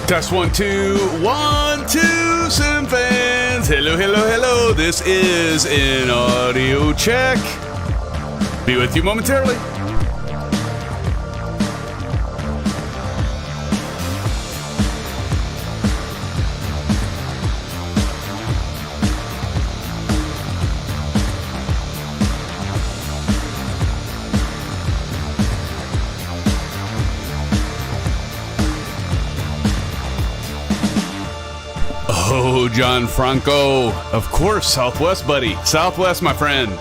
Test 1, 2, 1, 2, SimFans. Hello, hello, hello. This is an audio check. Be with you momentarily. Oh, John Franco. Of course, Southwest, buddy. Southwest, my friend.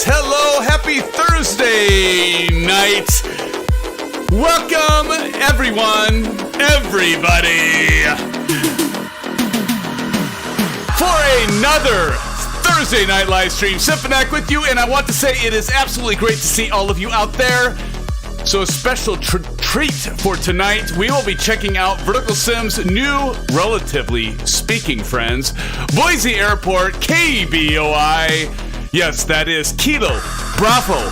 Hello, happy Thursday night. Welcome, everybody, for another Thursday night live stream. SimFans with you, and I want to say it is absolutely great to see all of you out there. So a special treat for tonight. We will be checking out VerticalSim's new, relatively speaking, friends, Boise Airport, KBOI. Yes, that is Kilo, Bravo,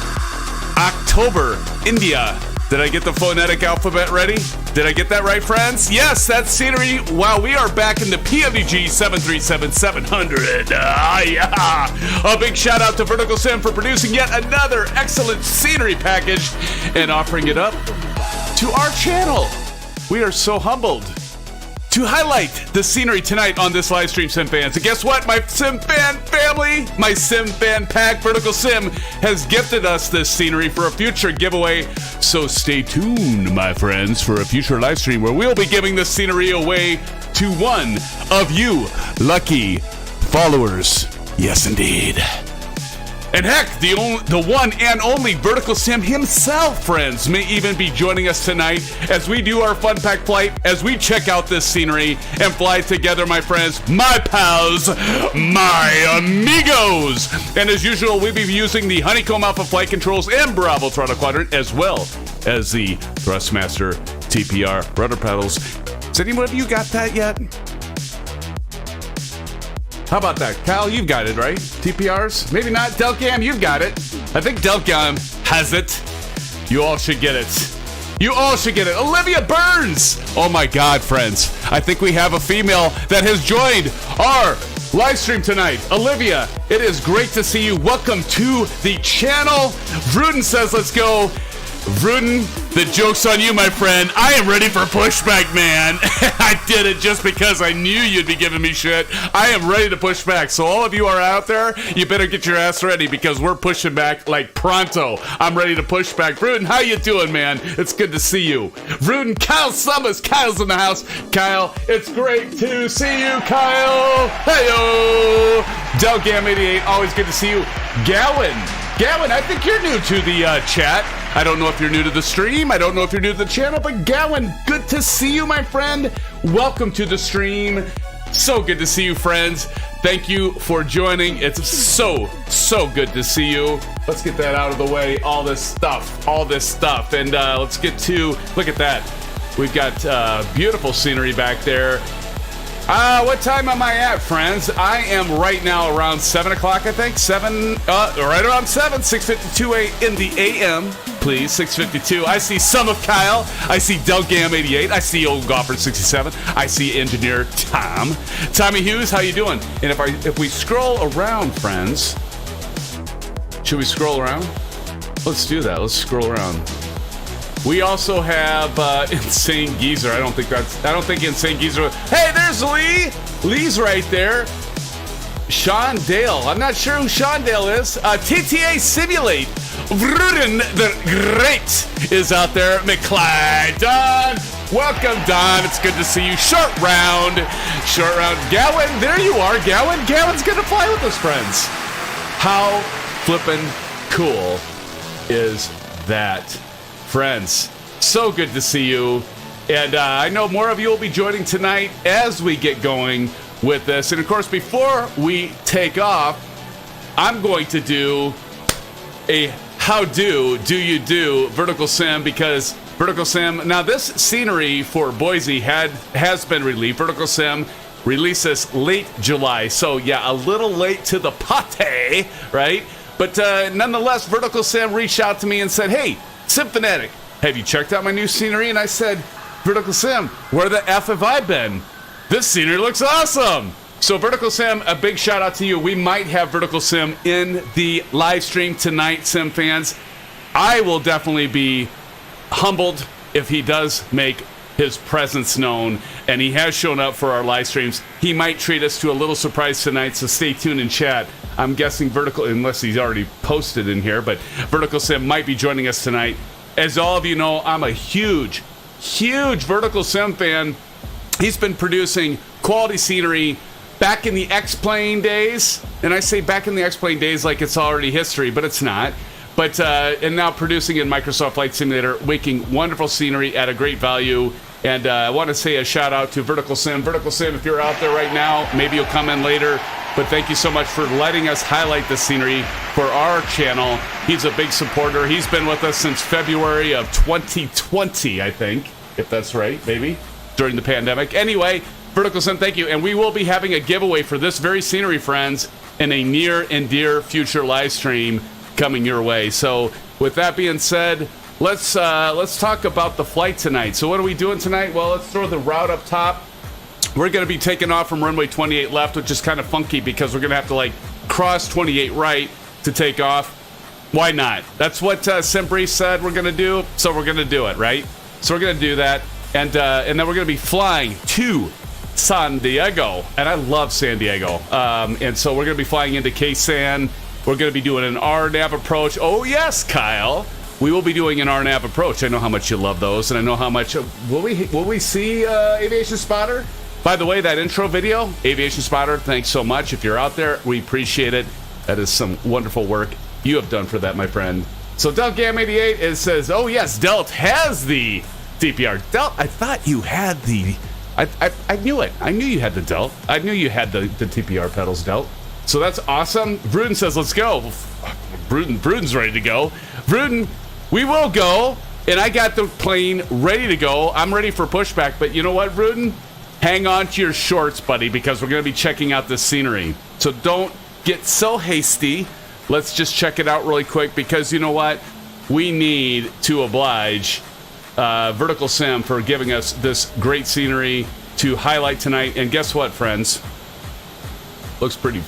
October, India. Did I get the phonetic alphabet ready? Did I get that right, friends? Yes, that's scenery. Wow, we are back in the PMDG 737-700. Yeah. A big shout out to VerticalSim for producing yet another excellent scenery package and offering it up to our channel. We are so humbled to highlight the scenery tonight on this live stream, SimFans. And guess what? My SimFan family, my SimFan pack, VerticalSim, has gifted us this scenery for a future giveaway. So stay tuned, my friends, for a future live stream where we'll be giving this scenery away to one of you lucky followers. Yes, indeed. And heck, the one and only VerticalSim himself, friends, may even be joining us tonight as we do our fun pack flight, as we check out this scenery and fly together, my friends, my pals, my amigos. And as usual, we'll be using the Honeycomb Alpha flight controls and Bravo throttle quadrant, as well as the Thrustmaster TPR rudder pedals. Has anyone of you got that yet? How about that? Kyle, you've got it, right? TPRs? Maybe not. Delcam, you've got it. I think Delcam has it. You all should get it. You all should get it. Olivia Burns! Oh my God, friends. I think we have a female that has joined our live stream tonight. Olivia, it is great to see you. Welcome to the channel. Vruden says, let's go. Vruden, the joke's on you, my friend. I am ready for pushback, man. I did it just because I knew you'd be giving me shit. I am ready to push back. So all of you are out there, you better get your ass ready because we're pushing back like pronto. I'm ready to push back. Vruden, how you doing, man? It's good to see you. Vruden, Kyle Summers. Kyle's in the house. Kyle, it's great to see you, Kyle. Hey-o. Delgam88, always good to see you. Gowan, I think you're new to the chat. I don't know if you're new to the stream. I don't know if you're new to the channel, but Gowan, good to see you, my friend. Welcome to the stream. So good to see you, friends. Thank you for joining. It's so good to see you. Let's get that out of the way. All this stuff. And let's get to, look at that. We've got beautiful scenery back there. What time am I at, friends? I am right now around 7 o'clock, I think. Right around 7, 6:52 in the AM. Please, 6:52. I see some of Kyle. I see Delgam88. I see Old Golfer67. I see Engineer Tom. Tommy Hughes, how you doing? And if we scroll around, friends, should we scroll around? Let's do that. Let's scroll around. We also have Insane Geezer. I don't think Insane Geezer. Hey, there's Lee. Lee's right there. Sean Dale. I'm not sure who Sean Dale is. TTA Simulate. Vruden the Great is out there. McClyde. Don. Welcome, Don. It's good to see you. Short round. Gowan, there you are, Gowan. Gowan's going to fly with us, friends. How flippin' cool is that? Friends, so good to see you. And I know more of you will be joining tonight as we get going with this. And of course, before we take off, I'm going to do a how do you do VerticalSim, because VerticalSim, now this scenery for Boise has been released. VerticalSim releases late July. So yeah, a little late to the party, right? But nonetheless, VerticalSim reached out to me and said, hey, SimFanatic, have you checked out my new scenery? And I said, VerticalSim, where the F have I been? This scenery looks awesome. So VerticalSim, a big shout out to you. We might have VerticalSim in the live stream tonight, Sim fans. I will definitely be humbled if he does make his presence known, and he has shown up for our live streams. He might treat us to a little surprise tonight, so stay tuned in chat. I'm guessing unless he's already posted in here, but VerticalSim might be joining us tonight. As all of you know, I'm a huge VerticalSim fan. He's been producing quality scenery back in the X-Plane days, and I say back in the X-Plane days like it's already history, but it's not. But and now producing in Microsoft Flight Simulator, making wonderful scenery at a great value. And I want to say a shout out to VerticalSim. VerticalSim, if you're out there right now, maybe you'll come in later. But thank you so much for letting us highlight the scenery for our channel. He's a big supporter. He's been with us since February of 2020, I think, if that's right, maybe, during the pandemic. Anyway, VerticalSim, thank you. And we will be having a giveaway for this very scenery, friends, in a near and dear future live stream coming your way. So with that being said, let's talk about the flight tonight. So what are we doing tonight? Well, let's throw the route up top. We're going to be taking off from runway 28 left, which is kind of funky because we're going to have to like cross 28 right to take off. Why not? That's what Simbrief said we're going to do, so we're going to do it, right? So we're going to do that, and then we're going to be flying to San Diego, and I love San Diego. And so we're going to be flying into KSAN. We're going to be doing an RNAV approach. Oh yes, Kyle. We will be doing an RNAV approach. I know how much you love those, and I know how much. Will we see Aviation Spotter? By the way, that intro video, Aviation Spotter, thanks so much. If you're out there, we appreciate it. That is some wonderful work. you have done for that, my friend. So DeltGam88, it says, oh yes, Delt has the TPR. Delt, I thought you had the... I knew it. I knew you had the Delt. I knew you had the TPR pedals, Delt. So that's awesome. Bruden says, let's go. Bruden's ready to go. Bruden, we will go. And I got the plane ready to go. I'm ready for pushback. But you know what, Bruden? Hang on to your shorts, buddy, because we're going to be checking out this scenery. So don't get so hasty. Let's just check it out really quick, because you know what? We need to oblige VerticalSim for giving us this great scenery to highlight tonight. And guess what, friends? Looks pretty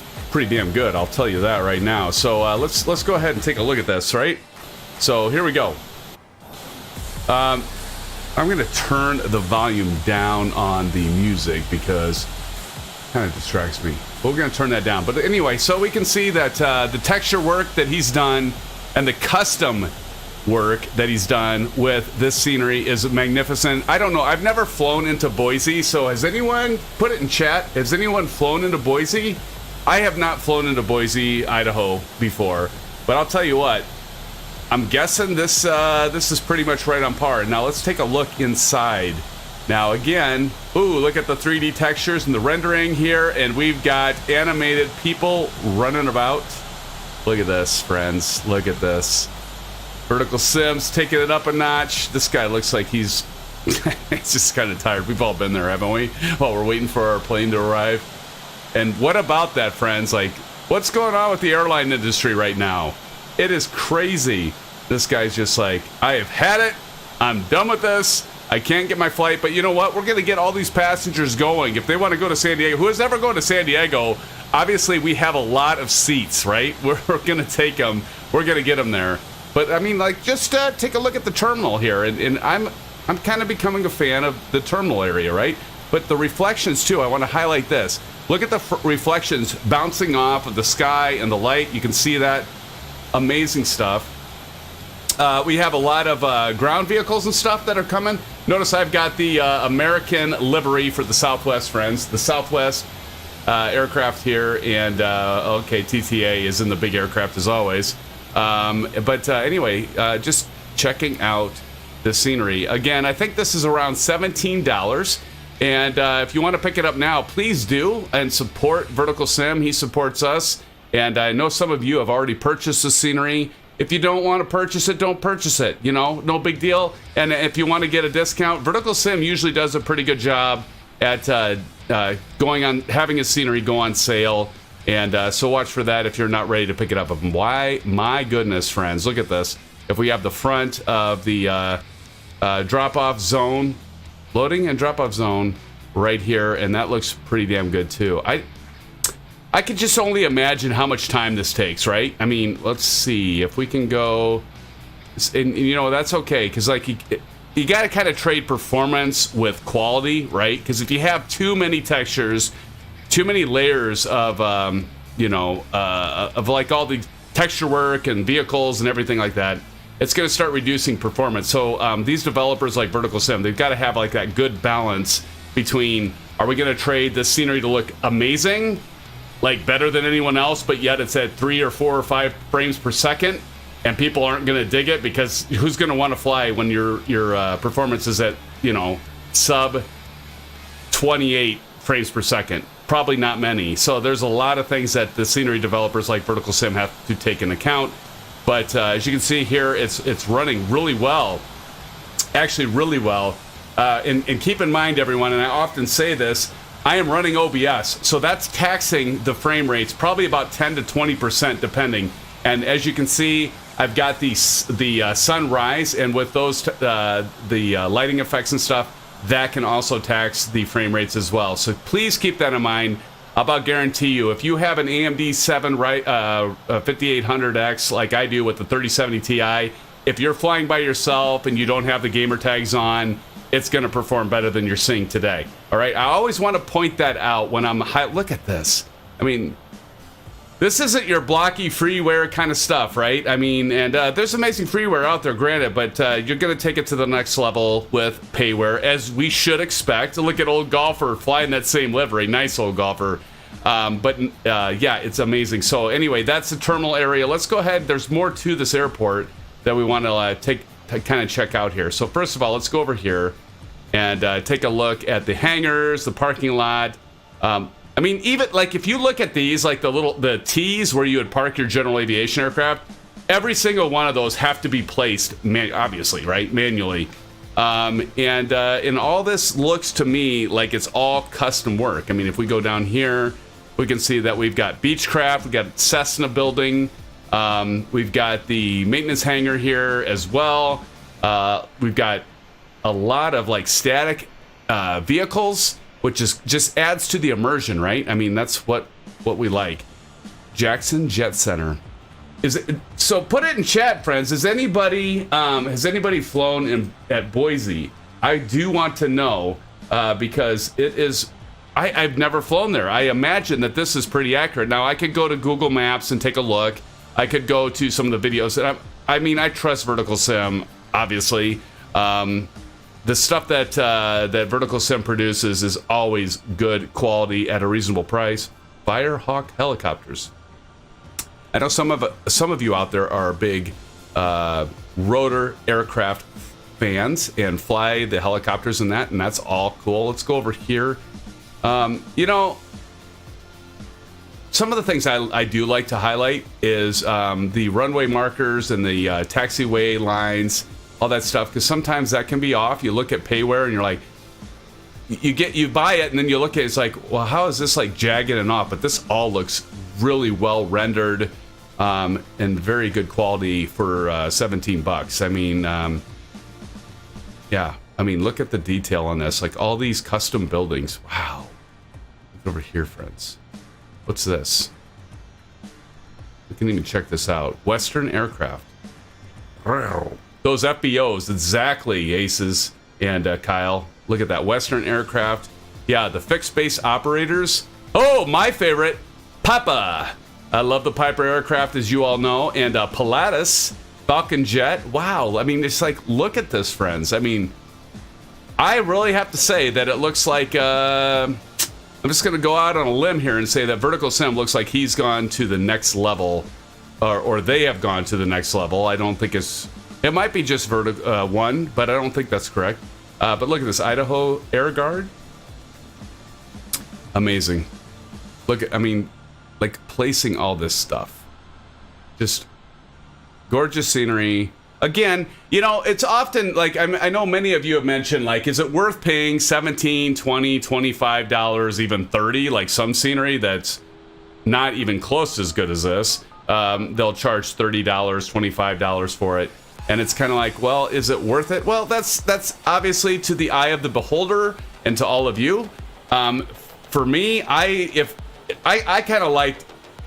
damn good. I'll tell you that right now. So let's go ahead and take a look at this, right? So here we go. I'm going to turn the volume down on the music because it kind of distracts me. But we're going to turn that down. But anyway, so we can see that the texture work that he's done and the custom work that he's done with this scenery is magnificent. I don't know. I've never flown into Boise. So has anyone, put it in chat, has anyone flown into Boise? I have not flown into Boise, Idaho before. But I'll tell you what. I'm guessing this is pretty much right on par. Now let's take a look inside. Now again, ooh, look at the 3D textures and the rendering here, and we've got animated people running about. Look at this, friends. Look at this. VerticalSim's taking it up a notch. This guy looks like he's he's just kind of tired. We've all been there, haven't we? While we're waiting for our plane to arrive. And what about that, friends? Like, what's going on with the airline industry right now? It is crazy. This guy's just like, I have had it. I'm done with this. I can't get my flight. But you know what? We're going to get all these passengers going. If they want to go to San Diego, who is ever going to San Diego, obviously we have a lot of seats, right? We're going to take them. We're going to get them there. But I mean, like, just take a look at the terminal here. And I'm kind of becoming a fan of the terminal area, right? But the reflections, too, I want to highlight this. Look at the reflections bouncing off of the sky and the light. You can see that. Amazing stuff. We have a lot of ground vehicles and stuff that are coming. Notice I've got the American livery for the Southwest, friends. The Southwest aircraft here. And, okay, TTA is in the big aircraft as always. But anyway, just checking out the scenery. Again, I think this is around $17. And if you want to pick it up now, please do, and support VerticalSim. He supports us, and I know some of you have already purchased the scenery. If you don't want to purchase it, don't purchase it. You know, no big deal. And if you want to get a discount, VerticalSim usually does a pretty good job at going on, having his scenery go on sale. And so watch for that if you're not ready to pick it up. Why, my goodness, friends, look at this. If we have the front of the drop-off zone, loading and drop-off zone right here, and that looks pretty damn good too. I could just only imagine how much time this takes, right? I mean, let's see if we can go, and you know, that's okay, because like you got to kind of trade performance with quality, right? Because if you have too many textures, too many layers of you know, of like all the texture work and vehicles and everything like that, it's going to start reducing performance. So these developers like VerticalSim, they've got to have like that good balance between, are we going to trade this scenery to look amazing, like better than anyone else, but yet it's at 3 or 4 or 5 frames per second, and people aren't going to dig it, because who's going to want to fly when your performance is at, you know, sub 28 frames per second? Probably not many. So there's a lot of things that the scenery developers like VerticalSim have to take into account. But as you can see here, it's running really well, actually really well. And keep in mind, everyone, and I often say this, I am running OBS, so that's taxing the frame rates probably about 10 to 20% depending. And as you can see, I've got the sunrise, and with those the lighting effects and stuff, that can also tax the frame rates as well. So please keep that in mind. I'll about guarantee you, if you have an AMD 7 5800X like I do with the 3070 Ti, if you're flying by yourself and you don't have the gamer tags on, it's going to perform better than you're seeing today. All right, I always want to point that out when I'm high. Look at this. I mean, this isn't your blocky freeware kind of stuff, right? I mean, and there's amazing freeware out there, granted, but you're going to take it to the next level with payware, as we should expect. Look at old golfer flying that same livery. Nice old golfer. Yeah, it's amazing. So anyway, that's the terminal area. Let's go ahead. There's more to this airport that we want to kind of check out here. So first of all, let's go over here and take a look at the hangars, the parking lot. I mean, even like if you look at these, like the T's where you would park your general aviation aircraft, every single one of those have to be placed, obviously, right, manually. And all this looks to me like it's all custom work. I mean, if we go down here, we can see that we've got Beechcraft, we've got Cessna building, we've got the maintenance hangar here as well. We've got a lot of like static vehicles, which is just adds to the immersion, right? I mean, that's what we like. Jackson Jet Center. So put it in chat, friends. Has anybody flown at Boise? I do want to know because it is. I've never flown there. I imagine that this is pretty accurate. Now I could go to Google Maps and take a look. I could go to some of the videos. And I trust VerticalSim, obviously. The stuff that VerticalSim produces is always good quality at a reasonable price. Firehawk helicopters. I know some of you out there are big rotor aircraft fans and fly the helicopters and that's all cool. Let's go over here. You know, some of the things I do like to highlight is the runway markers and the taxiway lines, all that stuff, because sometimes that can be off. You look at payware and you're like, you buy it and then you look at it, it's like, well, how is this like jagged and off? But this all looks really well rendered and very good quality for $17. I mean, yeah, I mean, look at the detail on this, like all these custom buildings. Wow. Look over here, friends. What's this? We can even check this out. Western Aircraft. Those FBOs, exactly, Aces and Kyle. Look at that, Western Aircraft. Yeah, the fixed base operators. Oh, my favorite, Papa. I love the Piper aircraft, as you all know. And Pilatus, Falcon Jet. Wow, I mean, it's like, look at this, friends. I mean, I really have to say that it looks like, I'm just going to go out on a limb here and say that VerticalSim looks like he's gone to the next level, or they have gone to the next level. I don't think it might be just one, but I don't think that's correct. But look at this, Idaho Air Guard. Amazing. Look, I mean, like placing all this stuff. Just gorgeous scenery. Again, you know, it's often like, I know many of you have mentioned, like, is it worth paying $17, $20, $25, even $30? Like some scenery that's not even close as good as this. They'll charge $30, $25 for it. And it's kind of like, well, is it worth it? Well, that's obviously to the eye of the beholder and to all of you. For me, I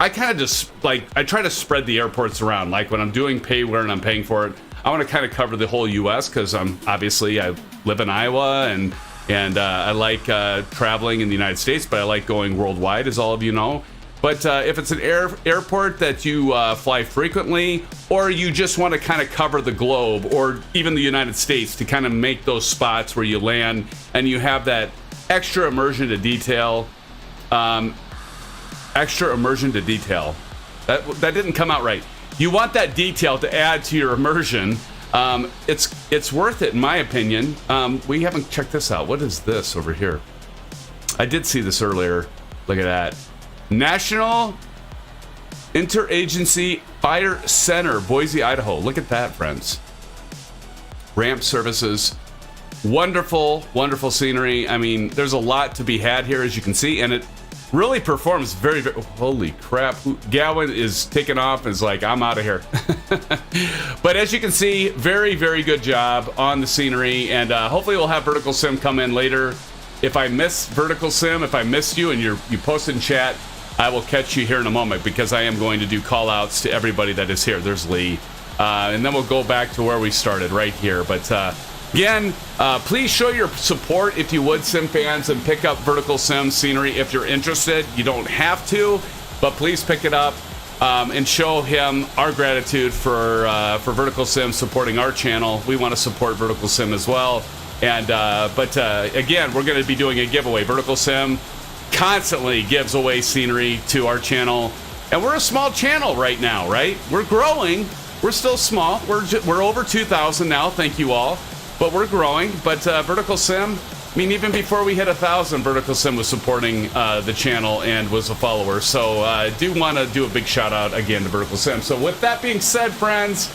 try to spread the airports around. Like when I'm doing payware and I'm paying for it, I want to kind of cover the whole U.S. because I live in Iowa and I like traveling in the United States, but I like going worldwide, as all of you know. But if it's an airport that you fly frequently, or you just want to kind of cover the globe, or even the United States, to kind of make those spots where you land and you have that extra immersion to detail. Extra immersion to detail. That didn't come out right. You want that detail to add to your immersion. It's worth it, in my opinion. We haven't checked this out. What is this over here? I did see this earlier. Look at that. National Interagency Fire Center, Boise, Idaho. Look at that, friends. Ramp services. Wonderful, wonderful scenery. I mean, there's a lot to be had here, as you can see, and it really performs very, very... Holy crap. Gowan is taking off and is like, I'm out of here. But as you can see, very, very good job on the scenery, and hopefully we'll have VerticalSim come in later. If I miss VerticalSim, if I missed you and you posted in chat, I will catch you here in a moment, because I am going to do call-outs to everybody that is here. There's Lee. And then we'll go back to where we started, right here. But again, please show your support, if you would, SimFans, and pick up VerticalSim scenery if you're interested. You don't have to, but please pick it up and show him our gratitude for VerticalSim supporting our channel. We want to support VerticalSim as well. And but again, we're going to be doing a giveaway. VerticalSim constantly gives away scenery to our channel. And we're a small channel right now, right? We're growing. We're still small. We're over 2,000 now. Thank you all. But we're growing. But VerticalSim, I mean, even before we hit 1,000, VerticalSim was supporting the channel and was a follower. So I do want to do a big shout out again to VerticalSim. So with that being said, friends,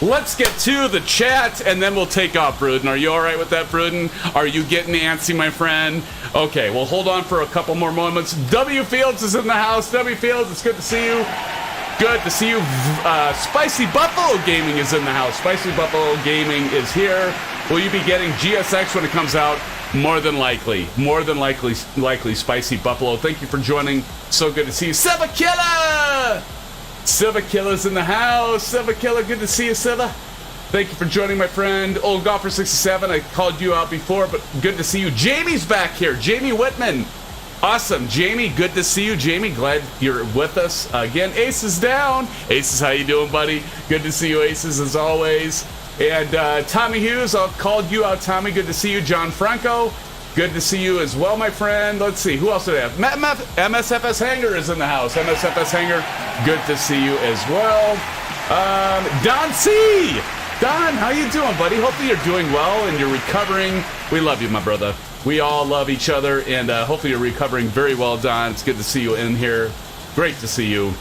let's get to the chat and then we'll take off, Bruden. Are you all right with that, Bruden? Are you getting antsy, my friend? Okay, well, hold on for a couple more moments. W Fields is in the house. W Fields, it's good to see you. Good to see you. Spicy Buffalo Gaming is in the house. Spicy Buffalo Gaming is here. Will you be getting GSX when it comes out? More than likely. More than likely, Spicy Buffalo. Thank you for joining. So good to see you. Silva Killer! Silva Killer's in the house. Silva Killer, good to see you, Silva. Thank you for joining, my friend. Old Golfer 67, I called you out before, but good to see you. Jamie's back here. Jamie Whitman. Awesome. Jamie, good to see you. Jamie, glad you're with us. Again, Ace is down. Aces, how you doing, buddy? Good to see you, Aces, as always. And Tommy Hughes, I called you out, Tommy. Good to see you. John Franco, good to see you as well, my friend. Let's see, who else do we have? MSFS Hanger is in the house. MSFS Hanger, good to see you as well. Don C. Don, how you doing, buddy? Hopefully you're doing well and you're recovering. We love you, my brother. We all love each other, and hopefully you're recovering very well, Don. It's good to see you in here. Great to see you.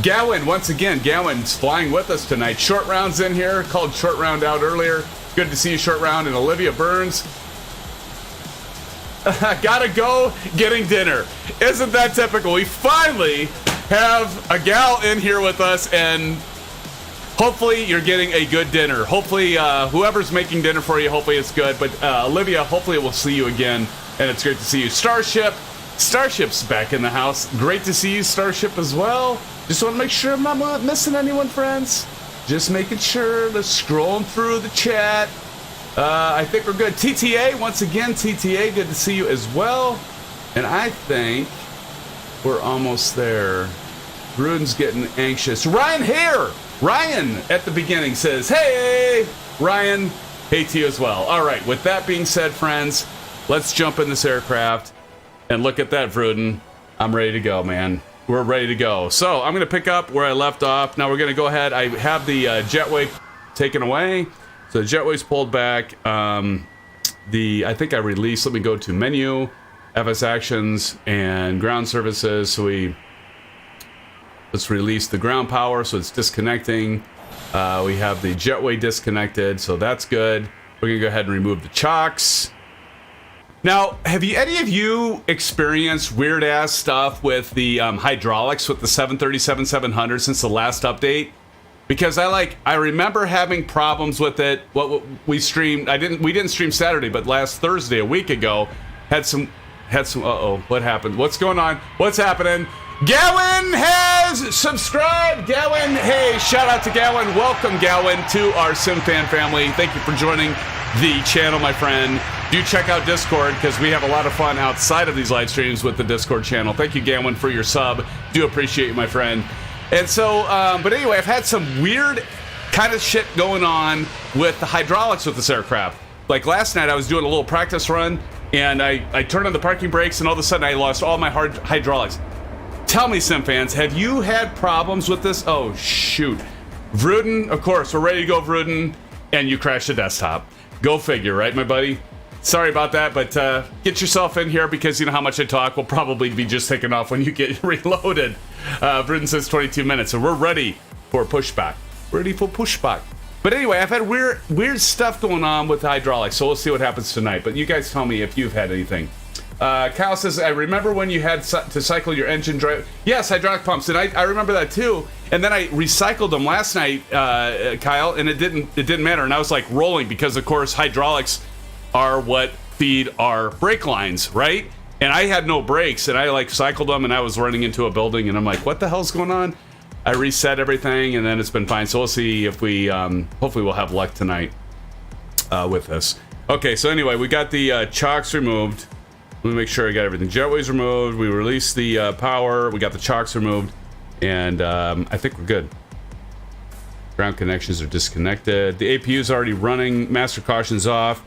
Gowan, once again, Gowan's flying with us tonight. Short Round's in here, called Short Round out earlier. Good to see you, Short Round. And Olivia Burns. Gotta go getting dinner. Isn't that typical? We finally have a gal in here with us, and hopefully you're getting a good dinner. Hopefully whoever's making dinner for you, hopefully it's good. But Olivia, hopefully we'll see you again, and it's great to see you. Starship's back in the house. Great to see you, Starship, as well. Just want to make sure I'm not missing anyone, friends. Just making sure. Let's scrolling through the chat. I think we're good. TTA, once again, TTA, good to see you as well. And I think we're almost there. Bruden's getting anxious. Ryan Hare! Ryan at the beginning says, hey! Ryan, hey to you as well. All right, with that being said, friends, let's jump in this aircraft and look at that, Bruden. I'm ready to go, man. We're ready to go. So I'm going to pick up where I left off. Now we're going to go ahead. I have the jetway taken away. So the jetway's pulled back. I think I released. Let me go to menu, FS actions, and ground services. So let's release the ground power. So it's disconnecting. We have the jetway disconnected. So that's good. We're going to go ahead and remove the chocks. Now, have any of you experienced weird-ass stuff with the hydraulics with the 737-700 since the last update? Because I remember having problems with it. What we streamed, we didn't stream Saturday, but last Thursday, a week ago, had some. What happened? What's going on? What's happening? Gowan has subscribed. Gowan, hey, shout out to Gowan. Welcome, Gowan, to our SimFan family. Thank you for joining the channel, my friend. Do check out Discord, because we have a lot of fun outside of these live streams with the Discord channel. Thank you, Gowan, for your sub. Do appreciate you, my friend. And so, but anyway, I've had some weird kind of shit going on with the hydraulics with this aircraft. Like last night, I was doing a little practice run, and I turned on the parking brakes, and all of a sudden, I lost all my hydraulics. Tell me, SimFans, have you had problems with this? Oh, shoot. Bruden, of course, we're ready to go, Bruden, and you crashed the desktop. Go figure, right, my buddy? Sorry about that, but get yourself in here, because you know how much I talk. We'll probably be just taking off when you get reloaded. Bruden says 22 minutes, so we're ready for pushback. Ready for pushback. But anyway, I've had weird stuff going on with hydraulics, so we'll see what happens tonight. But you guys tell me if you've had anything. Kyle says, I remember when you had to cycle your engine drive. Yes, hydraulic pumps, and I remember that too. And then I recycled them last night, Kyle, and it didn't matter. And I was like rolling, because of course hydraulics are what feed our brake lines, right? And I had no brakes, and I like cycled them, and I was running into a building, and I'm like, what the hell's going on? I reset everything, and then it's been fine. So we'll see if we hopefully we'll have luck tonight with this. Okay, so anyway, we got the chocks removed. Let me make sure I got everything. Jetway's removed. We released the power. We got the chocks removed, and I think we're good. Ground connections are disconnected. The APU's already running. Master caution's off.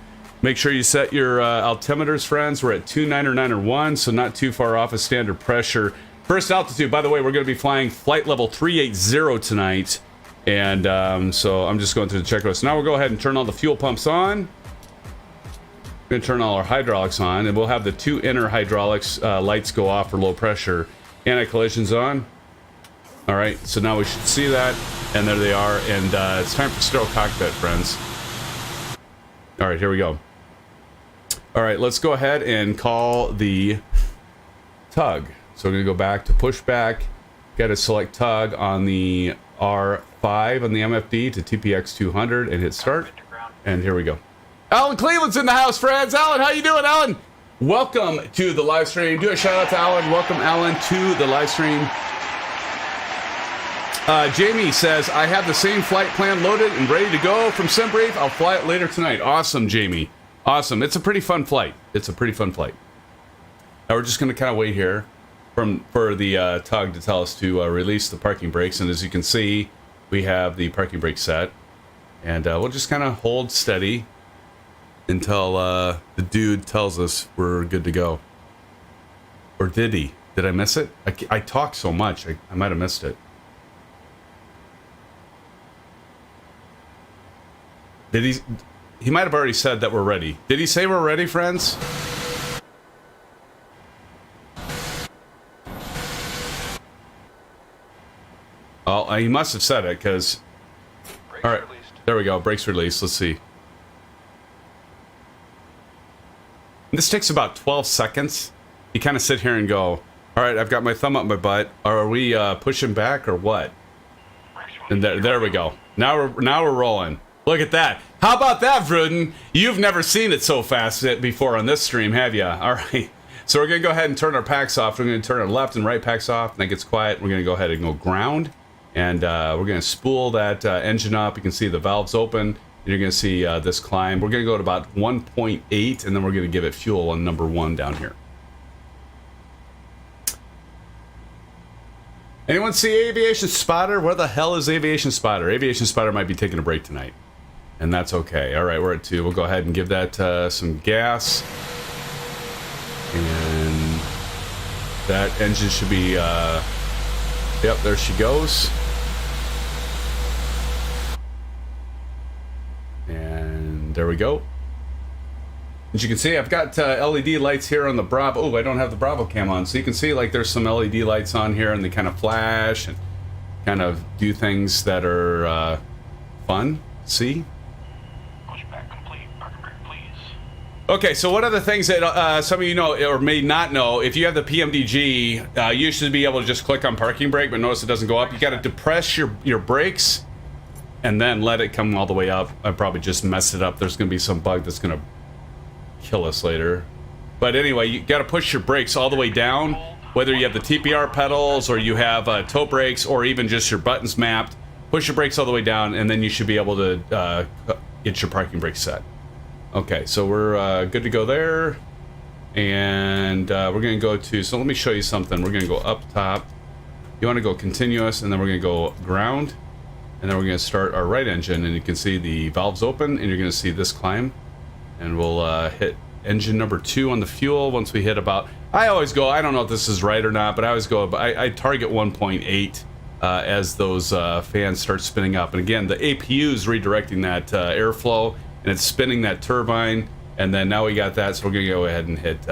Make sure you set your altimeters, friends. We're at 29901, so not too far off of standard pressure. First altitude, by the way, we're going to be flying flight level 380 tonight. And so I'm just going through the checklist. Now we'll go ahead and turn all the fuel pumps on. We're going to turn all our hydraulics on, and we'll have the 2 inner hydraulics lights go off for low pressure. Anti-collision's on. All right, so now we should see that, and there they are. And it's time for sterile cockpit, friends. All right, here we go. All right, let's go ahead and call the tug. So we're going to go back to pushback, get a select tug on the R5 on the MFD to TPX 200 and hit start. And here we go. Alan Cleveland's in the house, friends. Alan, how you doing, Alan? Welcome to the live stream. Do a shout out to Alan. Welcome, Alan, to the live stream. Jamie says, I have the same flight plan loaded and ready to go from SimBrief. I'll fly it later tonight. Awesome, Jamie. Awesome. It's a pretty fun flight. It's a pretty fun flight. Now we're just going to kind of wait here for the tug to tell us to release the parking brakes. And as you can see, we have the parking brake set. And we'll just kind of hold steady until the dude tells us we're good to go. Or did he? Did I miss it? I talk so much. I might have missed it. Did he? He might have already said that we're ready. Did he say we're ready, friends? Oh, he must have said it, because... All right, there we go. Brakes released. Let's see. This takes about 12 seconds. You kind of sit here and go, all right, I've got my thumb up my butt. Are we pushing back or what? And there we go. Now we're rolling. Look at that. How about that, Vruden? You've never seen it so fast before on this stream, have you? All right. So we're going to go ahead and turn our packs off. We're going to turn our left and right packs off. And that gets quiet. We're going to go ahead and go ground. And we're going to spool that engine up. You can see the valves open. And you're going to see this climb. We're going to go to about 1.8. And then we're going to give it fuel on number 1 down here. Anyone see Aviation Spotter? Where the hell is Aviation Spotter? Aviation Spotter might be taking a break tonight. And that's okay. All right, we're at 2. We'll go ahead and give that some gas. And that engine should be... yep, there she goes. And there we go. As you can see, I've got LED lights here on the Bravo. Oh, I don't have the Bravo cam on. So you can see like there's some LED lights on here, and they kind of flash and kind of do things that are fun. See? Okay, so one of the things that some of you know or may not know, if you have the PMDG, you should be able to just click on parking brake, but notice it doesn't go up. You got to depress your brakes and then let it come all the way up. I probably just messed it up. There's going to be some bug that's going to kill us later. But anyway, you got to push your brakes all the way down, whether you have the TPR pedals or you have toe brakes or even just your buttons mapped. Push your brakes all the way down, and then you should be able to get your parking brake set. Okay, so we're good to go there, and we're going to go to, so let me show you something. We're going to go up top. You want to go continuous, and then we're going to go ground, and then we're going to start our right engine, and you can see the valves open, and you're going to see this climb, and we'll hit engine number 2 on the fuel once we hit about, I always go, I don't know if this is right or not, but I always go, I target 1.8 as those fans start spinning up, and again, the APU is redirecting that airflow, and it's spinning that turbine, and then now we got that, so we're gonna go ahead and hit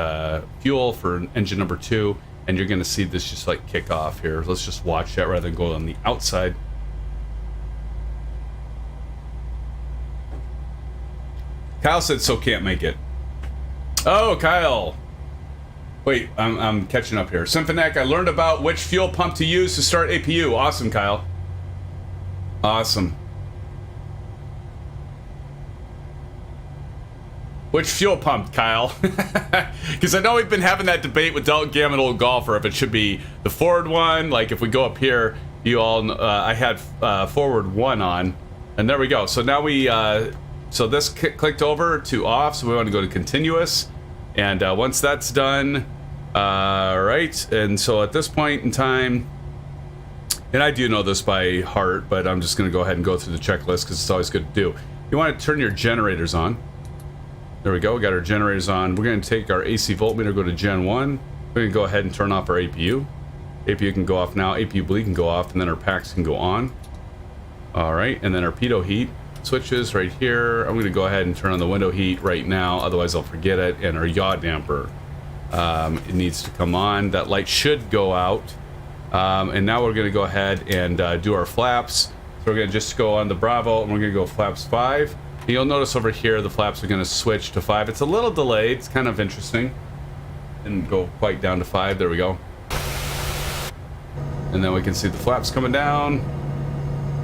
fuel for engine number 2, and you're gonna see this just like kick off here. Let's just watch that rather than go on the outside. Kyle said so can't make it. Oh, Kyle. Wait, I'm catching up here. Symphonic, I learned about which fuel pump to use to start APU. Awesome, Kyle. Awesome. Which fuel pump, Kyle? Because I know we've been having that debate with Delta Gamut Old Golfer if it should be the forward one. Like if we go up here, you all, I had forward 1 on, and there we go. So now we, so this clicked over to off, so we want to go to continuous, and once that's done, right. And so at this point in time, and I do know this by heart, but I'm just going to go ahead and go through the checklist because it's always good to do. You want to turn your generators on. There we go. We got our generators on. We're going to take our AC voltmeter, go to Gen 1. We're going to go ahead and turn off our APU. APU can go off now. APU bleed can go off, and then our packs can go on. All right, and then our pitot heat switches right here. I'm going to go ahead and turn on the window heat right now, otherwise I'll forget it. And our yaw damper, it needs to come on. That light should go out. And now we're going to go ahead and do our flaps. So we're going to just go on the Bravo, and we're going to go flaps 5. And you'll notice over here the flaps are going to switch to 5. It's a little delayed. It's kind of interesting. And go quite down to 5. There we go. And then we can see the flaps coming down.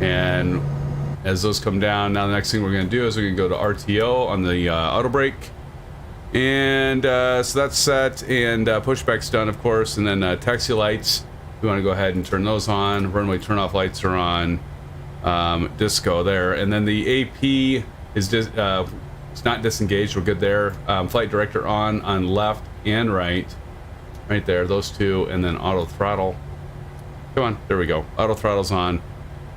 And as those come down, now the next thing we're going to do is we're going to go to RTO on the auto brake. And so that's set. And pushback's done, of course. And then taxi lights. We want to go ahead and turn those on. Runway turn off lights are on. Disco there. And then the AP is it's not disengaged. We're good there. Flight director on left and right there, those two. And then auto throttle, come on, there we go. Auto throttle's on.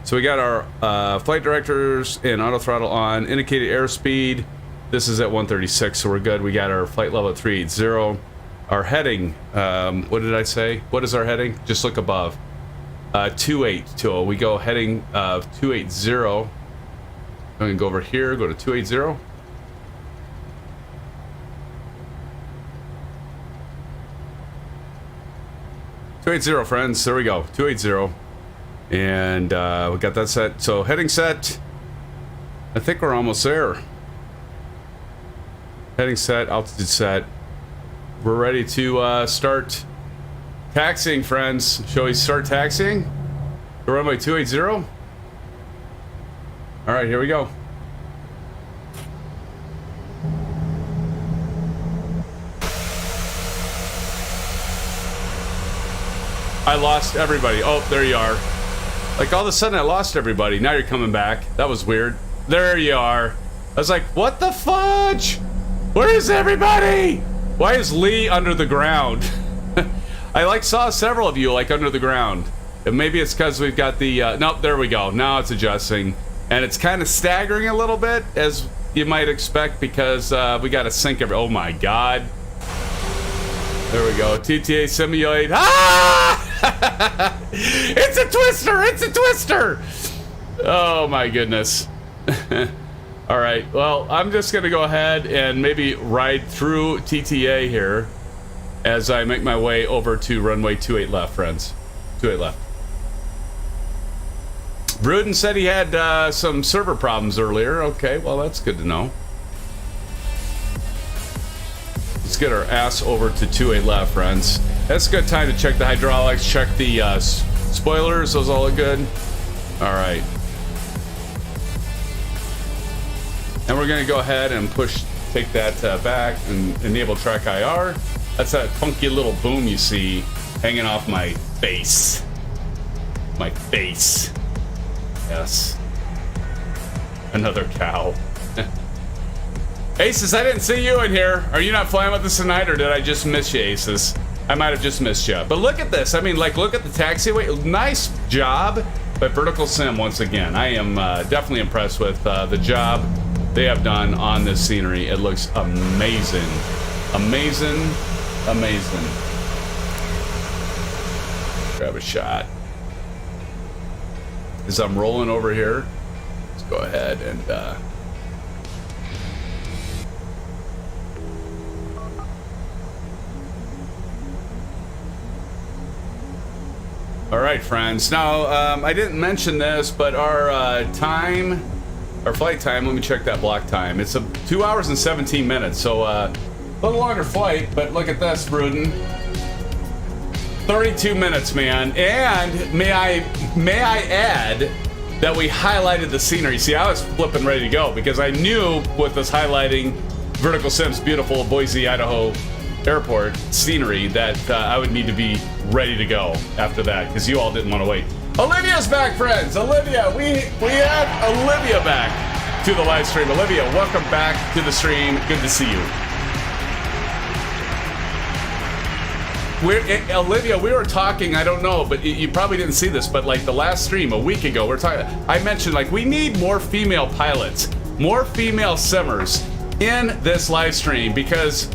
So we got our flight directors and auto throttle on. Indicated airspeed, this is at 136, so we're good. We got our flight level at 380. Our heading, what did I say? What is our heading? Just look above. 280. We go heading 280. I'm going to go over here, go to 280. Friends, there we go, 280. And we got that set. So heading set, I think we're almost there. Heading set, altitude set. We're ready to start taxiing, friends. Shall we start taxiing? The runway 280. All right, here we go. I lost everybody. Oh, there you are. Like all of a sudden I lost everybody. Now you're coming back. That was weird. There you are. I was like, what the fudge? Where is everybody? Why is Lee under the ground? I saw several of you under the ground. And maybe it's because we've got the nope, there we go. Now it's adjusting. And it's kind of staggering a little bit, as you might expect, because we got to sync every. Oh my god. There we go. TTA simulate. Ah! It's a twister! It's a twister! Oh my goodness. All right. Well, I'm just going to go ahead and maybe ride through TTA here as I make my way over to runway 28 left, friends. 28 left. Bruden said he had some server problems earlier. Okay, well, that's good to know. Let's get our ass over to 28 left, friends. That's a good time to check the hydraulics, check the spoilers. Those all look good. All right. And we're going to go ahead and take that back and enable track IR. That's that funky little boom you see hanging off my face. My face. Yes. Another cow. Aces, I didn't see you in here. Are you not flying with us tonight, or did I just miss you, Aces? I might have just missed you. But look at this. I mean, look at the taxiway. Nice job by VerticalSim once again. I am definitely impressed with the job they have done on this scenery. It looks amazing. Amazing. Amazing. Grab a shot. As I'm rolling over here, let's go ahead and all right, friends. Now, I didn't mention this, but our flight time, let me check that block time. It's 2 hours and 17 minutes, so a little longer flight, but look at this, Bruden. 32 minutes, man. And may I add that we highlighted the scenery. See, I was flipping ready to go because I knew with us highlighting VerticalSim's beautiful Boise, Idaho airport scenery that I would need to be ready to go after that because you all didn't want to wait. Olivia's back, friends. Olivia, we have Olivia back to the live stream. Olivia, welcome back to the stream. Good to see you. Olivia, we were talking, I don't know, but you probably didn't see this, but the last stream a week ago, I mentioned we need more female pilots, more female simmers. in this live stream because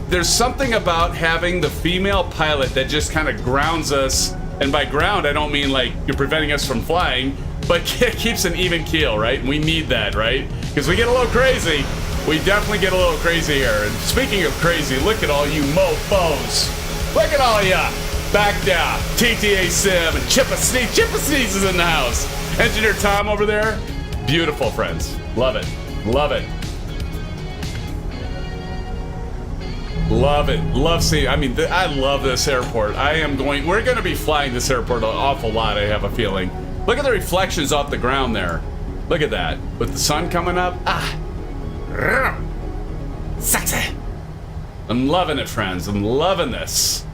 there's something about having the female pilot that just kind of grounds us. And by ground, I don't mean like you're preventing us from flying, but keeps an even keel, right? And we need that, right? Because we get a little crazy. We definitely get a little crazy here. And speaking of crazy, look at all you mofos. Look at all ya. Back down. TTA Sim and Chippa Sneeze is in the house. Engineer Tom over there. Beautiful, friends. Love it. Love it. Love it. Love seeing. I mean, I love this airport. We're going to be flying this airport an awful lot, I have a feeling. Look at the reflections off the ground there. Look at that. With the sun coming up. Ah. Sexy. I'm loving it, friends. I'm loving this.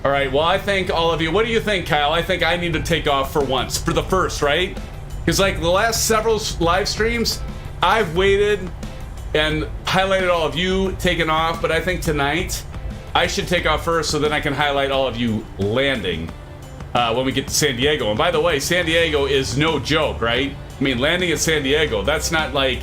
All right. Well, I thank all of you. What do you think, Kyle? I think I need to take off for once. For the first, right? Because like the last several live streams, I've waited and highlighted all of you taking off, but I think tonight I should take off first so then I can highlight all of you landing when we get to San Diego. And by the way, San Diego is no joke, right? I mean, landing at San Diego, that's not like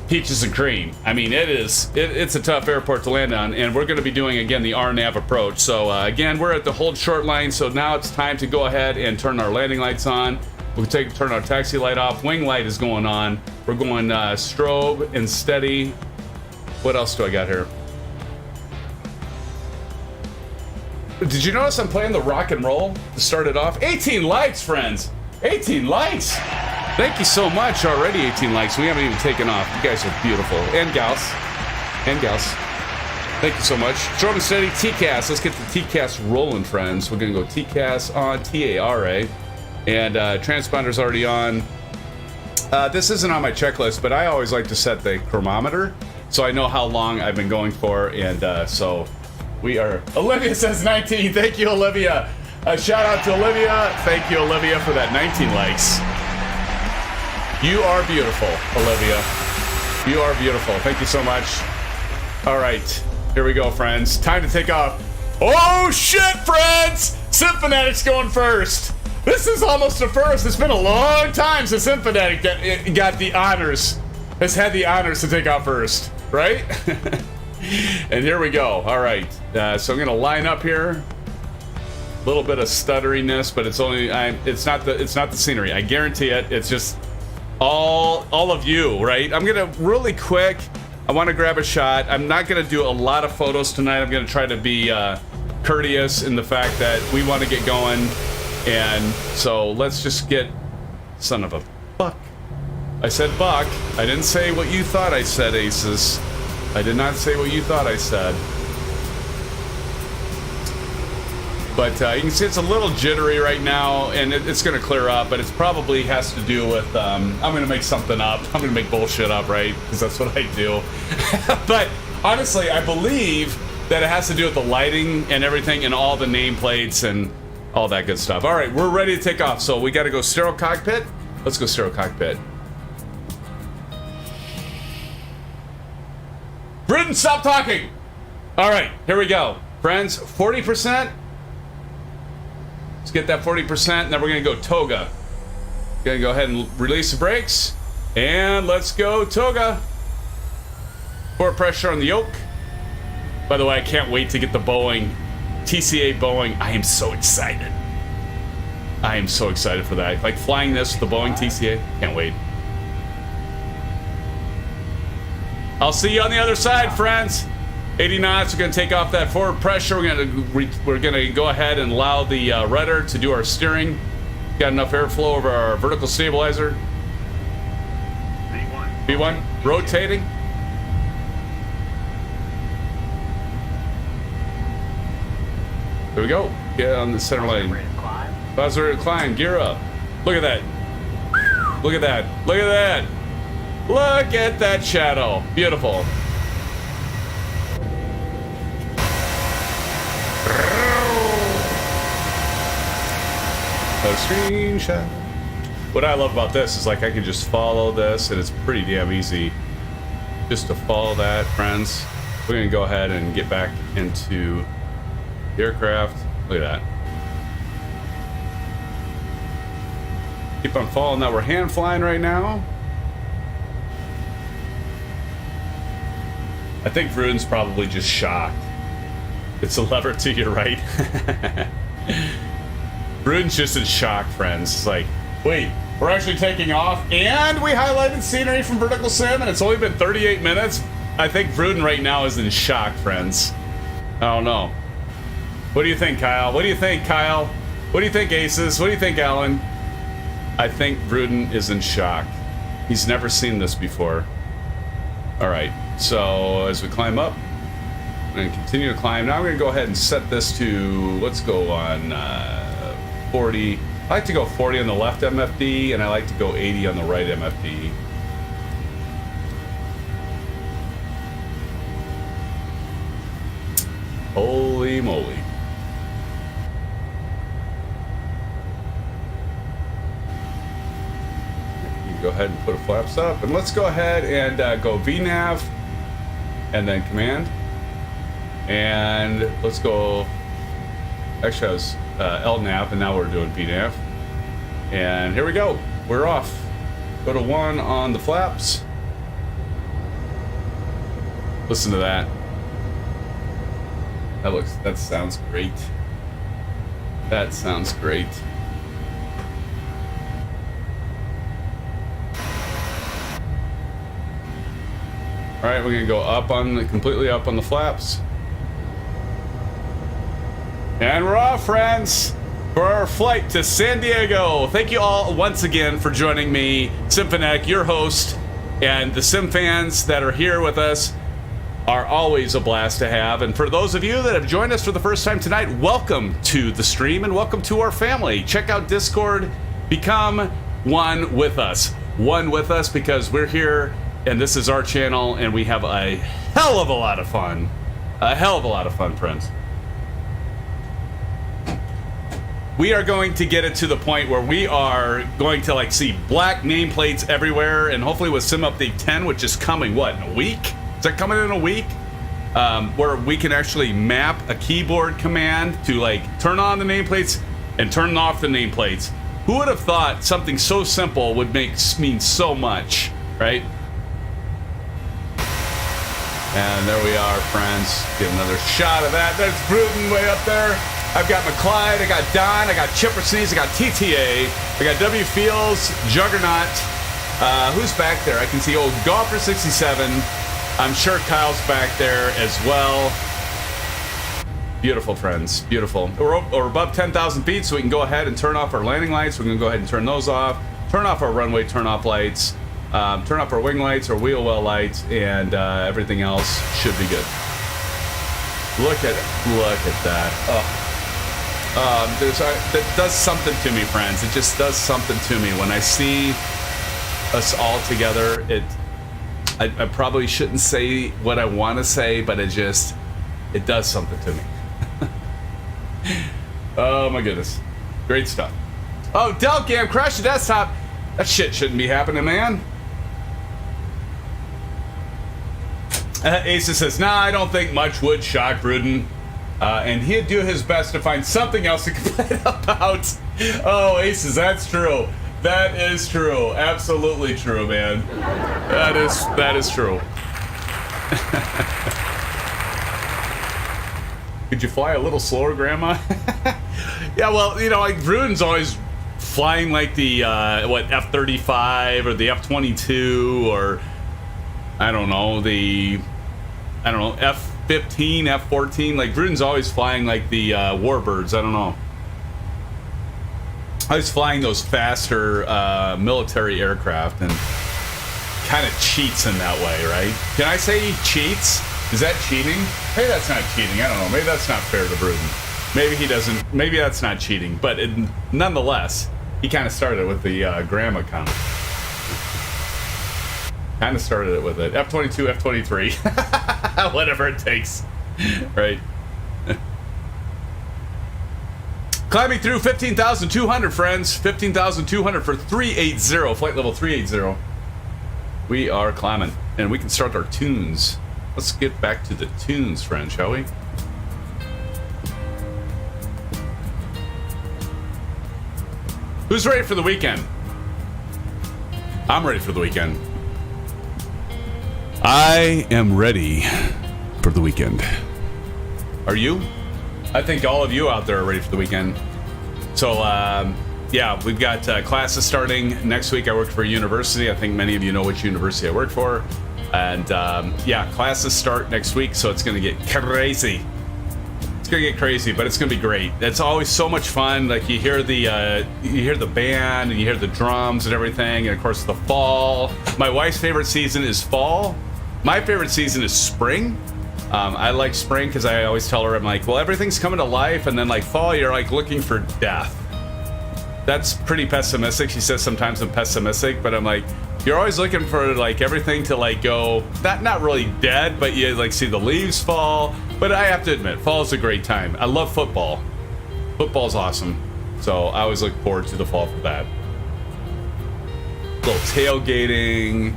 peaches and cream. I mean, it's a tough airport to land on, and we're going to be doing, again, the RNAV approach. So, again, we're at the hold short line, so now it's time to go ahead and turn our landing lights on. We'll turn our taxi light off. Wing light is going on. We're going strobe and steady. What else do I got here? Did you notice I'm playing the rock and roll to start it off? 18 likes, friends. 18 likes. Thank you so much. Already 18 likes. We haven't even taken off. You guys are beautiful. And gals. And gals. Thank you so much. Strobe and steady. TCAS. Let's get the TCAS rolling, friends. We're going to go TCAS on TARA. And transponder's already on. This isn't on my checklist, but I always like to set the chronometer so I know how long I've been going for. And so we are. Olivia says 19. Thank you, Olivia. A shout out to Olivia. Thank you, Olivia, for that 19 likes. You are beautiful, Olivia. You are beautiful. Thank you so much. All right, here we go, friends. Time to take off. Oh shit, friends! SimFanatic's going first. This is almost a first. It's been a long time since SimFanatic got the honors, has had the honors to take off first, right? And here we go. All right, so I'm gonna line up here. A little bit of stutteriness, but it's only it's not the scenery. I guarantee it. It's just all of you, right? I'm gonna really quick. I want to grab a shot. I'm not gonna do a lot of photos tonight. I'm gonna try to be courteous in the fact that we want to get going. And so let's just get, son of a buck. I said buck. I didn't say what you thought I said, aces. I did not say what you thought I said. But you can see it's a little jittery right now, and it's going to clear up, but it probably has to do with, I'm going to make something up. I'm going to make bullshit up, right? Because that's what I do. But honestly, I believe that it has to do with the lighting and everything and all the nameplates and all that good stuff. All right, we're ready to take off. So we got to go stereo cockpit. Let's go stereo cockpit. Britton, stop talking. All right, here we go. Friends, 40%. Let's get that 40%. Now we're going to go toga. Going to go ahead and release the brakes. And let's go toga. Forward pressure on the yoke. By the way, I can't wait to get the Boeing TCA Boeing. I am so excited. I am so excited for that. Like flying this with the Boeing TCA. Can't wait. I'll see you on the other side, friends. 80 knots. We're going to take off that forward pressure. We're going to go ahead and allow the rudder to do our steering. Got enough airflow over our vertical stabilizer. V1. Rotating. There we go. Get on the center lane. Buzzer climb. Gear up. Look at that. Look at that. Look at that. Look at that shadow. Beautiful. A screenshot. What I love about this is like I can just follow this, and it's pretty damn easy just to follow that, friends. We're gonna go ahead and get back into the aircraft. Look at that. Keep on following that. We're hand flying right now. I think Vrooden's probably just shocked. It's a lever to your right. Vrooden's just in shock, friends. It's like, wait, we're actually taking off, and we highlighted scenery from VerticalSim, and it's only been 38 minutes. I think Vrooden right now is in shock, friends. I don't know. What do you think, Kyle? What do you think, Kyle? What do you think, Aces? What do you think, Alan? I think Vrooden is in shock. He's never seen this before. All right, so as we climb up and continue to climb, now I'm going to go ahead and set this to, let's go on 40. I like to go 40 on the left MFD, and I like to go 80 on the right MFD. Holy moly. Go ahead and put flaps up, and let's go ahead and go VNav and then command, and let's go, actually I was LNav, and now we're doing VNav, and here we go, we're off. Go to 1 on the flaps. Listen to that. That sounds great. That sounds great. All right, we're gonna go up on completely up on the flaps. And we're off, friends, for our flight to San Diego. Thank you all once again for joining me, SimFans, your host, and the SimFans that are here with us are always a blast to have. And for those of you that have joined us for the first time tonight, welcome to the stream and welcome to our family. Check out Discord, become one with us. One with us, because we're here and this is our channel, and we have a hell of a lot of fun. A hell of a lot of fun, friends. We are going to get it to the point where we are going to like see black nameplates everywhere, and hopefully with Sim Update 10, which is coming, what, in a week? Is that coming in a week? Where we can actually map a keyboard command to like turn on the nameplates and turn off the nameplates. Who would have thought something so simple would mean so much, right? And there we are, friends. Get another shot of that. There's Vrooden way up there. I've got McClyde, I got Don, I got Chipper Sneeze, I got TTA, I got W Fields, Juggernaut. Who's back there? I can see old Golfer 67. I'm sure Kyle's back there as well. Beautiful, friends. Beautiful. We're above 10,000 feet, so we can go ahead and turn off our landing lights. We're going to go ahead and turn those off. Turn off our runway turn-off lights. Turn off our wing lights, our wheel well lights, and everything else should be good. Look at that. Oh. That does something to me, friends. It just does something to me when I see us all together. I probably shouldn't say what I want to say, but it does something to me. Oh my goodness, great stuff. Oh, Delcam crashed the desktop. That shit shouldn't be happening, man. Asa says, nah, I don't think much would shock Vrooden. And he'd do his best to find something else to complain about. Oh, Aces, that's true. That is true. Absolutely true, man. That is true. Could you fly a little slower, Grandma? Yeah, well, you know, like Vrooden's always flying like the F-35 or the F-22 or I don't know F-15, F-14. Like Vrooden's always flying like the Warbirds. I don't know. I was flying those faster military aircraft and kind of cheats in that way, right? Can I say he cheats? Is that cheating? Maybe that's not cheating. I don't know. Maybe that's not fair to Vrooden. Maybe he doesn't. Maybe that's not cheating. But nonetheless, he kind of started with the grandma comment. Kind of started it with it. F-22, F-23. Whatever it takes. Right? Climbing through 15,200, friends. 15,200 for 380. Flight level 380. We are climbing. And we can start our tunes. Let's get back to the tunes, friends, shall we? Who's ready for the weekend? I'm ready for the weekend. I am ready for the weekend. Are you? I think all of you out there are ready for the weekend. So, yeah, we've got classes starting next week. I work for a university. I think many of you know which university I work for. And, yeah, classes start next week, so it's going to get crazy. It's going to get crazy, but it's going to be great. It's always so much fun. Like, you hear the band, and you hear the drums and everything, and, of course, the fall. My wife's favorite season is fall. My favorite season is spring. I like spring because I always tell her, I'm like, well, everything's coming to life, and then like fall, you're like looking for death. That's pretty pessimistic. She says sometimes I'm pessimistic, but I'm like, you're always looking for like everything to like go, not really dead, but you like see the leaves fall. But I have to admit, fall is a great time. I love football. Football's awesome. So I always look forward to the fall for that. A little tailgating,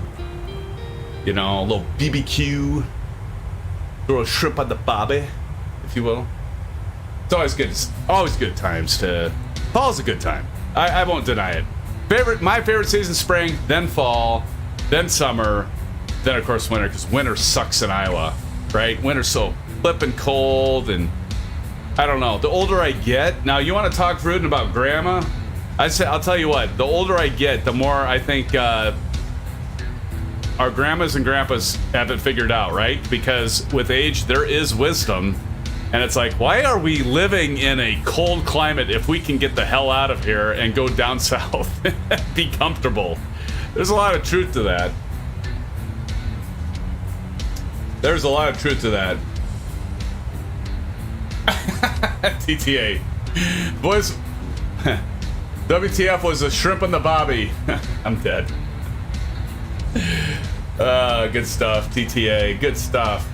you know, a little BBQ. Throw a shrimp on the bobby, if you will. It's always good times to. Fall's a good time. I won't deny it. My favorite season, spring, then fall, then summer, then of course winter, because winter sucks in Iowa, right? Winter's so flippin' cold, and I don't know. The older I get, now you want to talk rude about grandma? I'll tell you what. The older I get, the more I think. Our grandmas and grandpas have it figured out, right? Because with age, there is wisdom. And it's like, why are we living in a cold climate if we can get the hell out of here and go down south? Be comfortable. There's a lot of truth to that. There's a lot of truth to that. TTA. Boys, WTF was a shrimp on the bobby. I'm dead. Good stuff, TTA. Good stuff.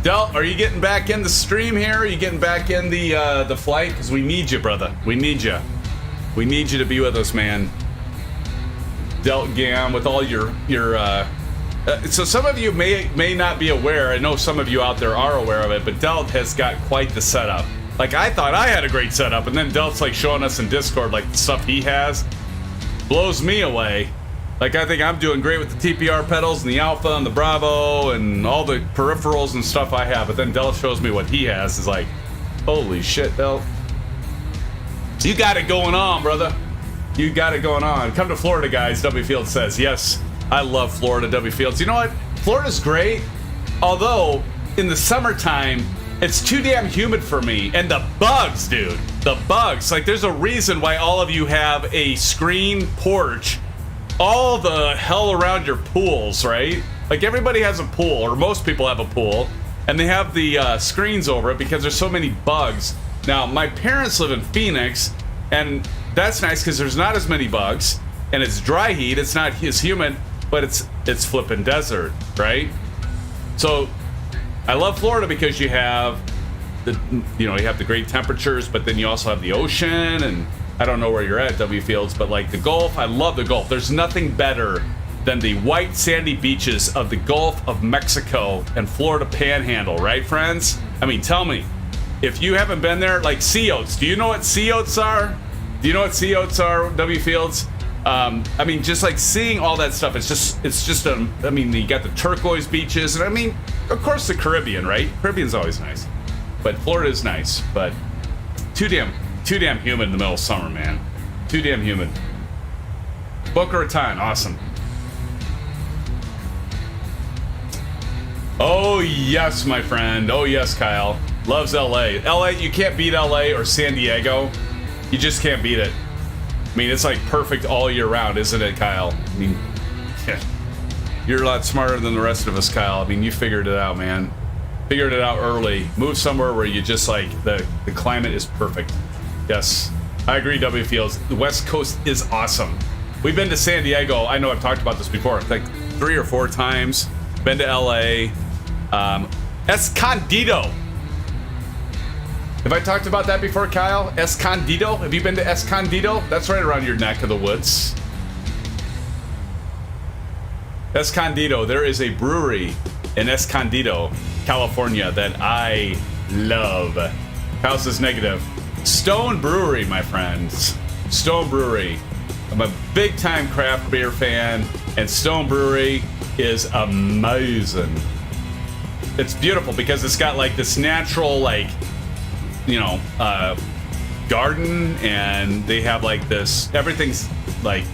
Del, are you getting back in the stream here? Are you getting back in the flight? Because we need you, brother. We need you. We need you to be with us, man. Del Gam, with all your so some of you may not be aware. I know some of you out there are aware of it, but Delt has got quite the setup. Like, I thought I had a great setup, and then Delt's like showing us in Discord like the stuff he has blows me away. Like, I think I'm doing great with the TPR pedals and the Alpha and the Bravo and all the peripherals and stuff I have, but then Del shows me what he has. Is like, holy shit, Del. You got it going on, brother. You got it going on. Come to Florida, guys, W Fields says. Yes, I love Florida, W Fields. You know what? Florida's great, although in the summertime, it's too damn humid for me. And the bugs, dude. The bugs. Like, there's a reason why all of you have a screen porch all the hell around your pools, right? Like, everybody has a pool, or most people have a pool, and they have the screens over it because there's so many bugs. Now, my parents live in Phoenix, and that's nice because there's not as many bugs, and it's dry heat. It's not as humid, but it's flippin' desert, right? So I love Florida because you have you have the great temperatures, but then you also have the ocean, and I don't know where you're at, W Fields, but like the Gulf, I love the Gulf. There's nothing better than the white sandy beaches of the Gulf of Mexico and Florida Panhandle, right, friends? I mean, tell me, if you haven't been there, like sea oats. Do you know what sea oats are? Do you know what sea oats are, W Fields? I mean, just like seeing all that stuff, it's just I mean, you got the turquoise beaches, and I mean, of course the Caribbean, right? Caribbean's always nice, but Florida is nice, but too damn humid in the middle of summer, man. Too damn humid. Boca Raton, awesome. Oh yes, my friend. Oh yes, Kyle. Loves LA. LA, you can't beat LA or San Diego. You just can't beat it. I mean, it's like perfect all year round, isn't it, Kyle? I mean, yeah. You're a lot smarter than the rest of us, Kyle. I mean, you figured it out, man. Figured it out early. Move somewhere where you just like the climate is perfect. Yes, I agree, W Fields. The West Coast is awesome. We've been to San Diego. I know I've talked about this before, like 3 or 4 times. Been to LA. Escondido. Have I talked about that before, Kyle? Escondido? Have you been to Escondido? That's right around your neck of the woods. Escondido. There is a brewery in Escondido, California that I love. House is negative. Stone Brewery, my friends. Stone Brewery. I'm a big time craft beer fan. And Stone Brewery is amazing. It's beautiful because it's got like this natural, like, you know, garden, and they have like this, everything's like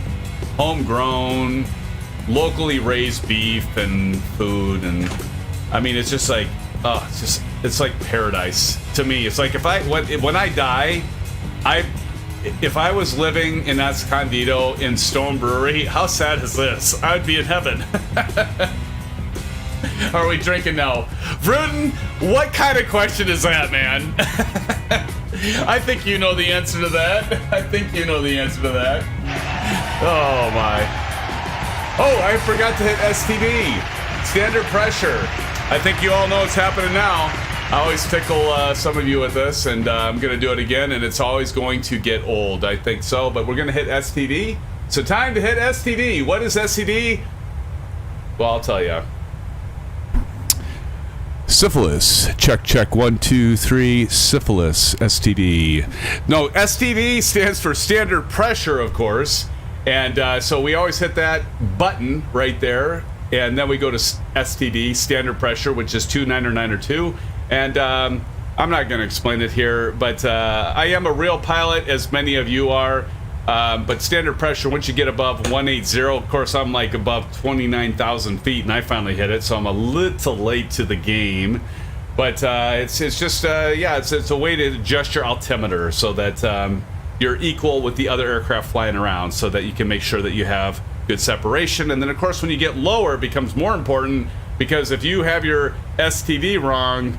homegrown, locally raised beef and food, and I mean, it's just like, oh, it's like paradise to me. It's like when I die, if I was living in Escondido in Stone Brewery, how sad is this? I would be in heaven. Are we drinking now? Vruden, what kind of question is that, man? I think you know the answer to that. I think you know the answer to that. Oh, my. Oh, I forgot to hit STD. Standard pressure. I think you all know what's happening now. I always tickle some of you with this, and I'm going to do it again, and it's always going to get old. I think so, but we're going to hit STD. So time to hit STD. What is STD? Well, I'll tell you. Syphilis. Check. 1, 2, 3. Syphilis. STD. No, STD stands for standard pressure, of course. And so we always hit that button right there. And then we go to STD, standard pressure, which is 29902. And I'm not going to explain it here, but I am a real pilot, as many of you are. But standard pressure, once you get above 180, of course, I'm like above 29,000 feet, and I finally hit it, so I'm a little late to the game. But it's just, yeah, it's a way to adjust your altimeter so that you're equal with the other aircraft flying around, so that you can make sure that you have good separation. And then, of course, when you get lower, it becomes more important, because if you have your STD wrong,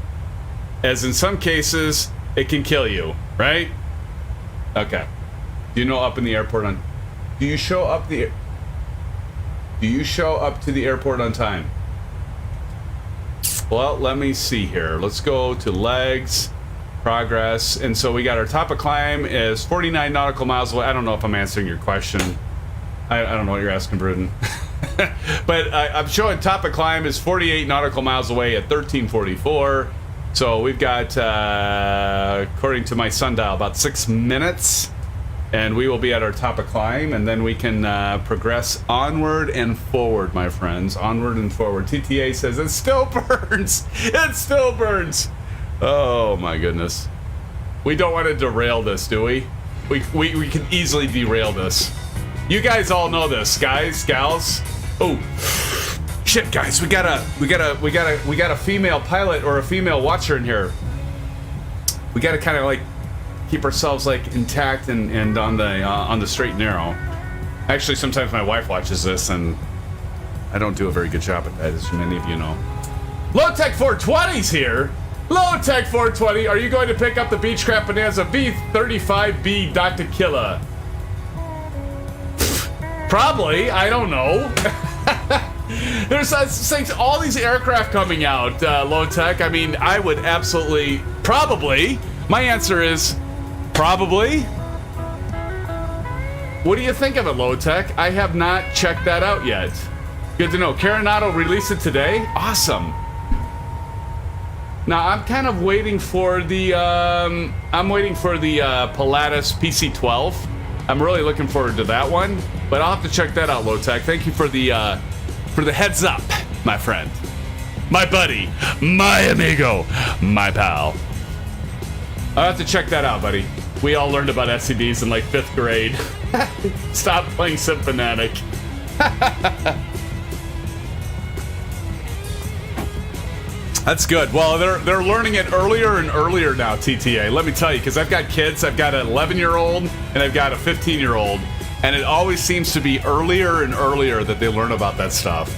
as in some cases, it can kill you, right? Okay. Do you know up in the airport on? Do you show up to the airport on time? Well, let me see here. Let's go to legs, progress, and so we got our top of climb is 49 nautical miles away. I don't know if I'm answering your question. I don't know what you're asking, Bruden. But I'm showing top of climb is 48 nautical miles away at 1344. So we've got, according to my sundial, about 6 minutes. And we will be at our top of climb, and then we can progress onward and forward, my friends. Onward and forward. TTA says, it still burns! It still burns! Oh, my goodness. We don't want to derail this, do we? We can easily derail this. You guys all know this, guys, gals. Oh, shit, guys, we got a female pilot or a female watcher in here. We got to kind of like keep ourselves like intact and on the straight and narrow. Actually, sometimes my wife watches this, and I don't do a very good job at that, as many of you know. Low Tech 420's here. Low Tech 420, are you going to pick up the Beechcraft Bonanza B35B Dr. Killa? Probably. I don't know. There's all these aircraft coming out, Low Tech. I mean, I would absolutely, probably. My answer is probably. What do you think of it, Low Tech? I have not checked that out yet. Good to know. Carenado released it today. Awesome. Now I'm kind of waiting for the Pilatus PC-12. I'm really looking forward to that one, but I'll have to check that out, Low Tech. Thank you for the heads up, my friend, my buddy, my amigo, my pal. I'll have to check that out, buddy. We all learned about SCDs in like 5th grade. Stop playing SimFanatic. That's good. Well, they're learning it earlier and earlier now, TTA. Let me tell you, because I've got kids. I've got an 11-year-old and I've got a 15-year-old, and it always seems to be earlier and earlier that they learn about that stuff.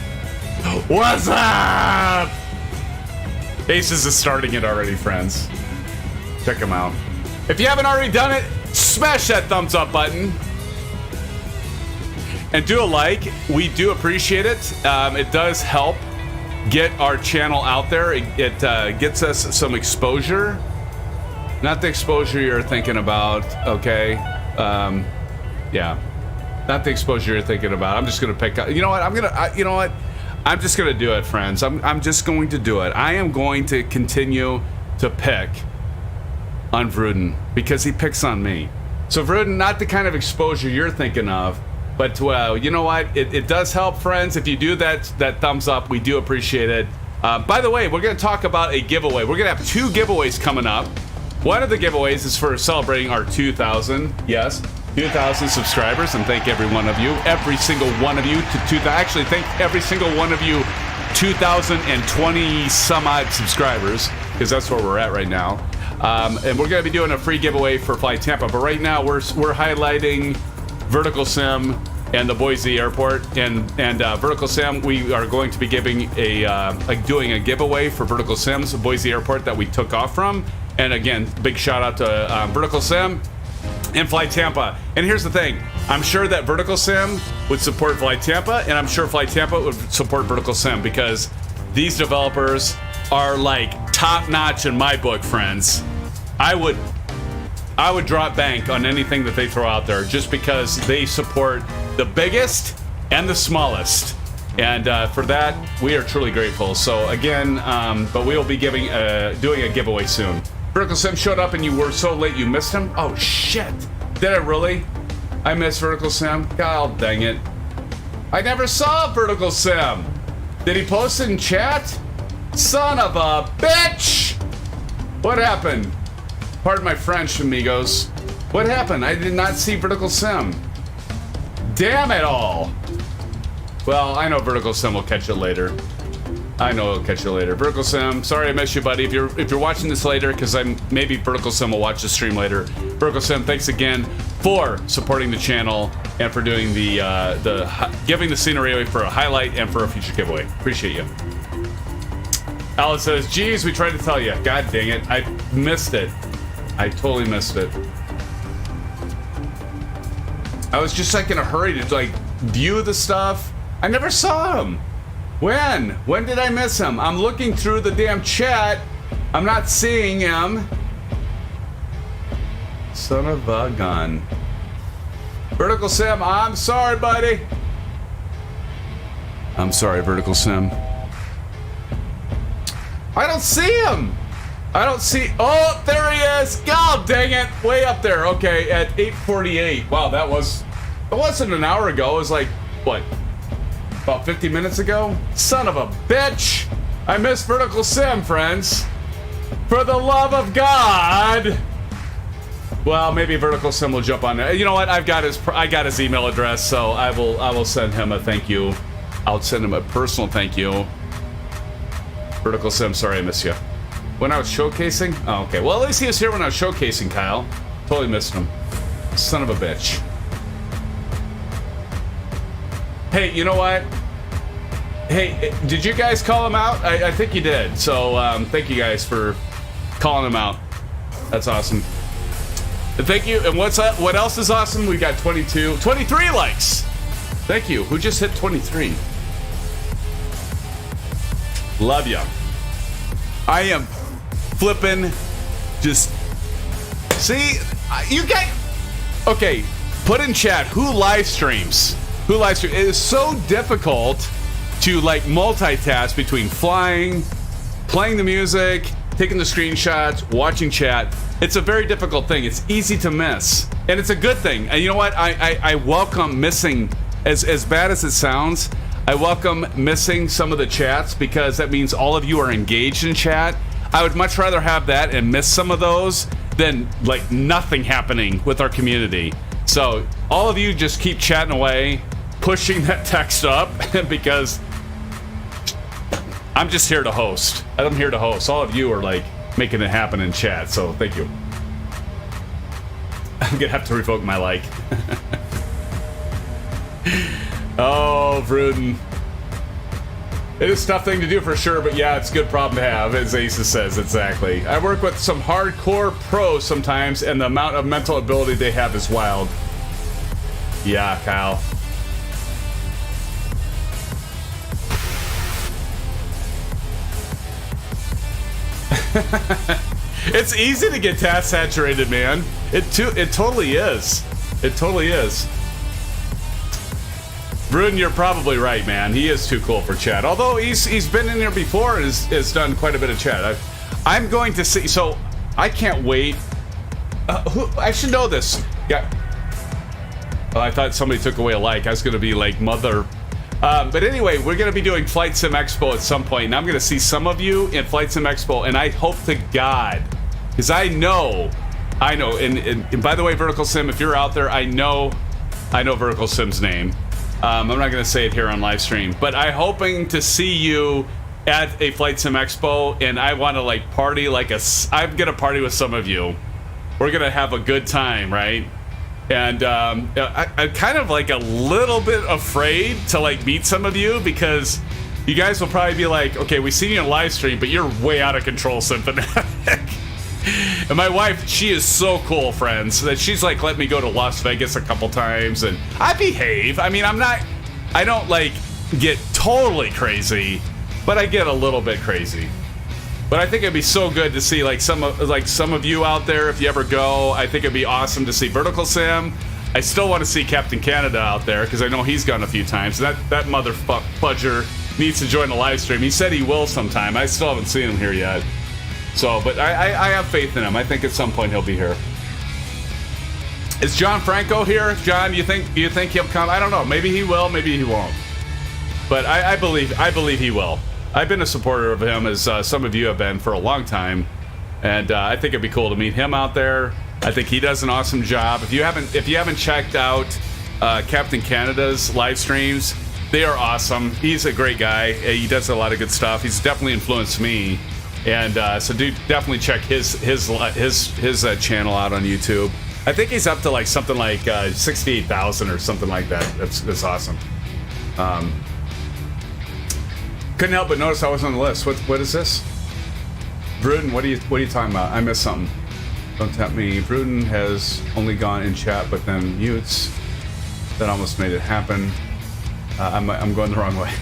What's up? Aces is starting it already, friends. Check them out. If you haven't already done it, smash that thumbs up button. And do a like. We do appreciate it. It does help get our channel out there. It gets us some exposure. Not the exposure you're thinking about, okay? Yeah. Not the exposure you're thinking about. I'm just going to pick up. You know what? You know what? I'm just going to do it, friends. I'm just going to do it. I am going to continue to pick on Vruden because he picks on me. So Vruden, not the kind of exposure you're thinking of. But you know what? It does help, friends. If you do that thumbs up, we do appreciate it. By the way, we're going to talk about a giveaway. We're going to have 2 giveaways coming up. One of the giveaways is for celebrating our 2,000 subscribers, and thank every single one of you actually thank every single one of you 2,020 some odd subscribers, because that's where we're at right now. And we're going to be doing a free giveaway for Fly Tampa, but right now we're highlighting VerticalSim and the Boise Airport, and VerticalSim, we are going to be giving doing a giveaway for VerticalSim's Boise Airport that we took off from. And again, big shout out to VerticalSim and Fly Tampa. And here's the thing, I'm sure that VerticalSim would support Fly Tampa, and I'm sure Fly Tampa would support VerticalSim, because these developers are like top notch in my book, friends. I would drop bank on anything that they throw out there, just because they support the biggest and the smallest. And for that, we are truly grateful. So again, but we will be doing a giveaway soon. VerticalSim showed up and you were so late you missed him? Oh shit, did I really? I missed VerticalSim? God dang it. I never saw VerticalSim. Did he post it in chat? Son of a bitch! What happened? Pardon my French, amigos. What happened? I did not see VerticalSim. Damn it all! Well, I know VerticalSim will catch it later. I know he'll catch it later. VerticalSim, sorry I missed you, buddy. If you're watching this later, because maybe VerticalSim will watch the stream later. VerticalSim, thanks again for supporting the channel and for doing giving the scenery away for a highlight and for a future giveaway. Appreciate you. Alice says, geez, we tried to tell you. God dang it, I missed it. I totally missed it. I was just like in a hurry to like view the stuff. I never saw him. When did I miss him? I'm looking through the damn chat. I'm not seeing him. Son of a gun. VerticalSim, I'm sorry, buddy. I'm sorry, VerticalSim. I don't see him. I don't see. Oh, there he is. God dang it. Way up there. Okay, at 8:48. Wow, it wasn't an hour ago. It was like, what? About 50 minutes ago? Son of a bitch! I missed VerticalSim, friends. For the love of God! Well, maybe VerticalSim will jump on there. You know what? I got his email address, so I will send him a thank you. I'll send him a personal thank you. VerticalSim, sorry I missed you. When I was showcasing? Oh, okay. Well, at least he was here when I was showcasing, Kyle. Totally missed him. Son of a bitch. Hey, you know what? Hey, did you guys call him out? I think you did. So thank you guys for calling him out. That's awesome. And thank you. And what else is awesome? We got 23 likes. Thank you. Who just hit 23? Love ya. I am flipping. Just see you guys. Okay, put in chat who live streams. Who live streams? It is so difficult to like multitask between flying, playing the music, taking the screenshots, watching chat. It's a very difficult thing. It's easy to miss, and it's a good thing. And you know what? I welcome missing, as bad as it sounds. I welcome missing some of the chats, because that means all of you are engaged in chat. I would much rather have that and miss some of those than like nothing happening with our community. So all of you just keep chatting away, pushing that text up, because I'm just here to host. I'm here to host. All of you are like making it happen in chat, so thank you. I'm gonna have to revoke my like. Oh, Vruden. It is a tough thing to do for sure, but yeah, it's a good problem to have, as Asa says, exactly. I work with some hardcore pros sometimes, and the amount of mental ability they have is wild. Yeah, Kyle. It's easy to get task saturated, man. It totally is. It totally is. Bruden, you're probably right, man. He is too cool for chat. Although he's been in here before and has done quite a bit of chat. I'm going to see. So I can't wait. I should know this. Yeah. Oh, I thought somebody took away a like. I was going to be like, mother. But anyway, we're going to be doing Flight Sim Expo at some point, and I'm going to see some of you in Flight Sim Expo, and I hope to God, because I know, and by the way, VerticalSim, if you're out there, I know VerticalSim's name. I'm not going to say it here on live stream, but I'm hoping to see you at a Flight Sim Expo, and I want to like party like I'm going to party with some of you. We're going to have a good time, right? And I'm kind of like a little bit afraid to like meet some of you, because you guys will probably be like, okay, we seen you on live stream, but you're way out of control, SimFanatic. And my wife, she is so cool, friends, that she's like let me go to Las Vegas a couple times, and I behave. I mean, I don't like get totally crazy, but I get a little bit crazy. But I think it'd be so good to see like some of you out there if you ever go. I think it'd be awesome to see VerticalSim. I still want to see Captain Canada out there, because I know he's gone a few times. That fudger needs to join the live stream. He said he will sometime. I still haven't seen him here yet. So, but I have faith in him. I think at some point he'll be here. Is John Franco here? John, you think he'll come? I don't know. Maybe he will. Maybe he won't. But I believe he will. I've been a supporter of him, as some of you have been, for a long time, and I think it'd be cool to meet him out there. I think he does an awesome job. If you haven't checked out Captain Canada's live streams, they are awesome. He's a great guy. He does a lot of good stuff. He's definitely influenced me, and so do definitely check his channel out on YouTube. I think he's up to like something like 68,000 or something like that. That's awesome. Couldn't help but notice I was on the list. What is this? Bruden, what are you talking about? I missed something. Don't tempt me. Bruden has only gone in chat, but then mutes. That almost made it happen. I'm going the wrong way.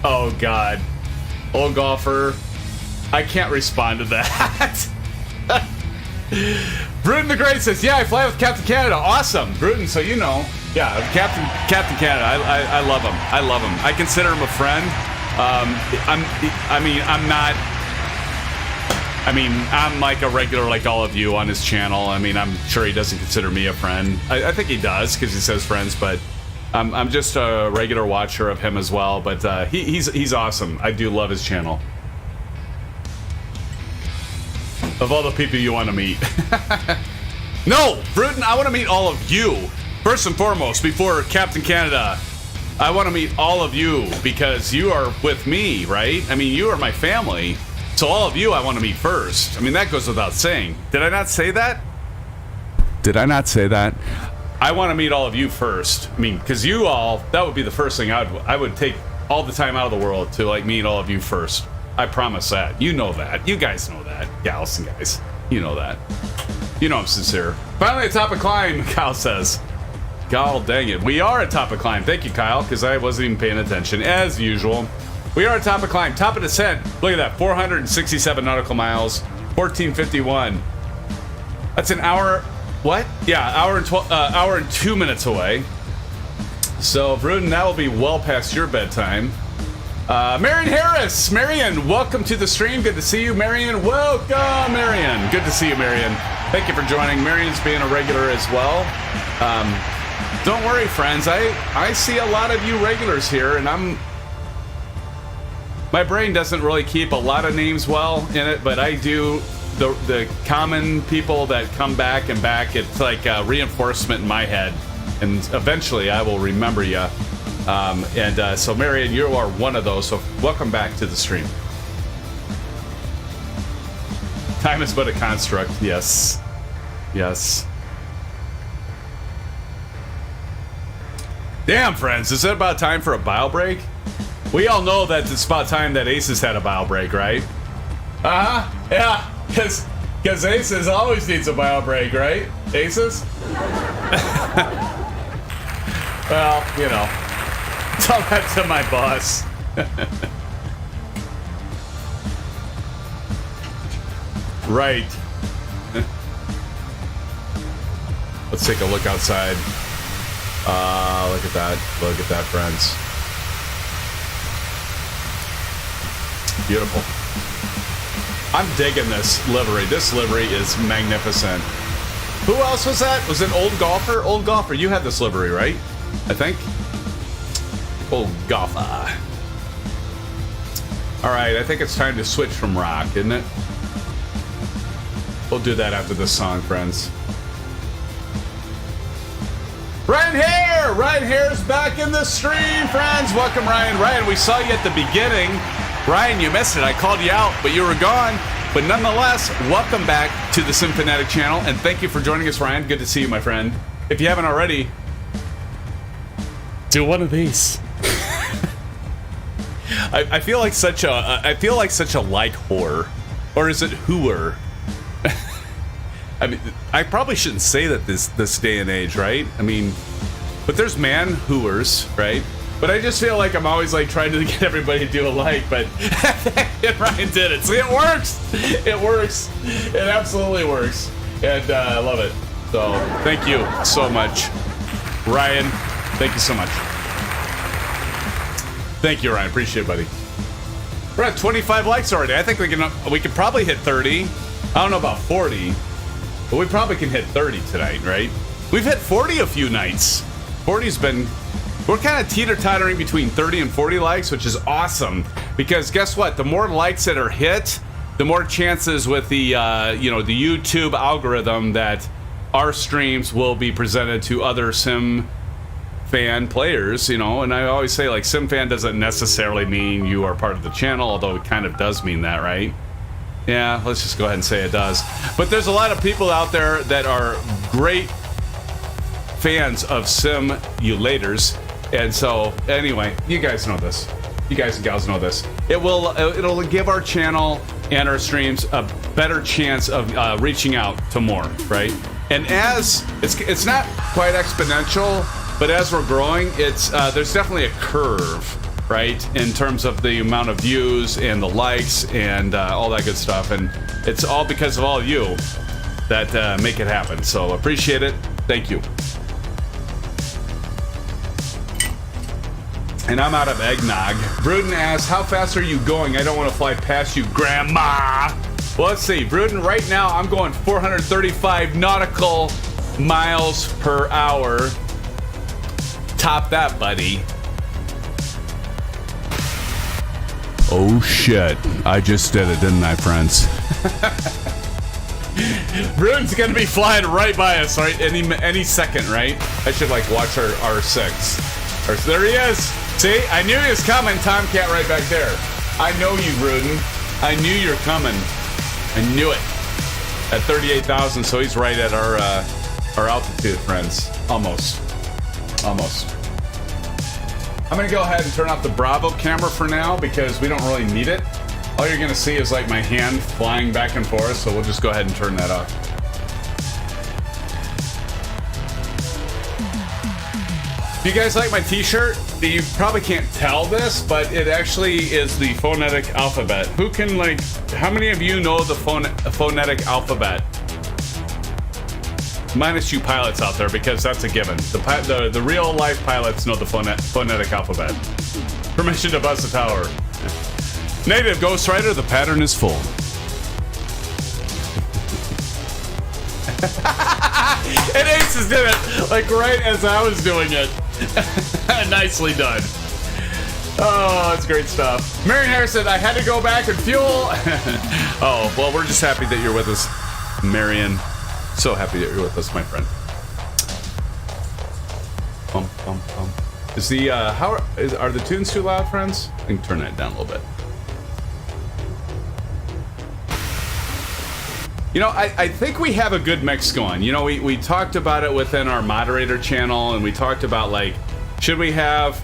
Oh God, old golfer. I can't respond to that. Bruden the Great says, "Yeah, I fly with Captain Canada. Awesome, Bruden. So you know." Yeah, Captain Canada. I love him. I love him. I consider him a friend. I'm like a regular like all of you on his channel. I mean, I'm sure he doesn't consider me a friend. I think he does, because he says friends, but I'm just a regular watcher of him as well. But he's awesome. I do love his channel. Of all the people you want to meet. No, Bruden, I want to meet all of you. First and foremost, before Captain Canada, I want to meet all of you, because you are with me, right? I mean, you are my family. So all of you I want to meet first. I mean, that goes without saying. Did I not say that? Did I not say that? I want to meet all of you first. I mean, because you all, that would be the first thing I would take all the time out of the world to like meet all of you first. I promise that. You know that. You guys know that. Gals and guys. You know that. You know I'm sincere. Finally at top of climb, Kyle says. God dang it. We are at top of climb. Thank you, Kyle, because I wasn't even paying attention, as usual. We are at top of climb. Top of descent. Look at that. 467 nautical miles. 1451. That's an hour. What? Yeah, hour and 2 minutes away. So, Bruden, that will be well past your bedtime. Marion Harris. Marion, welcome to the stream. Good to see you, Marion. Welcome, Marion. Good to see you, Marion. Thank you for joining. Marion's being a regular as well. Don't worry, friends. I see a lot of you regulars here, and my brain doesn't really keep a lot of names well in it, but I do. The common people that come back and back, it's like a reinforcement in my head, and eventually I will remember you. So Marion, you are one of those, so welcome back to the stream. Time is but a construct. Yes. Damn, friends, is it about time for a bio break? We all know that it's about time that Aces had a bio break, right? Yeah, because Aces always needs a bio break, right? Aces? Well, you know, tell that to my boss. Right. Let's take a look outside. Look at that. Look at that, friends. Beautiful. I'm digging this livery. This livery is magnificent. Who else was that? Was it Old Golfer? Old Golfer, you had this livery, right? I think. Old Golfer. All right, I think it's time to switch from rock, isn't it? We'll do that after this song, friends. Ryan Hare! Ryan Hare's back in the stream, friends. Welcome, Ryan. Ryan, we saw you at the beginning. Ryan, you missed it. I called you out, but you were gone. But nonetheless, welcome back to the SimFanatic channel, and thank you for joining us, Ryan. Good to see you, my friend. If you haven't already, do one of these. I feel like such a like whore, or is it hooer? I mean, I probably shouldn't say that this day and age, right? I mean, but there's man hooers, right? But I just feel like I'm always like trying to get everybody to do a like, but Ryan did it. See, it works. It works. It absolutely works, and I love it. So thank you so much, Ryan. Thank you so much. Thank you, Ryan. Appreciate it, buddy. We're at 25 likes already. I think we can probably hit 30. I don't know about 40, but we probably can hit 30 tonight, right? We've hit 40 a few nights. 40's been. We're kind of teeter-tottering between 30 and 40 likes, which is awesome. Because guess what? The more likes that are hit, the more chances with the the YouTube algorithm that our streams will be presented to other sim fan players, and I always say, like, sim fan doesn't necessarily mean you are part of the channel, although it kind of does mean that, right? Yeah, let's just go ahead and say it does. But there's a lot of people out there that are great fans of simulators, and so anyway, you guys know this. You guys and gals know this. It'll give our channel and our streams a better chance of reaching out to more, right? And as it's not quite exponential, but as we're growing, it's there's definitely a curve, right, in terms of the amount of views and the likes and all that good stuff. And it's all because of all of you that make it happen. So appreciate it. Thank you. And I'm out of eggnog. Bruden asks, how fast are you going? I don't want to fly past you, Grandma. Well, let's see. Bruden, right now I'm going 435 nautical miles per hour. Top that, buddy. Oh, shit. I just did it, didn't I, friends? Bruden's going to be flying right by us, right? Any second, right? I should, like, watch our R6. There he is. See, I knew he was coming. Tomcat right back there. I know you, Bruden. I knew you were coming. I knew it. At 38,000, so he's right at our altitude, friends. Almost. I'm gonna go ahead and turn off the Bravo camera for now because we don't really need it. All you're gonna see is like my hand flying back and forth, so we'll just go ahead and turn that off. You guys like my t-shirt? You probably can't tell this, but it actually is the phonetic alphabet. Who can, like, how many of you know the phonetic alphabet? Minus you pilots out there, because that's a given. The real life pilots know the phonetic alphabet. Permission to buzz the tower. Negative, Ghost Rider, the pattern is full. And Aces did it, like right as I was doing it. Nicely done. Oh, that's great stuff. Marion Harrison, I had to go back and fuel. Oh, well, we're just happy that you're with us, Marion. So happy that you're with us, my friend. Is the are the tunes too loud, friends? I can turn that down a little bit. You know, I think we have a good mix going. You know, we talked about it within our moderator channel, and we talked about, like, should we got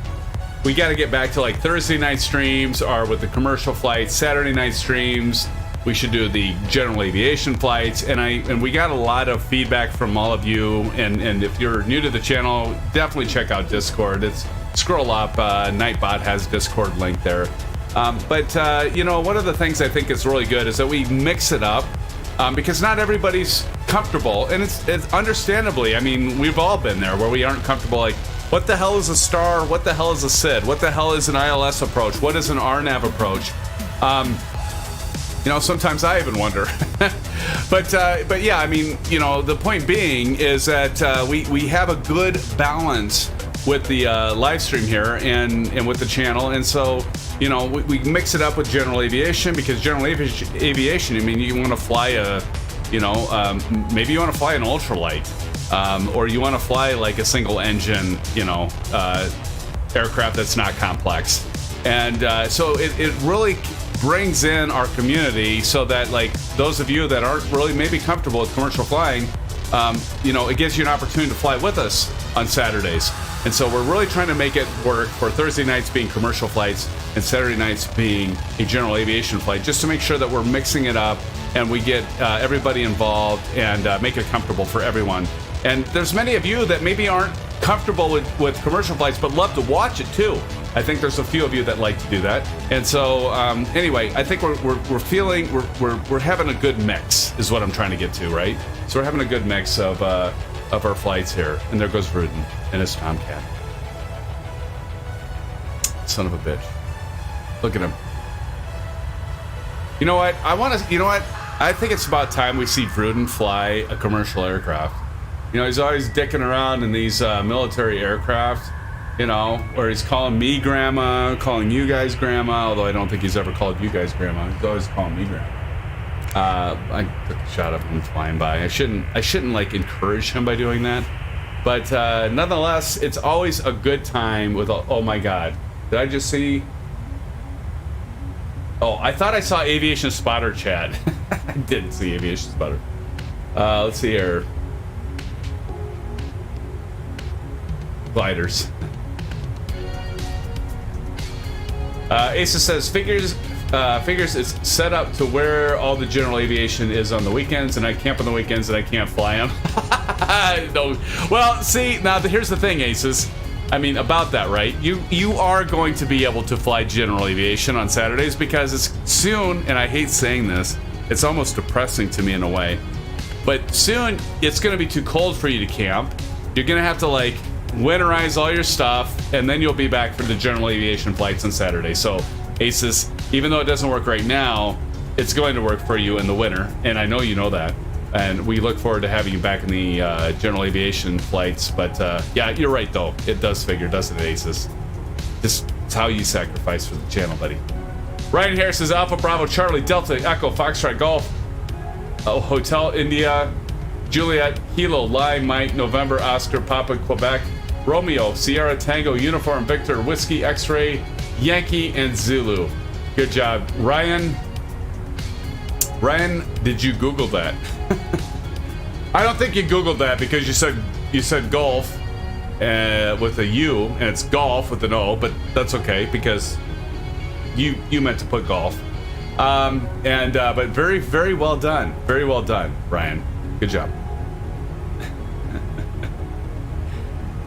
to get back to, like, Thursday night streams, or with the commercial flights, Saturday night streams. We should do the general aviation flights, and we got a lot of feedback from all of you. And if you're new to the channel, definitely check out Discord. Scroll up, Nightbot has Discord link there. But you know, one of the things I think is really good is that we mix it up. Because not everybody's comfortable, and it's understandably, I mean, we've all been there where we aren't comfortable, like, what the hell is a star? What the hell is a SID? What the hell is an ILS approach? What is an RNAV approach? You know, sometimes I even wonder. But yeah, I mean, you know, the point being is that we have a good balance with the live stream here and with the channel, and so, you know, we mix it up with general aviation, because general aviation, I mean, you want to fly a, you know, maybe you want to fly an ultralight, or you want to fly like a single engine, you know, aircraft that's not complex. And so it really brings in our community, so that like those of you that aren't really maybe comfortable with commercial flying, you know, it gives you an opportunity to fly with us on Saturdays. And so we're really trying to make it work for Thursday nights being commercial flights and Saturday nights being a general aviation flight, just to make sure that we're mixing it up and we get everybody involved and make it comfortable for everyone. And there's many of you that maybe aren't comfortable with commercial flights but love to watch it too. I think there's a few of you that like to do that. And so anyway, I think we're feeling we're having a good mix is what I'm trying to get to, right? So we're having a good mix of our flights here. And there goes Rudin and his Tomcat. Son of a bitch. Look at him. You know what? You know what? I think it's about time we see Rudin fly a commercial aircraft. You know, he's always dicking around in these military aircraft, you know, where he's calling me grandma, calling you guys grandma, although I don't think he's ever called you guys grandma. He's always calling me grandma. I took a shot of him flying by. I shouldn't like encourage him by doing that. But nonetheless, it's always a good time with, oh my God. Did I just see? Oh, I thought I saw Aviation Spotter chat. I didn't see Aviation Spotter. Let's see here. Gliders. Asa says, figures it's set up to where all the general aviation is on the weekends, and I camp on the weekends and I can't fly them. No. Well, see, now here's the thing, Aces. I mean, about that, right? You are going to be able to fly general aviation on Saturdays, because it's soon, and I hate saying this, it's almost depressing to me in a way, but soon it's going to be too cold for you to camp. You're going to have to like winterize all your stuff, and then you'll be back for the general aviation flights on Saturday. So Aces, even though it doesn't work right now, it's going to work for you in the winter, and I know you know that, and we look forward to having you back in the general aviation flights. But yeah, you're right though, it does figure, doesn't it, Aces? Just, it's how you sacrifice for the channel, buddy. Ryan Harris says, Alpha Bravo Charlie Delta Echo Foxtrot Golf Hotel India Juliet Kilo Lime Mike November Oscar Papa Quebec Romeo Sierra Tango Uniform Victor Whiskey X-Ray Yankee and Zulu. Good job, Ryan. Ryan, did you Google that? I don't think you Googled that, because you said golf with a U, and it's golf with an O, but that's okay, because you meant to put golf. But very, very well done. Very well done, Ryan. Good job.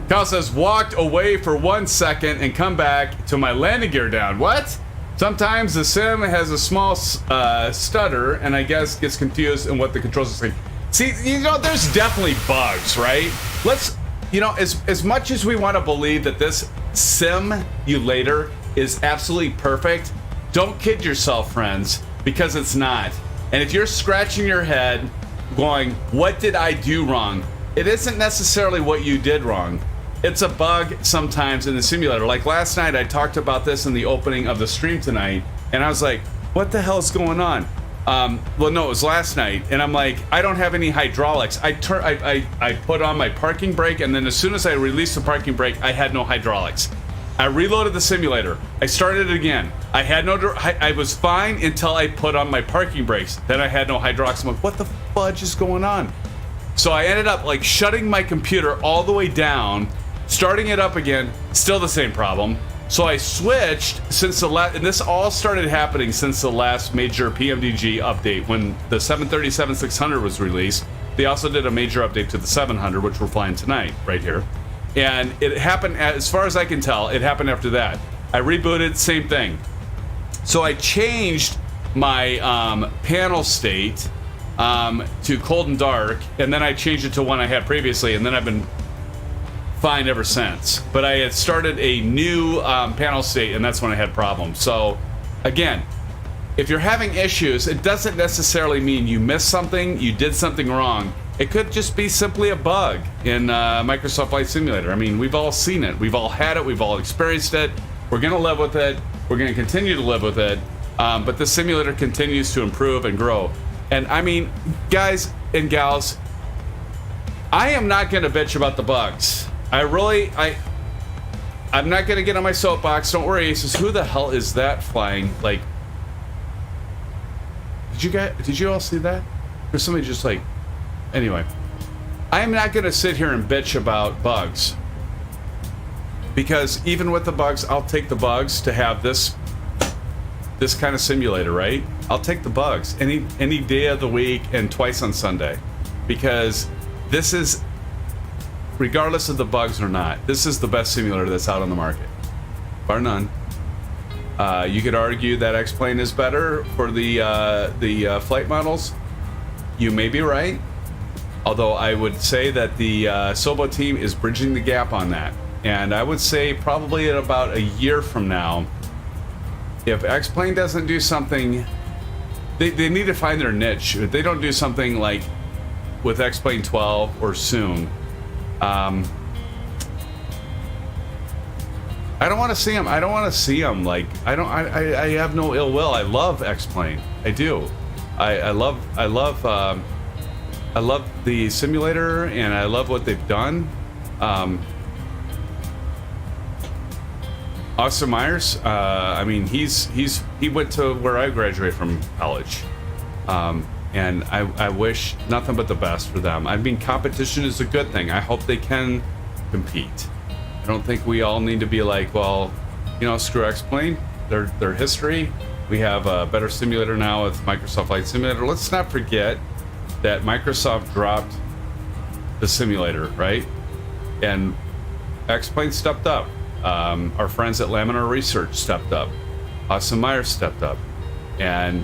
Kyle says, walked away for 1 second and come back to my landing gear down. What? Sometimes the sim has a small stutter, and I guess gets confused in what the controls are saying. See, you know, there's definitely bugs, right? Let's, you know, as much as we want to believe that this simulator is absolutely perfect, don't kid yourself, friends, because it's not. And if you're scratching your head going, what did I do wrong? It isn't necessarily what you did wrong. It's a bug sometimes in the simulator. Like last night, I talked about this in the opening of the stream tonight, and I was like, what the hell's going on? Well, no, it was last night, and I'm like, I don't have any hydraulics. I put on my parking brake, and then as soon as I released the parking brake, I had no hydraulics. I reloaded the simulator. I started it again. I was fine until I put on my parking brakes. Then I had no hydraulics. I'm like, what the fudge is going on? So I ended up like shutting my computer all the way down, starting it up again, still the same problem. So I switched since the last, and this all started happening since the last major PMDG update when the 737-600 was released. They also did a major update to the 700, which we're flying tonight, right here. And it happened, as far as I can tell, it happened after that. I rebooted, same thing. So I changed my panel state to cold and dark, and then I changed it to one I had previously, and then I've been fine ever since. But I had started a new panel state, and that's when I had problems. So again, if you're having issues, it doesn't necessarily mean you missed something, you did something wrong. It could just be simply a bug in Microsoft Flight Simulator. I mean, we've all seen it. We've all had it. We've all experienced it. We're going to live with it. We're going to continue to live with it. But the simulator continues to improve and grow. And I mean, guys and gals, I am not going to bitch about the bugs. I'm not going to get on my soapbox. Don't worry, Aces. Who the hell is that flying? Like, did you all see that? There's somebody just like, anyway. I am not going to sit here and bitch about bugs. Because even with the bugs, I'll take the bugs to have this kind of simulator, right? I'll take the bugs any day of the week and twice on Sunday. Because this is, regardless of the bugs or not, this is the best simulator that's out on the market. Bar none. You could argue that X-Plane is better for the flight models. You may be right. Although I would say that the Sobo team is bridging the gap on that. And I would say probably at about a year from now, if X-Plane doesn't do something, they need to find their niche. If they don't do something like with X-Plane 12 or soon, I don't want to see them. I don't want to see them. Like, I have no ill will. I love X-Plane. I do. I love the simulator, and I love what they've done. Austin Myers, I mean, he went to where I graduated from college, and I wish nothing but the best for them. I mean, competition is a good thing. I hope they can compete. I don't think we all need to be like, well, you know, screw X-Plane, their history. We have a better simulator now with Microsoft Flight Simulator. Let's not forget that Microsoft dropped the simulator, right? And X-Plane stepped up. Our friends at Laminar Research stepped up. Austin Myers stepped up, and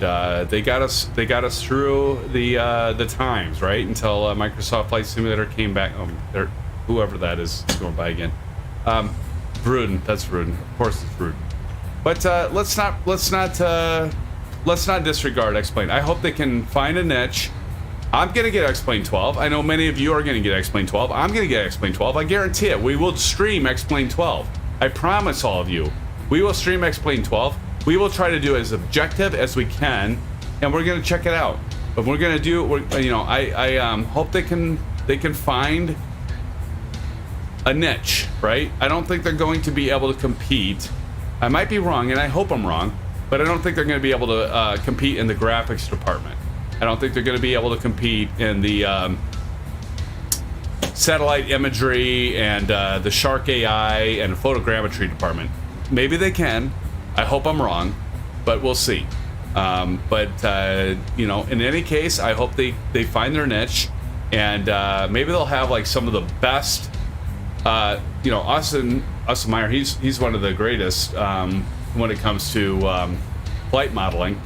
they got us through the times, right? Until Microsoft Flight Simulator came back. Whoever that is going by again. Vruden, that's Vruden. Of course, it's Vruden. But let's not disregard X-Plane. I hope they can find a niche. I'm gonna get X-Plane 12. I know many of you are gonna get X-Plane 12. I'm gonna get X-Plane 12. I guarantee it. We will stream X-Plane 12. I promise all of you. We will stream X-Plane 12. We will try to do as objective as we can, and we're gonna check it out. But we're gonna do. I hope they can find a niche, right? I don't think they're going to be able to compete. I might be wrong, and I hope I'm wrong, but I don't think they're going to be able to compete in the graphics department. I don't think they're going to be able to compete in the satellite imagery and the Shark AI and photogrammetry department. Maybe they can. I hope I'm wrong, but we'll see. You know, in any case, I hope they find their niche, and maybe they'll have like some of the best. You know, Austin Meyer, he's one of the greatest when it comes to flight modeling.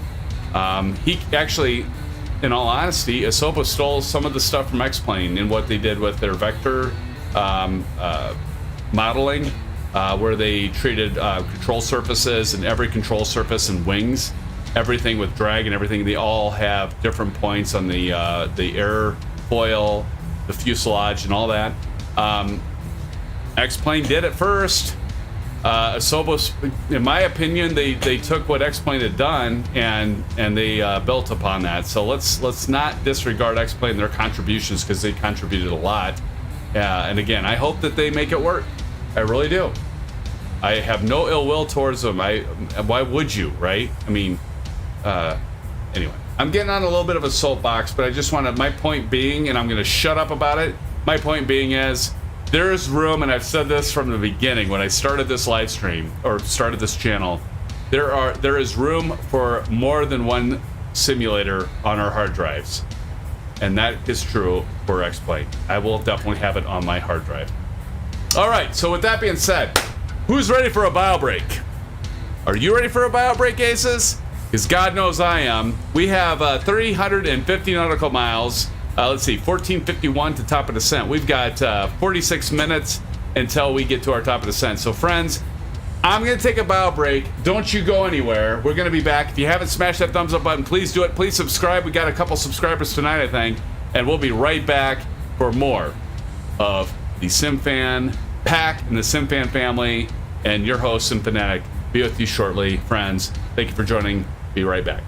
He actually, in all honesty, Asobo stole some of the stuff from X-Plane in what they did with their vector modeling, where they treated control surfaces and every control surface and wings, everything with drag and everything. They all have different points on the airfoil, the fuselage, and all that. X-Plane did it first. Asobo, in my opinion, they took what X-Plane had done and they built upon that. So let's not disregard X-Plane and their contributions, because they contributed a lot. And again, I hope that they make it work. I really do. I have no ill will towards them. Why would you, right? I mean, anyway, I'm getting on a little bit of a soapbox, but I just want to. My point being, and I'm going to shut up about it. My point being is, there is room, and I've said this from the beginning when I started this live stream or started this channel. There is room for more than one simulator on our hard drives, and that is true for X-Plane. I will definitely have it on my hard drive. All right. So with that being said, who's ready for a bio break? Are you ready for a bio break, Aces? Because God knows I am. We have 350 nautical miles. Let's see, 1451 to top of descent. We've got 46 minutes until we get to our top of descent. So friends, I'm going to take a bio break. Don't you go anywhere. We're going to be back. If you haven't smashed that thumbs up button, please do it. Please subscribe. We got a couple subscribers tonight, I think. And we'll be right back for more of the SimFan pack and the SimFan family. And your host, SimFanatic, be with you shortly. Friends, thank you for joining. Be right back.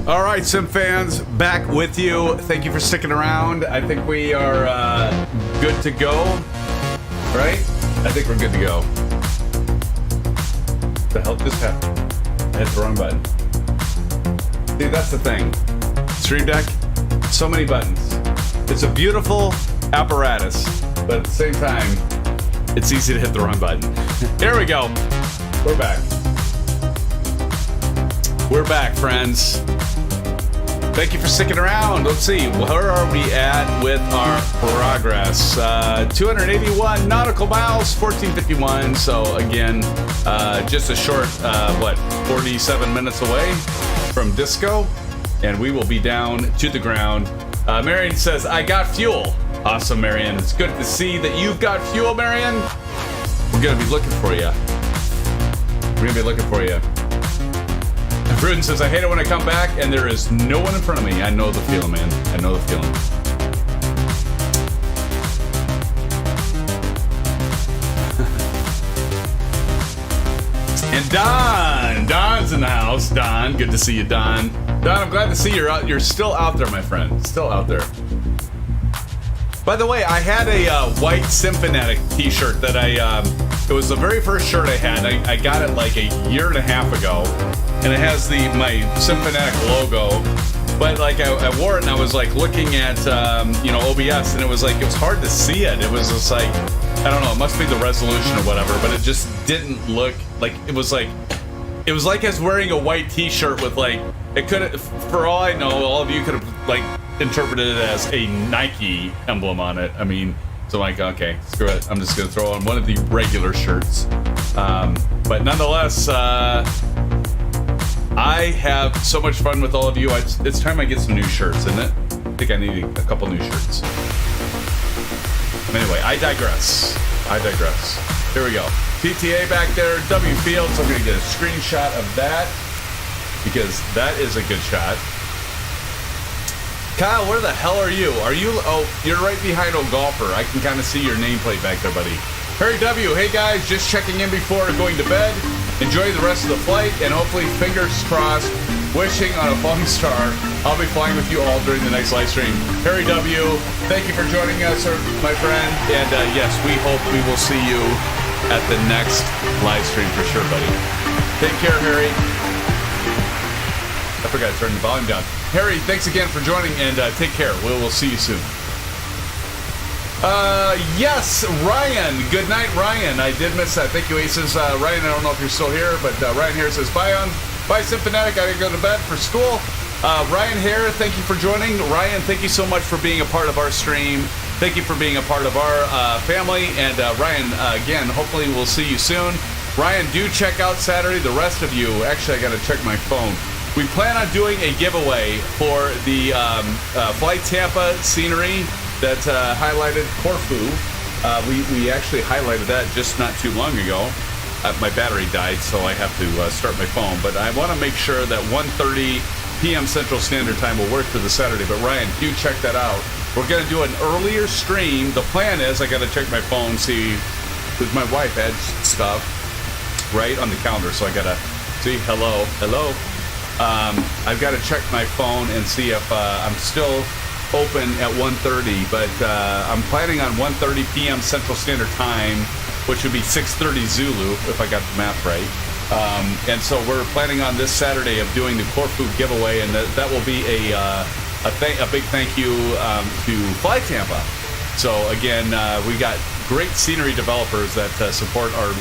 All right, Sim fans, back with you. Thank you for sticking around. I think we are good to go, right? I think we're good to go. What the hell just happened? I hit the wrong button. See, that's the thing. Stream Deck, so many buttons. It's a beautiful apparatus, but at the same time, it's easy to hit the wrong button. Here we go. We're back. We're back, friends. Thank you for sticking around. Let's see, where are we at with our progress? 281 nautical miles, 1451. So again, just a short, 47 minutes away from disco, and we will be down to the ground. Marion says, I got fuel. Awesome, Marion. It's good to see that you've got fuel, Marion. We're gonna be looking for you. We're gonna be looking for you. Pruden says, I hate it when I come back and there is no one in front of me. I know the feeling, man. I know the feeling. And Don's in the house. Don, good to see you, Don. Don, I'm glad to see you're out. You're still out there, my friend. Still out there. By the way, I had a white SimFanatic t-shirt that it was the very first shirt I had. I got it like a year and a half ago. And it has my SimFanatic logo. But like I wore it and I was like looking at, OBS, and it was hard to see it. It was just like, I don't know, it must be the resolution or whatever, but it just didn't look like, it was like I was wearing a white t-shirt with it could have, for all I know, all of you could have interpreted it as a Nike emblem on it. I mean, so okay, screw it. I'm just gonna throw on one of the regular shirts. But nonetheless, I have so much fun with all of you. It's time I get some new shirts, isn't it? I think I need a couple new shirts. Anyway, I digress. Here we go. PTA back there, W Fields. I'm gonna get a screenshot of that because that is a good shot. Kyle, where the hell are you? Oh, you're right behind old golfer. I can kind of see your nameplate back there, buddy. Harry W, hey guys, just checking in before going to bed. Enjoy the rest of the flight, and hopefully, fingers crossed, wishing on a falling star. I'll be flying with you all during the next live stream. Harry W, thank you for joining us, my friend. And yes, we hope we will see you at the next live stream for sure, buddy. Take care, Harry. I forgot to turn the volume down. Harry, thanks again for joining, and take care. We'll see you soon. Yes, Ryan. Good night, Ryan. I did miss that. Thank you, Aces. Ryan, I don't know if you're still here, but Ryan here says, bye, SimFanatic. I gotta go to bed for school. Ryan here, thank you for joining. Ryan, thank you so much for being a part of our stream. Thank you for being a part of our family. And Ryan, again, hopefully we'll see you soon. Ryan, do check out Saturday. The rest of you, actually, I gotta check my phone. We plan on doing a giveaway for the Flight Tampa scenery that highlighted Corfu. We actually highlighted that just not too long ago. My battery died, so I have to start my phone. But I want to make sure that 1:30 p.m. Central Standard Time will work for the Saturday. But Ryan, do check that out. We're going to do an earlier stream. The plan is I got to check my phone, see, because my wife had stuff right on the calendar. So I got to see, hello. I've got to check my phone and see if I'm still open at 1:30, but I'm planning on 1:30 p.m. Central Standard Time, which would be 6:30 Zulu, if I got the math right. And so we're planning on this Saturday of doing the Corfu giveaway, and that will be a big thank you to Fly Tampa. So again, we got great scenery developers that support our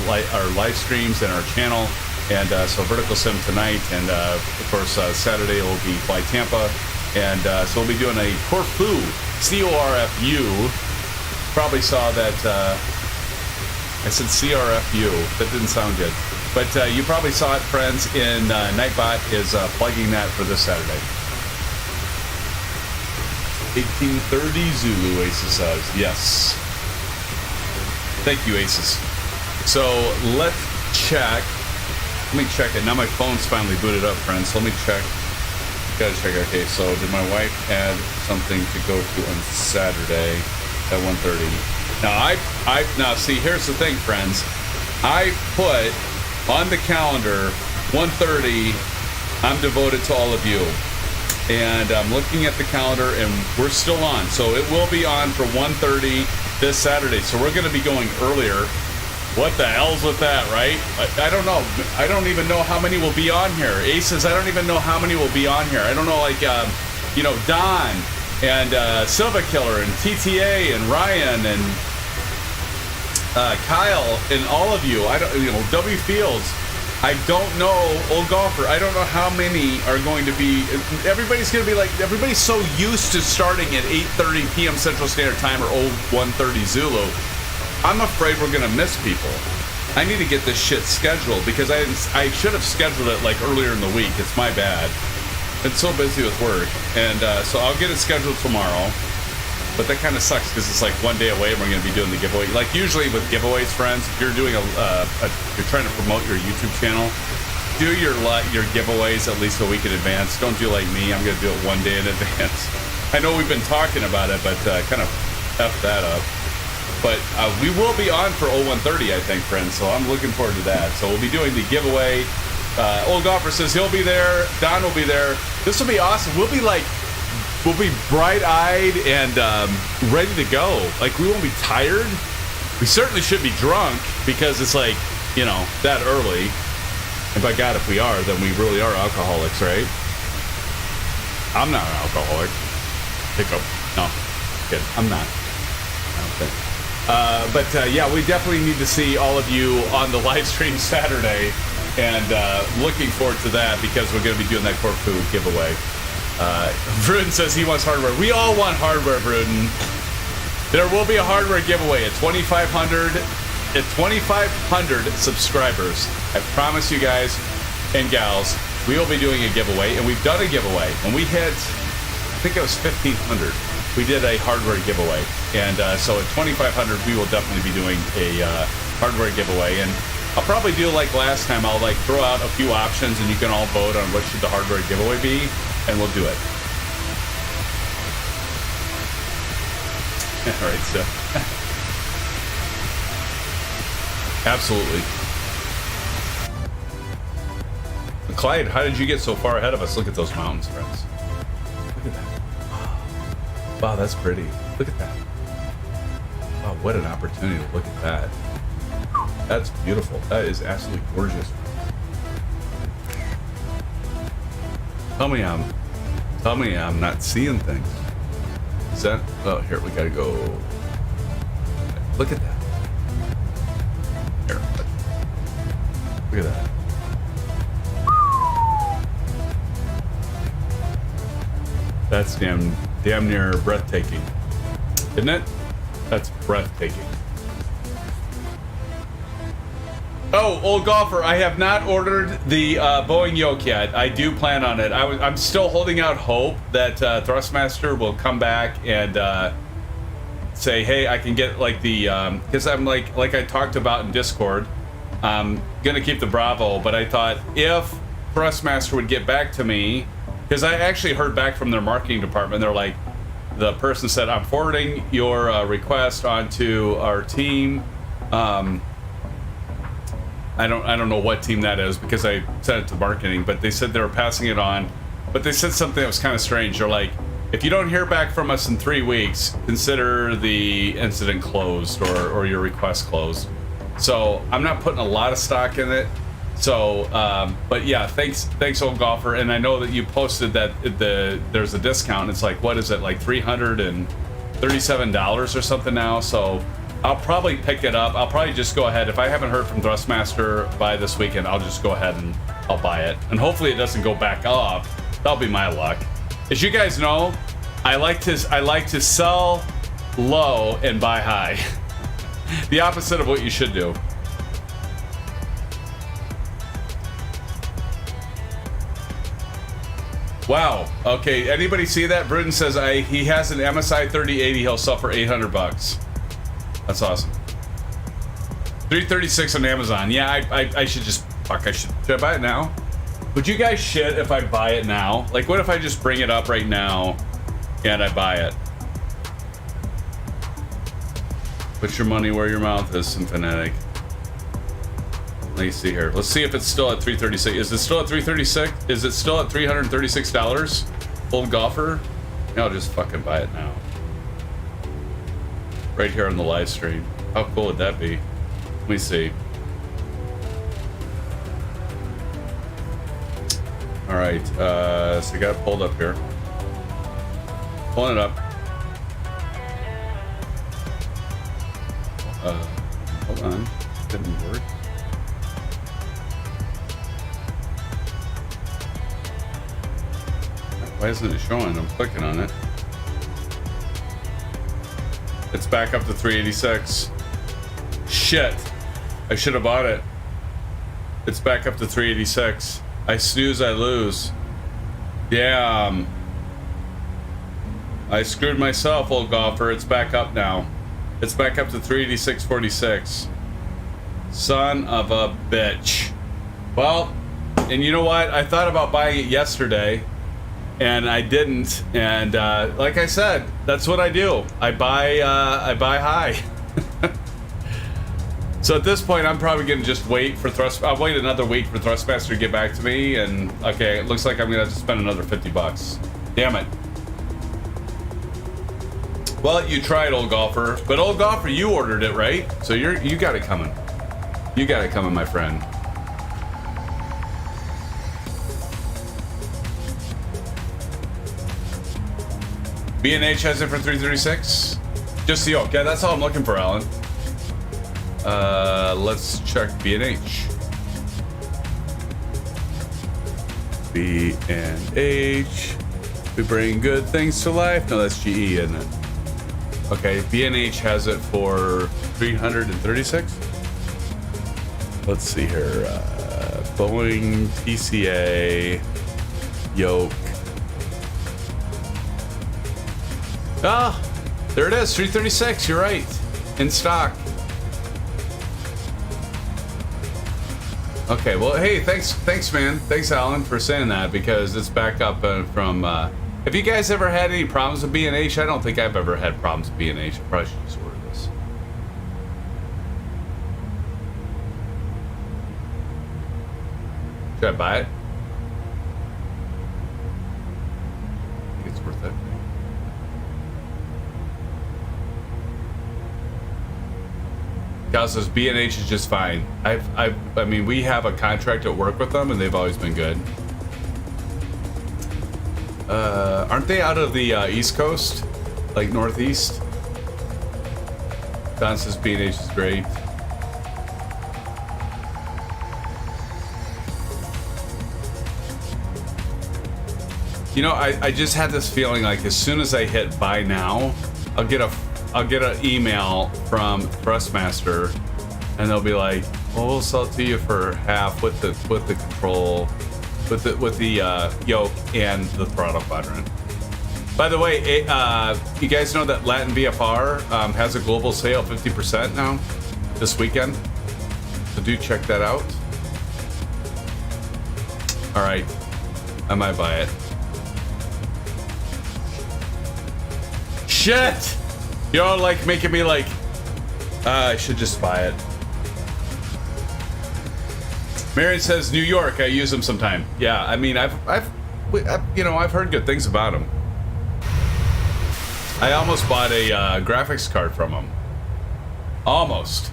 live streams and our channel. And so VerticalSim tonight, and of course Saturday will be Fly Tampa. And so we'll be doing a Corfu, C-O-R-F-U. Probably saw that, I said CRFU. That didn't sound good. But you probably saw it, friends, in Nightbot is plugging that for this Saturday. 1830 Zulu, Aces says. Yes. Thank you, Aces. So let's check. Let me check it. Now my phone's finally booted up, friends. So let me check. Gotta check. Okay, so did my wife add something to go to on Saturday at 1:30? Now see, here's the thing, friends. I put on the calendar 1:30 I'm devoted to all of you. And I'm looking at the calendar, and we're still on. So it will be on for 1:30 this Saturday. So we're going to be going earlier. What the hell's with that, right? I don't know. I don't even know how many will be on here. Ace says, I don't even know how many will be on here. I don't know, like, you know, Don and Silva Killer and TTA and Ryan and Kyle and all of you. I don't, you know, W Fields. I don't know, Old Golfer. I don't know how many are going to be. Everybody's going to be like, everybody's so used to starting at 8:30 p.m. Central Standard Time or 01:30 Zulu. I'm afraid we're going to miss people. I need to get this shit scheduled because I should have scheduled it like earlier in the week. It's my bad. Been so busy with work. And so I'll get it scheduled tomorrow. But that kind of sucks because it's like one day away and we're going to be doing the giveaway. Like usually with giveaways, friends, if you're doing you're trying to promote your YouTube channel, do your giveaways at least a week in advance. Don't do like me. I'm going to do it one day in advance. I know we've been talking about it, but kind of F that up. But we will be on for 01:30, I think, friends. So I'm looking forward to that. So we'll be doing the giveaway. Old Golfer says he'll be there. Don will be there. This will be awesome. We'll be bright-eyed and ready to go. Like, we won't be tired. We certainly should be drunk because it's like, you know, that early. And by God, if we are, then we really are alcoholics, right? I'm not an alcoholic. Hiccup. No, good. I'm not. I don't think. Yeah, we definitely need to see all of you on the live stream Saturday, and looking forward to that because we're going to be doing that Corfu giveaway. Vruden says he wants hardware. We all want hardware, Vruden. There will be a hardware giveaway at 2,500 subscribers. I promise you guys and gals, we will be doing a giveaway, and we've done a giveaway. When we hit, I think it was 1,500. We did a hardware giveaway, and so at 2,500 we will definitely be doing a hardware giveaway. And I'll probably do like last time. I'll like throw out a few options, and you can all vote on what should the hardware giveaway be, and we'll do it. All right, so absolutely. Clyde, how did you get so far ahead of us? Look at those mountains, friends. Look at that. Wow, that's pretty. Look at that. Wow, what an opportunity to look at that. That's beautiful. That is absolutely gorgeous. Tell me I'm not seeing things. Is that? Oh, here, we gotta go. Look at that. Here, look at that. That's damn near breathtaking, isn't it? That's breathtaking. Oh, Old Golfer, I have not ordered the Boeing yoke yet. I do plan on it. I'm still holding out hope that Thrustmaster will come back and say, hey, I can get like the, because I'm like I talked about in Discord, I'm gonna keep the Bravo, but I thought if Thrustmaster would get back to me, because I actually heard back from their marketing department. They're like, the person said, I'm forwarding your request onto our team. I don't know what team that is because I sent it to marketing, but they said they were passing it on. But they said something that was kind of strange. They're like, if you don't hear back from us in 3 weeks, consider the incident closed or your request closed. So I'm not putting a lot of stock in it. So, but yeah, thanks, Old Golfer. And I know that you posted that there's a discount. It's like, what is it, like $337 or something now? So I'll probably pick it up. I'll probably just go ahead. If I haven't heard from Thrustmaster by this weekend, I'll just go ahead and I'll buy it. And hopefully it doesn't go back up. That'll be my luck. As you guys know, I like to sell low and buy high. The opposite of what you should do. Wow. Okay. Anybody see that? Britain says he has an MSI 3080. He'll sell for $800. That's awesome. $336 on Amazon. Yeah, I should just should I buy it now? Would you guys shit if I buy it now? Like, what if I just bring it up right now and I buy it? Put your money where your mouth is, Symphonetic. Let me see here. Let's see if it's still at 336. Is it still at 336? Is it still at $336? Old golfer? No, I'll just fucking buy it now. Right here on the live stream. How cool would that be? Let me see. All right, so I got it pulled up here. Pulling it up. Hold on, didn't work. Why isn't it showing? I'm clicking on it. It's back up to 386. Shit, I should have bought it. It's back up to 386. I snooze, I lose. Yeah, I screwed myself, old golfer. It's back up now. It's back up to 386.46. Son of a bitch. Well, and you know what? I thought about buying it yesterday, and I didn't. And like I said, that's what I do. I buy high. So at this point, I'm probably gonna just wait for I'll wait another week for Thrustmaster to get back to me. And okay, it looks like I'm gonna have to spend another $50. Damn it. Well, you tried, old golfer, but old golfer, you ordered it, right? So you got it coming. You got it coming, my friend. B&H has it for 336. Just the yoke. Yeah, that's all I'm looking for, Alan. Let's check B&H. B&H. We bring good things to life. No, that's GE, isn't it? Okay, B&H has it for 336. Let's see here. Boeing PCA yoke. Ah, there it is, 336. You're right, in stock. Okay, well, hey, thanks, man. Thanks, Alan, for saying that, because it's back up from. Have you guys ever had any problems with B&H? I don't think I've ever had problems with B&H. I probably should just order this. Should I buy it? I think it's worth it. Gal says B&H is just fine. I mean, we have a contract at work with them, and they've always been good. Aren't they out of the East Coast, like Northeast? Don says B&H is great. You know, I just had this feeling like as soon as I hit buy now, I'll get an email from Thrustmaster, and they'll be like, "Well, we'll sell it to you for half with the control, with the yoke and the throttle quadrant." By the way, you guys know that Latin VFR has a global sale 50% now this weekend, so do check that out. All right, I might buy it. Shit! You're like making me like, I should just buy it. Marion says New York. I use them sometime. Yeah, I mean, I've heard good things about them. I almost bought a graphics card from them. Almost.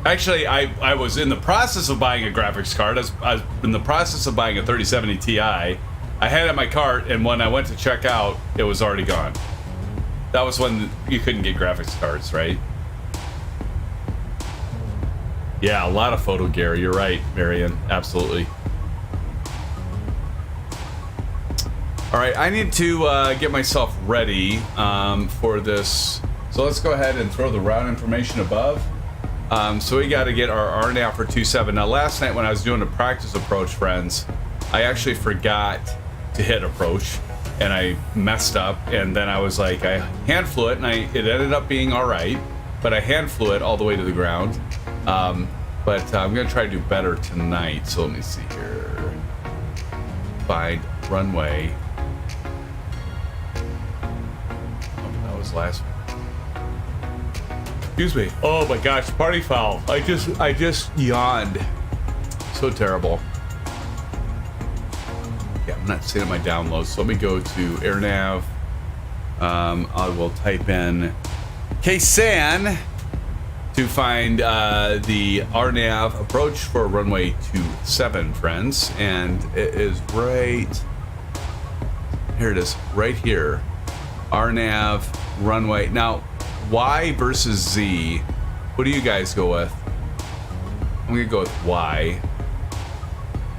Actually, I was in the process of buying a graphics card. I was in the process of buying a 3070 Ti. I had it in my cart, and when I went to check out, it was already gone. That was when you couldn't get graphics cards, right? Yeah, a lot of photo gear. You're right, Marion. Absolutely. All right, I need to get myself ready for this. So let's go ahead and throw the route information above. So we got to get our RNAV for 2.7. Now, last night when I was doing a practice approach, friends, I actually forgot to hit approach, and I messed up. And then I was like, I hand flew it, and it ended up being all right, but I hand flew it all the way to the ground. But I'm gonna try to do better tonight. So let me see here. Find runway. Oh, that was last one. Excuse me. Oh my gosh, party foul. I just yawned. So terrible. Yeah, I'm not seeing my downloads. So let me go to AirNav. I will type in KSAN to find the RNAV approach for runway 27, friends. And it is right here. It is right here. RNAV runway. Now, Y versus Z. What do you guys go with? I'm gonna go with Y.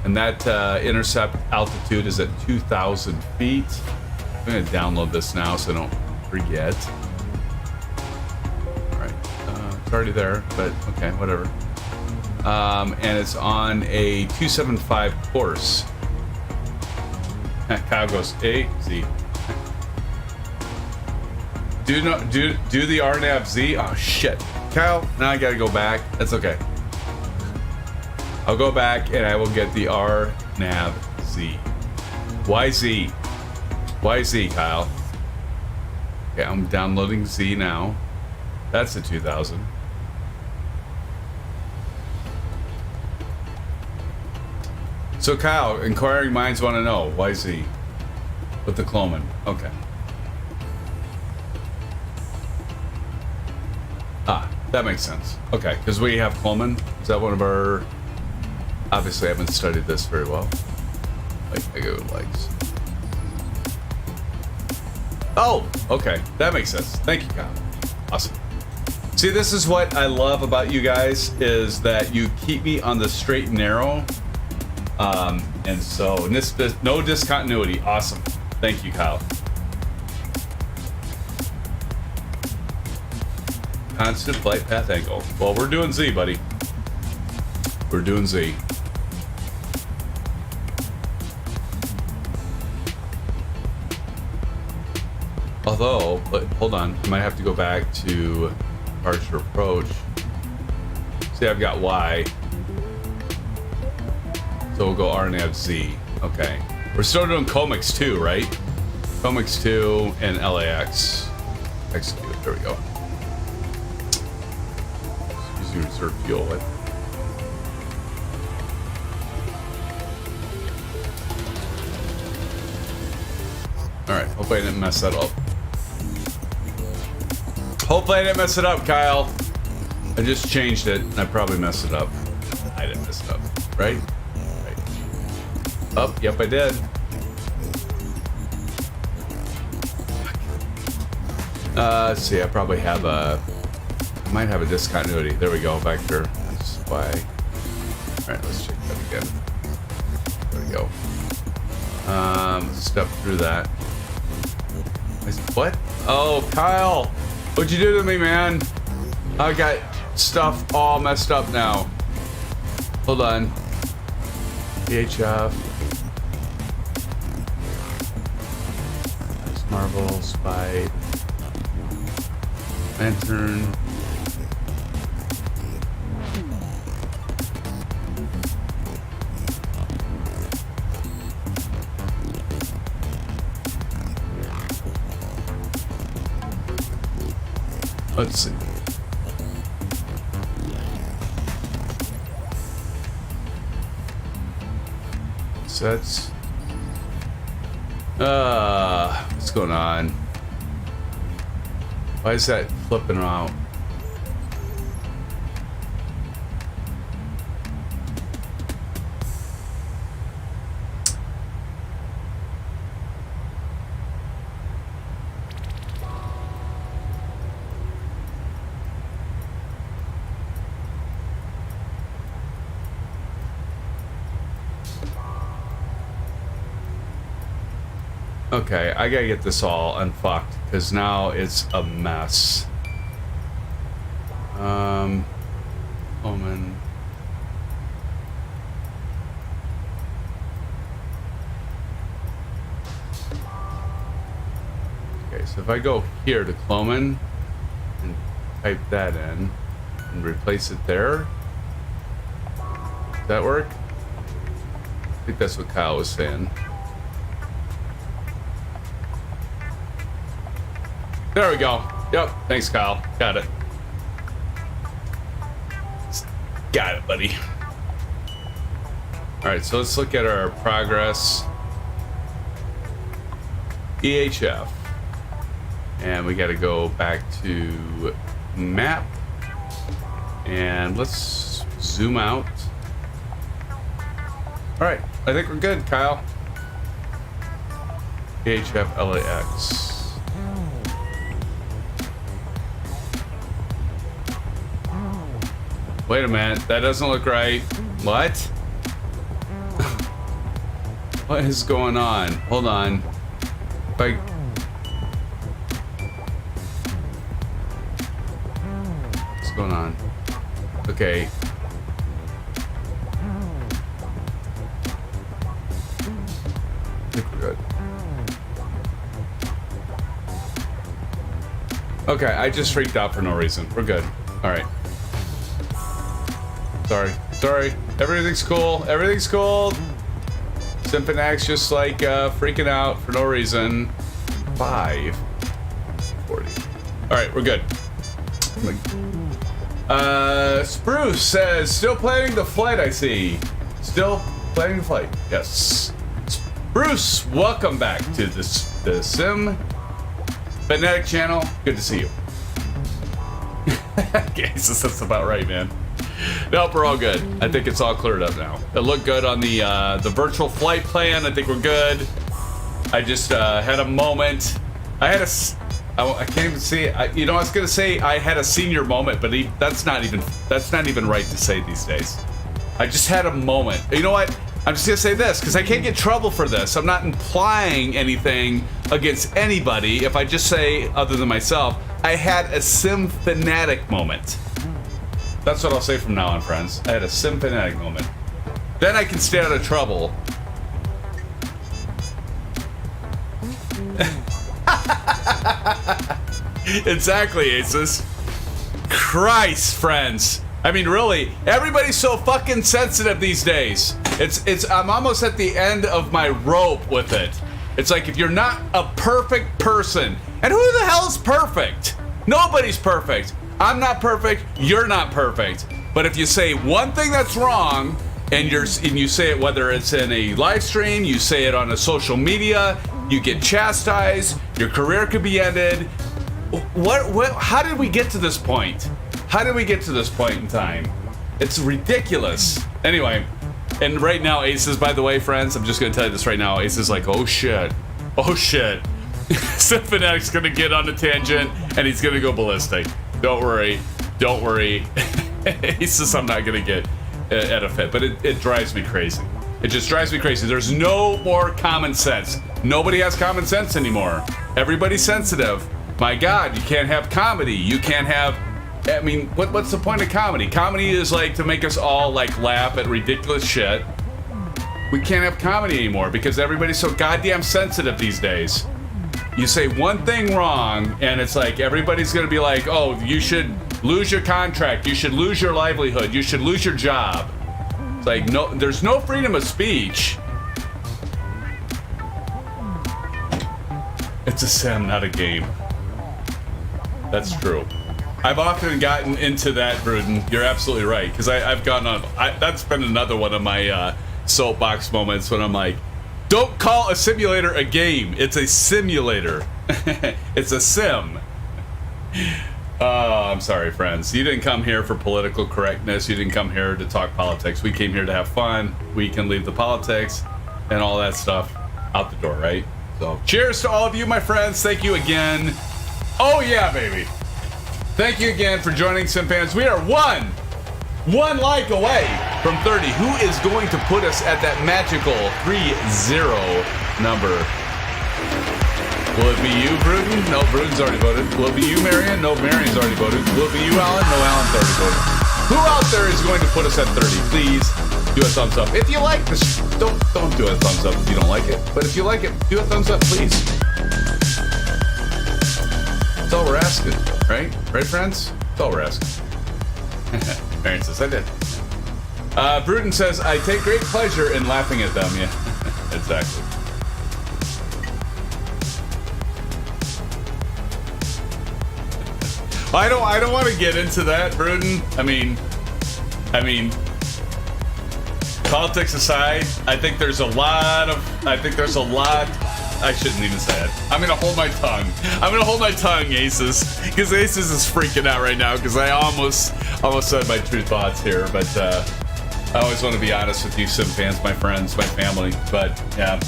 And that intercept altitude is at 2,000 feet. I'm gonna download this now so I don't forget. All right, it's already there, but okay, whatever. And it's on a 275 course. Kyle goes A, Z. Do the RNAV Z. Oh shit, Kyle. Now I gotta go back. That's okay. I'll go back and I will get the RNAV Z. YZ. YZ, Kyle. Okay, I'm downloading Z now. That's the 2000. So Kyle, inquiring minds want to know YZ with the Cloman. Okay. Ah, that makes sense. Okay, because we have Cloman. Is that one of our... Obviously, I haven't studied this very well. Like, I go likes. Oh, okay. That makes sense. Thank you, Kyle. Awesome. See, this is what I love about you guys, is that you keep me on the straight and narrow. And so, no discontinuity. Awesome. Thank you, Kyle. Constant flight path angle. Well, we're doing Z, buddy. We're doing Z. Although, but hold on, I might have to go back to departure approach. See, I've got Y. So we'll go RNAV Z. Okay. We're still doing COMEX 2, right? COMEX 2 and LAX. Execute. There we go. Using reserve fuel. Alright, hopefully I didn't mess that up. Hopefully I didn't mess it up, Kyle. I just changed it and I probably messed it up. I didn't mess it up, right? Right. Oh, yep, I did. Let's see, I probably have I might have a discontinuity. There we go, vector. That's why. Alright, let's check that again. There we go. Step through that. What? Oh, Kyle! What'd you do to me, man? I got stuff all messed up now. Hold on. VHF. Nice Marvel, Spite. Lantern. Let's see. Sets. What's going on? Why is that flipping out? Okay, I gotta get this all unfucked because now it's a mess. Omen. Okay, so if I go here to Cloman and type that in and replace it there, does that work? I think that's what Kyle was saying. There we go. Yep. Thanks, Kyle. Got it. Got it, buddy. All right, so let's look at our progress. EHF. And we got to go back to map. And let's zoom out. All right, I think we're good, Kyle. EHF LAX. Wait a minute, that doesn't look right. What? What is going on? Hold on. If I... What's going on? Okay. I think we're good. Okay, I just freaked out for no reason. We're good. All right. Sorry. Everything's cool. Everything's cool. SimFans just like freaking out for no reason. 5:40. All right, we're good. Spruce says, still planning the flight, I see. Still planning the flight. Yes. Bruce, welcome back to the Sim Fanatic channel. Good to see you. Okay, so that's about right, man. Nope, we're all good. I think it's all cleared up now. It looked good on the virtual flight plan. I think we're good. I just had a moment. I can't even see it. You know, I was gonna say I had a senior moment, but that's not even right to say these days. I just had a moment. You know what? I'm just gonna say this because I can't get in trouble for this. I'm not implying anything against anybody. If I just say, other than myself, I had a Sim Fanatic moment. That's what I'll say from now on, friends. I had a Sim Fanatic moment. Then I can stay out of trouble. Exactly, Aces. Christ, friends. I mean, really, everybody's so fucking sensitive these days. I'm almost at the end of my rope with it. It's like, if you're not a perfect person, and who the hell is perfect? Nobody's perfect. I'm not perfect, you're not perfect. But if you say one thing that's wrong, and you say it, whether it's in a live stream, you say it on a social media, you get chastised, your career could be ended. How did we get to this point? How did we get to this point in time? It's ridiculous. Anyway, and right now, Aces, by the way, friends, I'm just gonna tell you this right now. Aces is like, oh shit. Sim Fanatic's gonna get on a tangent and he's gonna go ballistic. Don't worry. He says I'm not gonna get at a fit, but it drives me crazy. It just drives me crazy. There's no more common sense. Nobody has common sense anymore. Everybody's sensitive. My God, you can't have comedy. You can't have, I mean, what's the point of comedy? Comedy is like to make us all like laugh at ridiculous shit. We can't have comedy anymore because everybody's so goddamn sensitive these days. You say one thing wrong, and it's like everybody's gonna be like, oh, you should lose your contract, you should lose your livelihood, you should lose your job. It's like, no, there's no freedom of speech. It's a sim, not a game. That's true. I've often gotten into that, Bruden. You're absolutely right, because I've gotten on. That's been another one of my soapbox moments when I'm like, don't call a simulator a game. It's a simulator. It's a sim. I'm sorry, friends. You didn't come here for political correctness. You didn't come here to talk politics. We came here to have fun. We can leave the politics and all that stuff out the door, right? So, cheers to all of you, my friends. Thank you again. Oh, yeah, baby. Thank you again for joining SimFans. We are one like away from 30. Who is going to put us at that magical 3-0 number? Will it be you, Bruden? No, Bruden's already voted. Will it be you, Marion? No, Marion's already voted. Will it be you, Alan? No, Alan's already voted. Who out there is going to put us at 30? Please do a thumbs up. If you like this, don't do a thumbs up if you don't like it. But if you like it, do a thumbs up, please. That's all we're asking, right? Right, friends? That's all we're asking. Marion says, I did. Bruden says, I take great pleasure in laughing at them. Yeah, exactly. I don't want to get into that, Bruden. I mean, I mean, politics aside, I think there's a lot. I shouldn't even say it. I'm gonna hold my tongue. Aces, because Aces is freaking out right now because I almost said my true thoughts here, but I always want to be honest with you, Sim fans, my friends, my family. But yeah,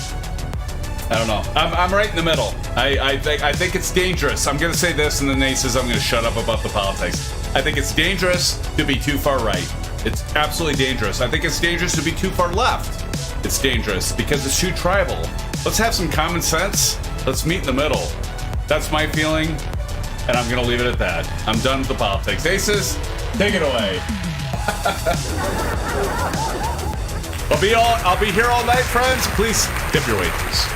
I don't know. I'm right in the middle. I think it's dangerous. I'm gonna say this, and then Aces, I'm gonna shut up about the politics. I think it's dangerous to be too far right. It's absolutely dangerous. I think it's dangerous to be too far left. It's dangerous because it's too tribal. Let's have some common sense. Let's meet in the middle. That's my feeling, and I'm gonna leave it at that. I'm done with the politics. Aces, take it away. I'll be here all night, friends. Please tip your waiters.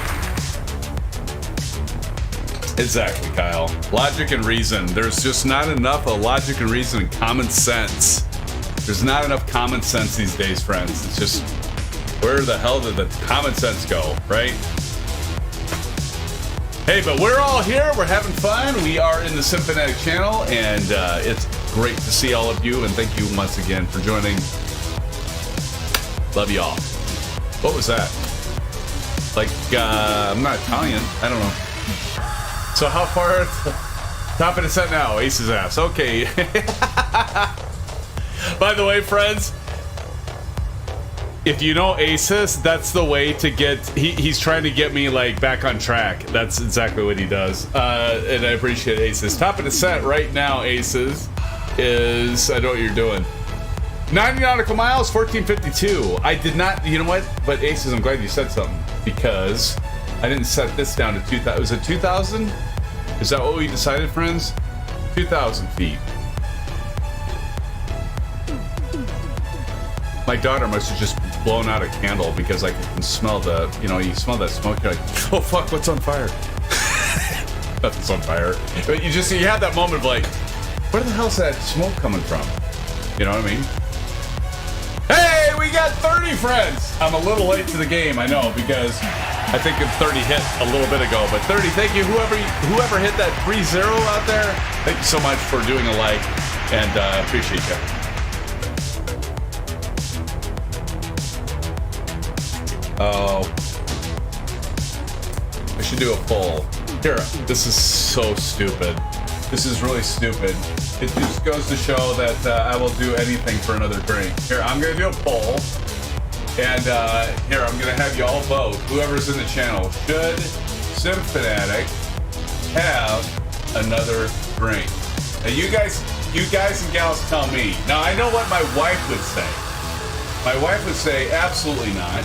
Exactly, Kyle. Logic and reason. There's just not enough of logic and reason and common sense. There's not enough common sense these days, friends. It's just, where the hell did the common sense go, right? Hey, but we're all here. We're having fun. We are in the SimFanatic channel, and it's great to see all of you, and thank you once again for joining. Love y'all. What was that? Like, I'm not Italian. I don't know. So how far? Top of the set now. Ace's ass. Okay. By the way, friends, if you know Aces, that's the way to get. He's trying to get me like back on track. That's exactly what he does, and I appreciate Aces. Top of the set right now, Aces, is, I know what you're doing. 90 nautical miles, 1452. I did not. You know what? But Aces, I'm glad you said something, because I didn't set this down to 2,000. Was it 2,000? Is that what we decided, friends? 2,000 feet. My daughter must have just blown out a candle because I can smell the, you smell that smoke. You're like, oh fuck, what's on fire? Nothing's on fire. But you have that moment of like, where the hell's that smoke coming from? You know what I mean? Hey, we got 30 friends. I'm a little late to the game, I know, because I think 30 hit a little bit ago. But 30, thank you, whoever hit that 3-0 out there. Thank you so much for doing a like, and appreciate you. Oh, I should do a poll. Here, this is so stupid. This is really stupid. It just goes to show that I will do anything for another drink. Here, I'm gonna do a poll, and here, I'm gonna have you all vote. Whoever's in the channel, should SimFanatic have another drink? Now, you guys and gals tell me. Now, I know what my wife would say. My wife would say absolutely not.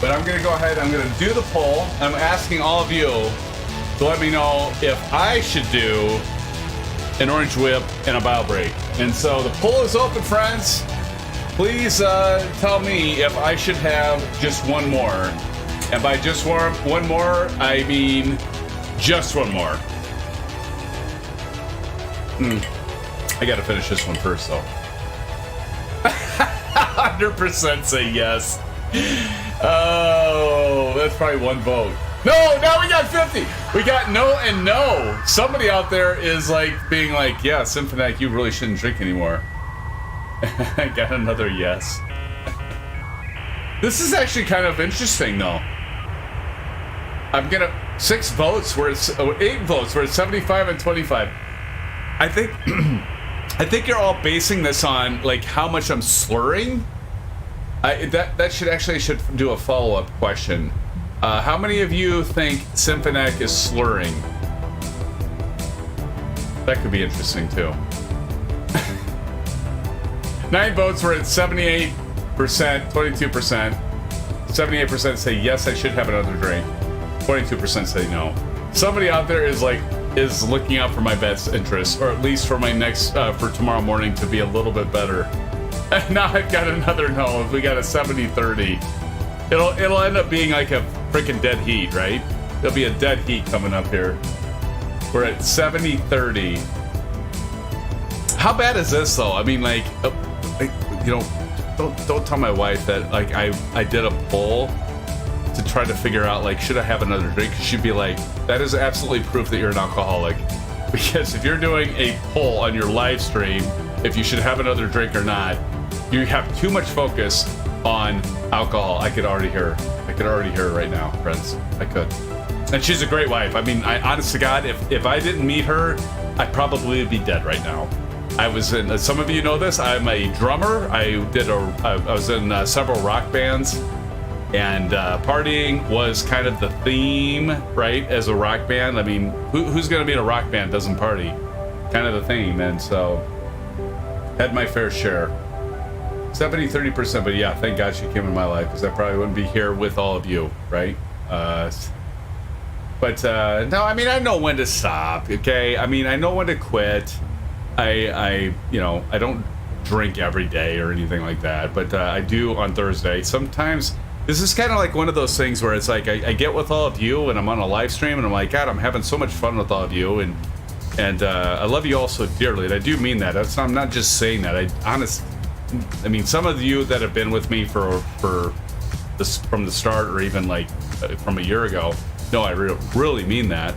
But I'm gonna go ahead, I'm gonna do the poll. I'm asking all of you to let me know if I should do an orange whip and a bow break. And so the poll is open, friends. Please tell me if I should have just one more. And by just one more, I mean just one more. I gotta finish this one first, though. 100% say yes. Oh, that's probably one vote. No, now we got 50. We got no and no. Somebody out there is like being like, yeah, SimFanatic, you really shouldn't drink anymore. I got another yes. This is actually kind of interesting, though. I'm gonna 6 votes where it's 8 votes where it's 75 and 25. I think I think you're all basing this on like how much I'm slurring. That should do a follow-up question. How many of you think SimFanatic is slurring? That could be interesting too. 9 votes were at 78%, 22%. 78% say yes, I should have another drink. 22% say no. Somebody out there is looking out for my best interests, or at least for my next for tomorrow morning to be a little bit better. And now I've got another no. We got a 70-30. It'll end up being like a freaking dead heat, right? There'll be a dead heat coming up here. We're at 70-30. How bad is this though? I mean, don't tell my wife that like I did a poll to try to figure out like should I have another drink? She'd be like, that is absolutely proof that you're an alcoholic. Because if you're doing a poll on your live stream if you should have another drink or not, You have too much focus on alcohol. I could already hear her right now, friends. I could. And she's a great wife. I mean, honest to God, if I didn't meet her, I'd probably be dead right now. I was in, some of you know this, I'm a drummer. I was in several rock bands, and partying was kind of the theme, right, as a rock band. I mean, who's gonna be in a rock band doesn't party? Kind of the theme, and so had my fair share. 70-30%, but yeah, thank God she came in my life, because I probably wouldn't be here with all of you, right? But no, I mean, I know when to stop, okay? I mean, I know when to quit. I you know, I don't drink every day or anything like that, but I do on Thursday. Sometimes this is kind of like one of those things where it's like I get with all of you and I'm on a live stream and I'm like, God, I'm having so much fun with all of you, and I love you all so dearly, and I do mean that. I'm not just saying that. I mean, some of you that have been with me from the start, or even like from a year ago, no, I really mean that.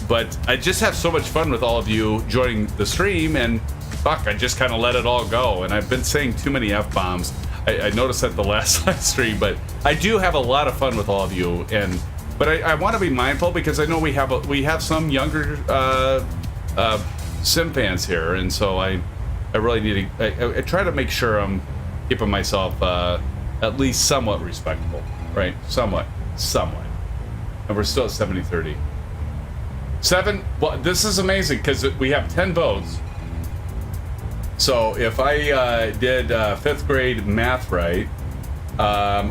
But I just have so much fun with all of you joining the stream, and fuck, I just kind of let it all go. And I've been saying too many F-bombs. I noticed that the last live stream, but I do have a lot of fun with all of you. But I want to be mindful, because I know we have some younger sim fans here, and so I really need to. I try to make sure I'm keeping myself at least somewhat respectable, right? Somewhat. And we're still at 70-30. Well, this is amazing, because we have 10 votes. So if I did 5th grade math right,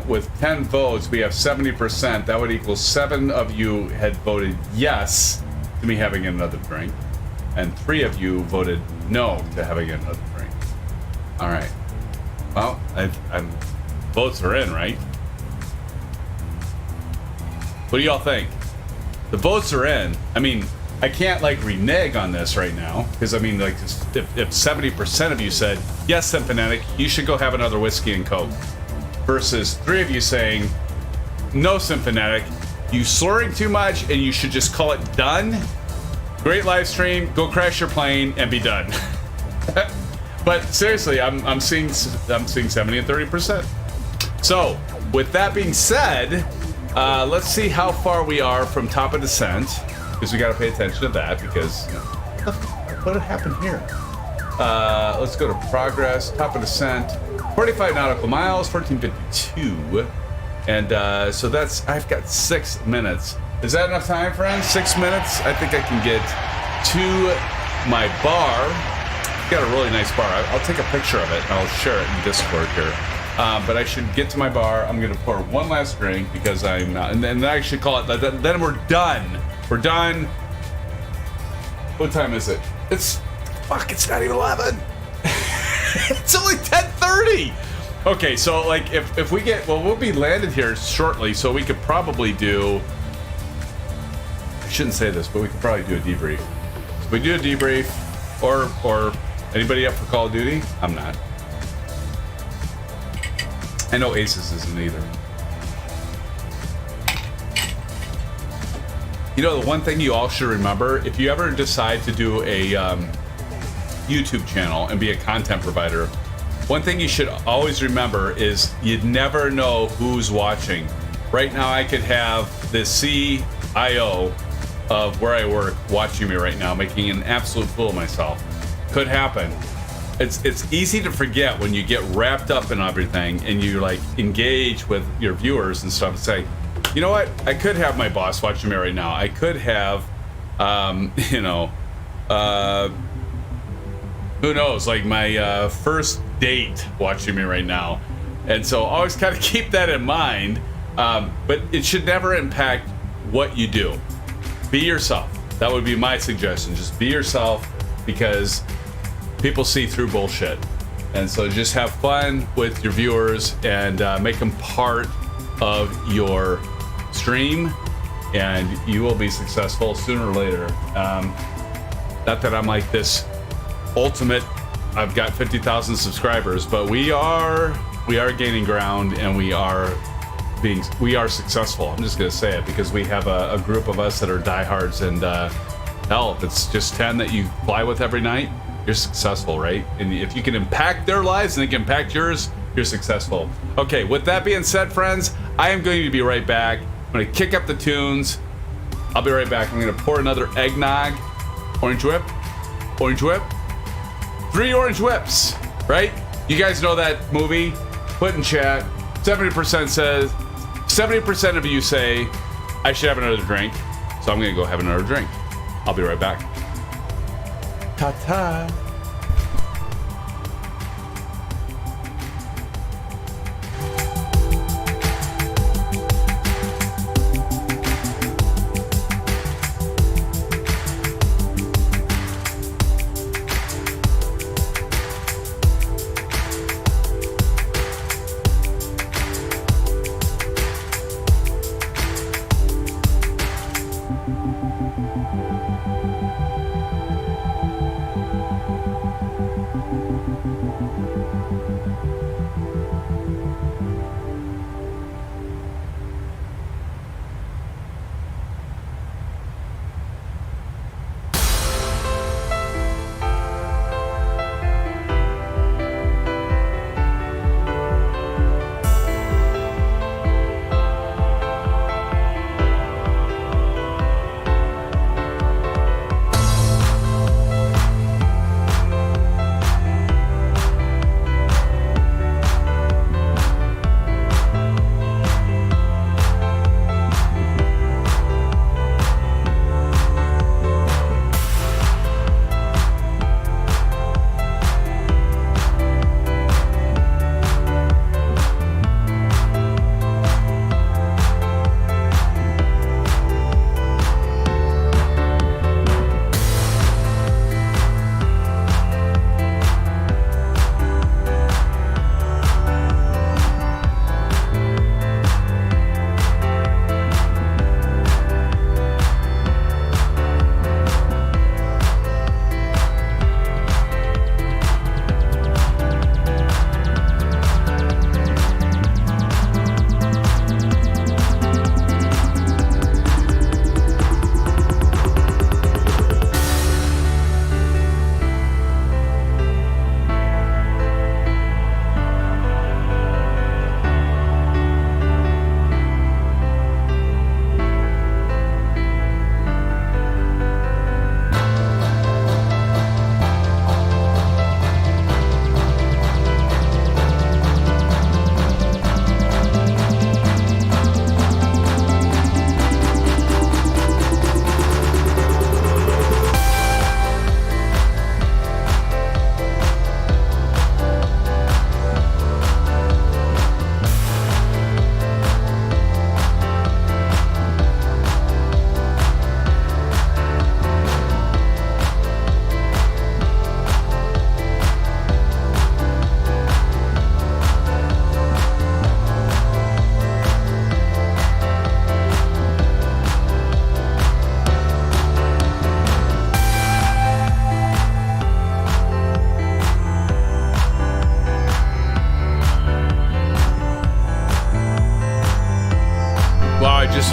with 10 votes, we have 70%. That would equal 7 of you had voted yes to me having another drink, and 3 of you voted no to having another drink. All right. Well, votes are in, right? What do y'all think? The votes are in. I mean, I can't like renege on this right now, because I mean, like, if 70% of you said yes, Simfanatic, you should go have another whiskey and Coke, versus 3 of you saying no, Simfanatic, you slurring too much and you should just call it done. Great live stream, go crash your plane and be done. But seriously, I'm seeing 70 and 30%. So with that being said, let's see how far we are from top of descent, because we got to pay attention to that, because what happened here? Let's go to progress, top of descent, 45 nautical miles, 1452, and so I've got 6 minutes. Is that enough time, friends? 6 minutes? I think I can get to my bar. Got a really nice bar. I'll take a picture of it and I'll share it in Discord here. But I should get to my bar. I'm gonna pour one last drink, because I'm not, and then I should call it. Then we're done. We're done. What time is it? It's not even 11. It's only 10:30. Okay, so like if we get, well, we'll be landed here shortly, so we could probably do. I shouldn't say this, but we could probably do a debrief. So we do a debrief, or anybody up for Call of Duty? I'm not. I know Aces isn't either. You know, the one thing you all should remember, if you ever decide to do a YouTube channel and be a content provider, one thing you should always remember is you'd never know who's watching. Right now, I could have the CIO of where I work watching me right now, making an absolute fool of myself. Could happen. It's easy to forget when you get wrapped up in everything and you like engage with your viewers and stuff and say, you know what, I could have my boss watching me right now. I could have, you know, who knows, like my first date watching me right now. And so always kind of keep that in mind, but it should never impact what you do. Be yourself. That would be my suggestion. Just be yourself, because people see through bullshit. And so just have fun with your viewers and make them part of your stream, and you will be successful sooner or later. Not that I'm like this ultimate, I've got 50,000 subscribers, but we are gaining ground, and we are successful. I'm just gonna say it, because we have a group of us that are diehards, and hell, if it's just 10 that you fly with every night, you're successful, right? And if you can impact their lives and they can impact yours, you're successful. Okay, with that being said, friends, I am going to be right back. I'm going to kick up the tunes. I'll be right back. I'm going to pour another eggnog. Orange whip. Orange whip. 3 orange whips, right? You guys know that movie? Put in chat. 70% says, 70% of you say, I should have another drink. So I'm going to go have another drink. I'll be right back. Ta-ta.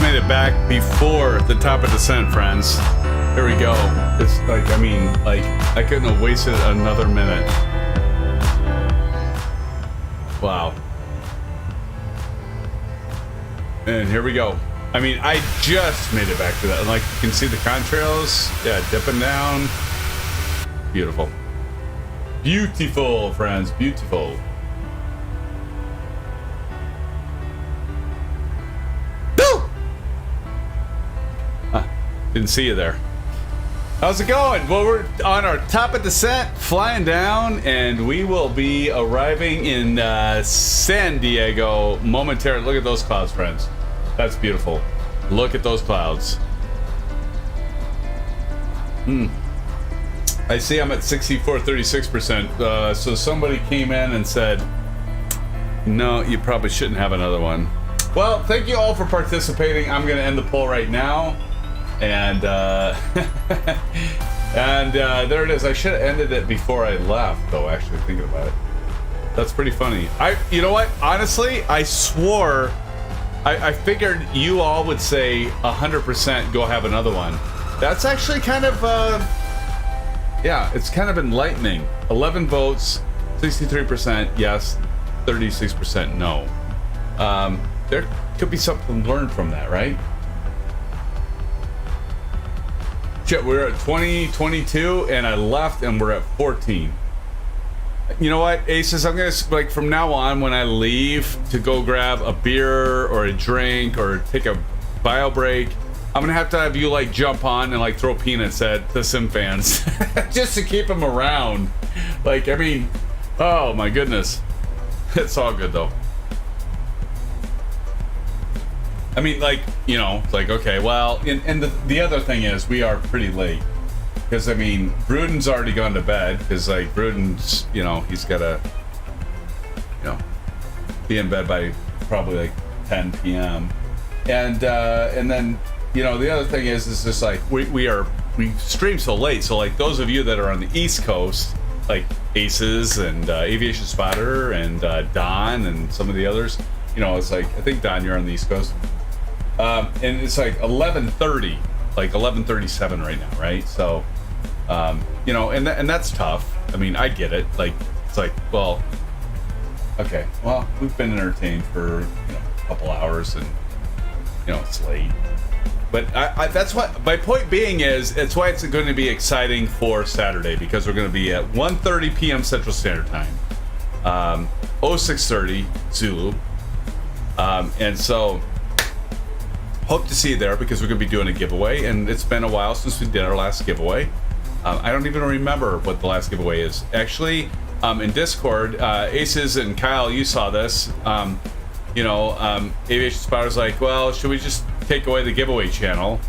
Made it back before the top of descent, friends. Here we go. It's like, I mean, like, I couldn't have wasted another minute. Wow. And here we go. I mean, I just made it back to that. And like, you can see the contrails. Yeah, dipping down. Beautiful. Beautiful, friends. Beautiful. Didn't see you there. How's it going? Well, we're on our top of descent, flying down, and we will be arriving in San Diego momentarily. Look at those clouds, friends. That's beautiful. Look at those clouds. I see I'm at 64-36%. So somebody came in and said, no, you probably shouldn't have another one. Well, thank you all for participating. I'm going to end the poll right now. And there it is. I should have ended it before I left, though, actually, thinking about it. That's pretty funny. You know what? Honestly, I swore, I figured you all would say 100% go have another one. That's actually kind of Yeah, it's kind of enlightening. 11 votes, 63% yes, 36% no. There could be something learned from that, right? Shit, we're at 22 and I left and we're at 14. You know what, Aces, I'm gonna, like, from now on when I leave to go grab a beer or a drink or take a bio break, I'm gonna have to have you, like, jump on and, like, throw peanuts at the SimFans just to keep them around. Like, I mean, oh my goodness. It's all good though. I mean, like, you know, like, okay, well, and the other thing is we are pretty late. Because, I mean, Bruden's already gone to bed. Because, like, Bruden's, you know, he's got to, you know, be in bed by probably, like, 10 p.m. And then, you know, the other thing is just, like, we stream so late. So, like, those of you that are on the East Coast, like Aces and Aviation Spotter and Don and some of the others, you know, it's like, I think, Don, you're on the East Coast. And it's like 11:30, like 11:37 right now, right? So, you know, and that's tough. I mean, I get it. Like, it's like, well, okay, well, we've been entertained for, you know, a couple hours, and, you know, it's late. But I that's what my point being is. It's why it's going to be exciting for Saturday, because we're going to be at 1:30 p.m. Central Standard Time, 0630 Zulu, and so. Hope to see you there, because we're going to be doing a giveaway, and it's been a while since we did our last giveaway. I don't even remember what the last giveaway is. Actually, in Discord, Aces and Kyle, you saw this. You know, Aviation Spotter's like, well, should we just take away the giveaway channel?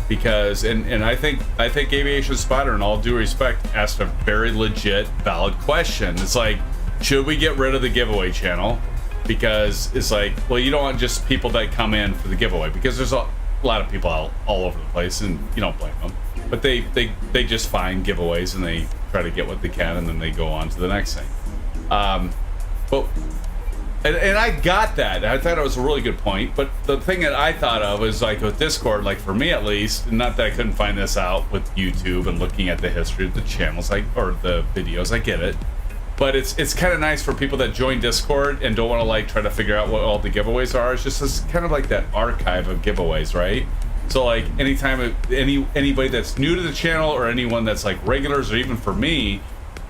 Because, and I think Aviation Spotter, in all due respect, asked a very legit, valid question. It's like, should we get rid of the giveaway channel? Because it's like, well, you don't want just people that come in for the giveaway, because there's a lot of people all over the place, and you don't blame them. But they just find giveaways and they try to get what they can, and then they go on to the next thing. But and I got that. I thought it was a really good point. But the thing that I thought of was, like, with Discord, like, for me at least, not that I couldn't find this out with YouTube and looking at the history of the channels, like, or the videos. I get it. But it's kind of nice for people that join Discord and don't want to, like, try to figure out what all the giveaways are. It's just this kind of like that archive of giveaways, right? So, like, anytime anybody that's new to the channel, or anyone that's, like, regulars, or even for me,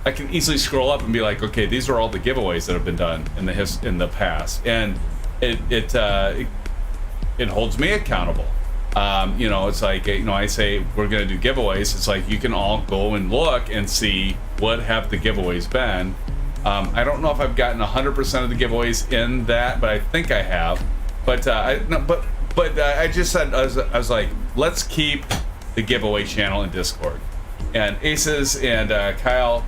I can easily scroll up and be like, okay, these are all the giveaways that have been done in the past, and it holds me accountable. You know, it's like, you know, I say we're gonna do giveaways. It's like, you can all go and look and see what have the giveaways been. I don't know if I've gotten 100% of the giveaways in that, but I think I have. But I just said, I was like, let's keep the giveaway channel in Discord. And Aces and Kyle,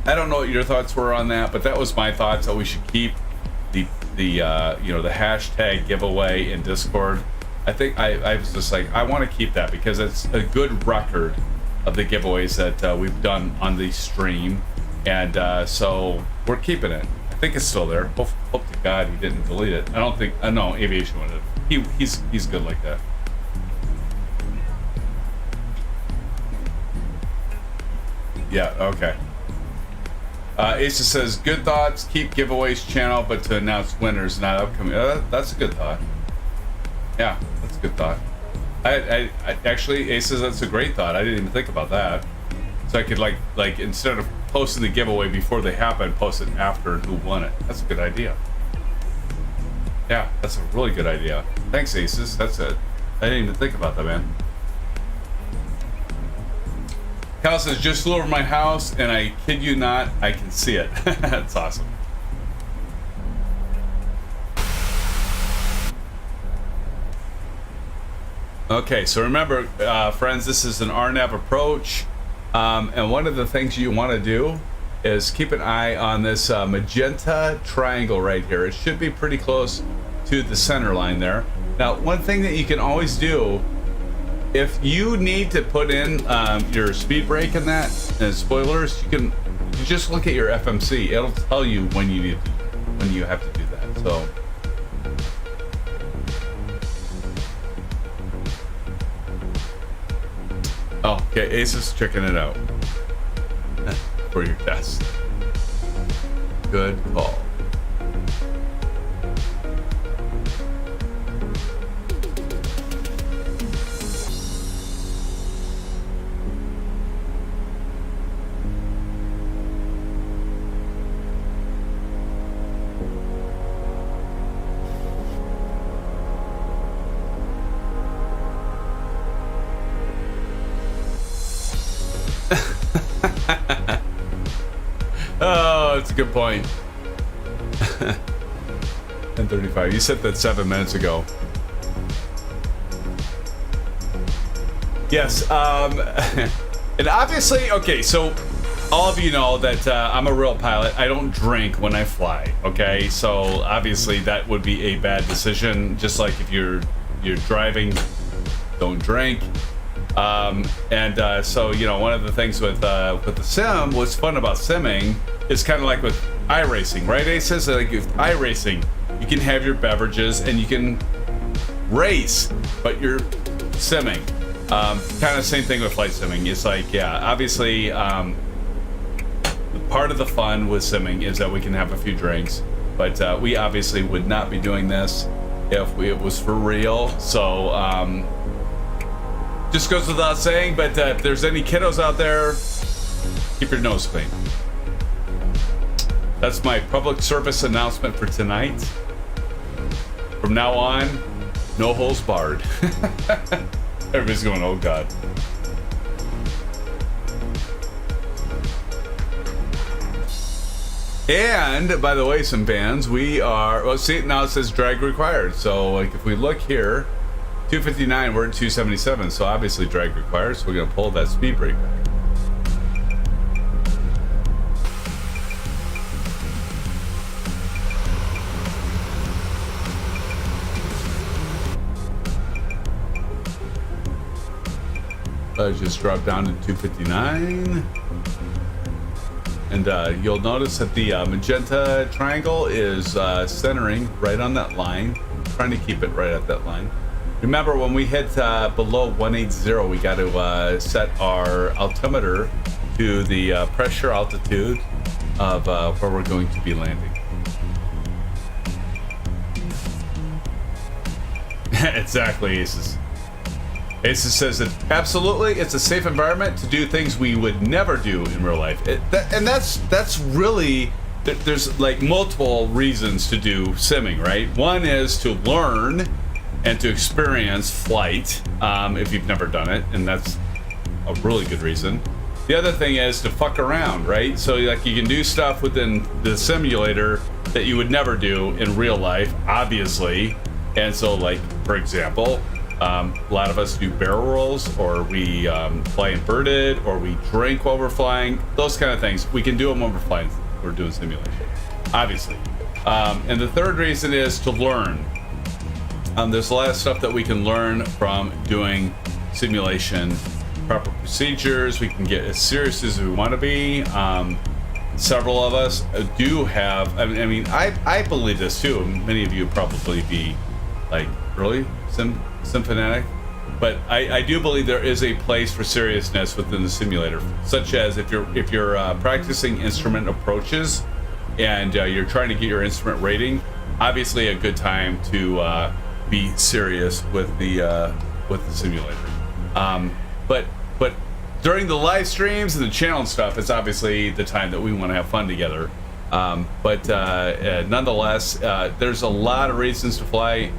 I don't know what your thoughts were on that, but that was my thoughts, that we should keep the you know, the hashtag giveaway in Discord. I think I was just like, I want to keep that, because it's a good record of the giveaways that we've done on the stream, and so we're keeping it. I think it's still there. Hope to God he didn't delete it. I don't think. No, Aviation wanted it. He's good like that. Yeah. Okay. Asa says, good thoughts. Keep giveaways channel, but to announce winners not upcoming. That's a good thought. Yeah, that's a good thought. I actually, Ace says that's a great thought. I didn't even think about that. So I could like instead of posting the giveaway before they happen, post it after who won it. That's a good idea. Yeah, that's a really good idea. Thanks, Aces. That's it. I didn't even think about that, man. Cal says, just flew over my house, and I kid you not, I can see it. That's awesome. Okay, so remember, friends, this is an RNAV approach, and one of the things you want to do is keep an eye on this magenta triangle right here. It should be pretty close to the center line there. Now, one thing that you can always do, if you need to put in your speed brake in that and spoilers, you just look at your FMC. It'll tell you when you have to do that. So. Oh, Okay, Ace is checking it out for your test. Good call. Oh, it's a good point. 10:35. You said that 7 minutes ago. Yes. And obviously, okay. So all of you know that I'm a real pilot. I don't drink when I fly. Okay. So obviously that would be a bad decision. Just like if you're driving, don't drink. So you know, one of the things with the sim, what's fun about simming is kind of like with iRacing, right? Aces, like with iRacing, you can have your beverages and you can race, but you're simming. Kind of same thing with flight simming. It's like, yeah, obviously, part of the fun with simming is that we can have a few drinks, but we obviously would not be doing this if it was for real. So. Just goes without saying, but if there's any kiddos out there, keep your nose clean. That's my public service announcement for tonight. From now on, no holes barred. Everybody's going, oh God. And by the way, SimFans, we are, well, see, now it says drag required. So like if we look here, 259, we're at 277, so obviously drag required, so we're going to pull that speed brake back. Just drop down to 259. And you'll notice that the magenta triangle is centering right on that line. Trying to keep it right at that line. Remember, when we hit below 180, we got to set our altimeter to the pressure altitude of where we're going to be landing. Exactly, Aces. Aces says that absolutely, it's a safe environment to do things we would never do in real life. And that's really, there's like multiple reasons to do simming, right? One is to learn and to experience flight if you've never done it, and that's a really good reason. The other thing is to fuck around, right? So like you can do stuff within the simulator that you would never do in real life, obviously. And so like, for example, a lot of us do barrel rolls, or we fly inverted, or we drink while we're flying, those kind of things. We can do them when we're flying, we're doing simulation, obviously. And the third reason is to learn. There's a lot of stuff that we can learn from doing simulation, proper procedures. We can get as serious as we want to be. Several of us do have, I mean, I believe this too. Many of you probably be like, really? Sim fanatic? But I do believe there is a place for seriousness within the simulator, such as if you're practicing instrument approaches and you're trying to get your instrument rating, obviously a good time to be serious with the simulator. But during the live streams and the channel and stuff, it's obviously the time that we want to have fun together. But nonetheless, there's a lot of reasons to fly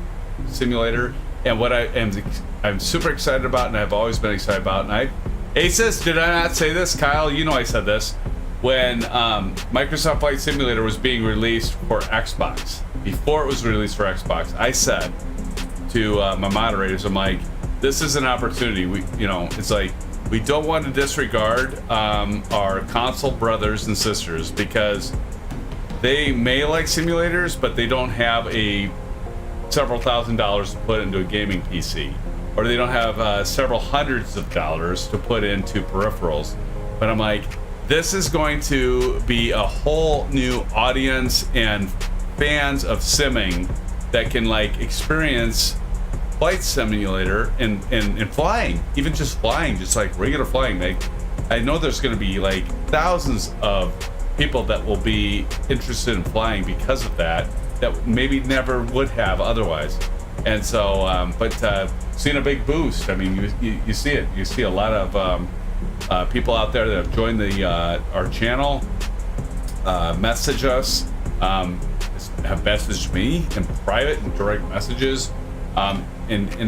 simulator, and what I'm super excited about, and I've always been excited about, and Aces, did I not say this? Kyle, you know I said this. When Microsoft Flight Simulator was being released for Xbox, before it was released for Xbox, I said to my moderators, I'm like, this is an opportunity. It's like, we don't want to disregard our console brothers and sisters, because they may like simulators, but they don't have several $1,000s to put into a gaming PC, or they don't have several hundreds of dollars to put into peripherals. But I'm like, this is going to be a whole new audience and fans of simming that can like experience flight simulator and flying, even just flying, just like regular flying. Like, I know there's going to be like thousands of people that will be interested in flying because of that maybe never would have otherwise. And so, seeing a big boost. I mean, you see it. You see a lot of people out there that have joined the our channel, message us, have messaged me in private and direct messages, and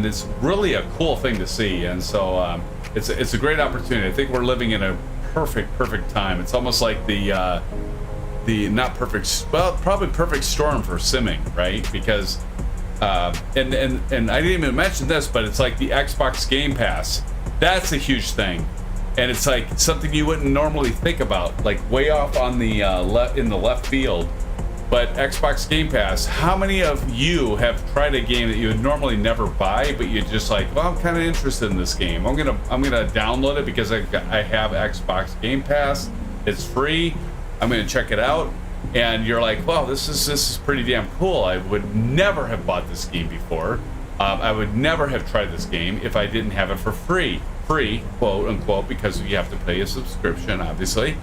it's really a cool thing to see. And so it's a great opportunity. I think we're living in a perfect time. It's almost like the not perfect, well, probably perfect storm for simming, right? Because and I didn't even mention this, but it's like the Xbox Game Pass. That's a huge thing, and it's like something you wouldn't normally think about, like way off on the in the left field. But Xbox Game Pass, how many of you have tried a game that you would normally never buy, but you're just like, well, I'm kind of interested in this game. I'm gonna download it because I have Xbox Game Pass. It's free. I'm gonna check it out. And you're like, well, this is pretty damn cool. I would never have bought this game before. I would never have tried this game if I didn't have it for free, quote unquote, because you have to pay a subscription, obviously.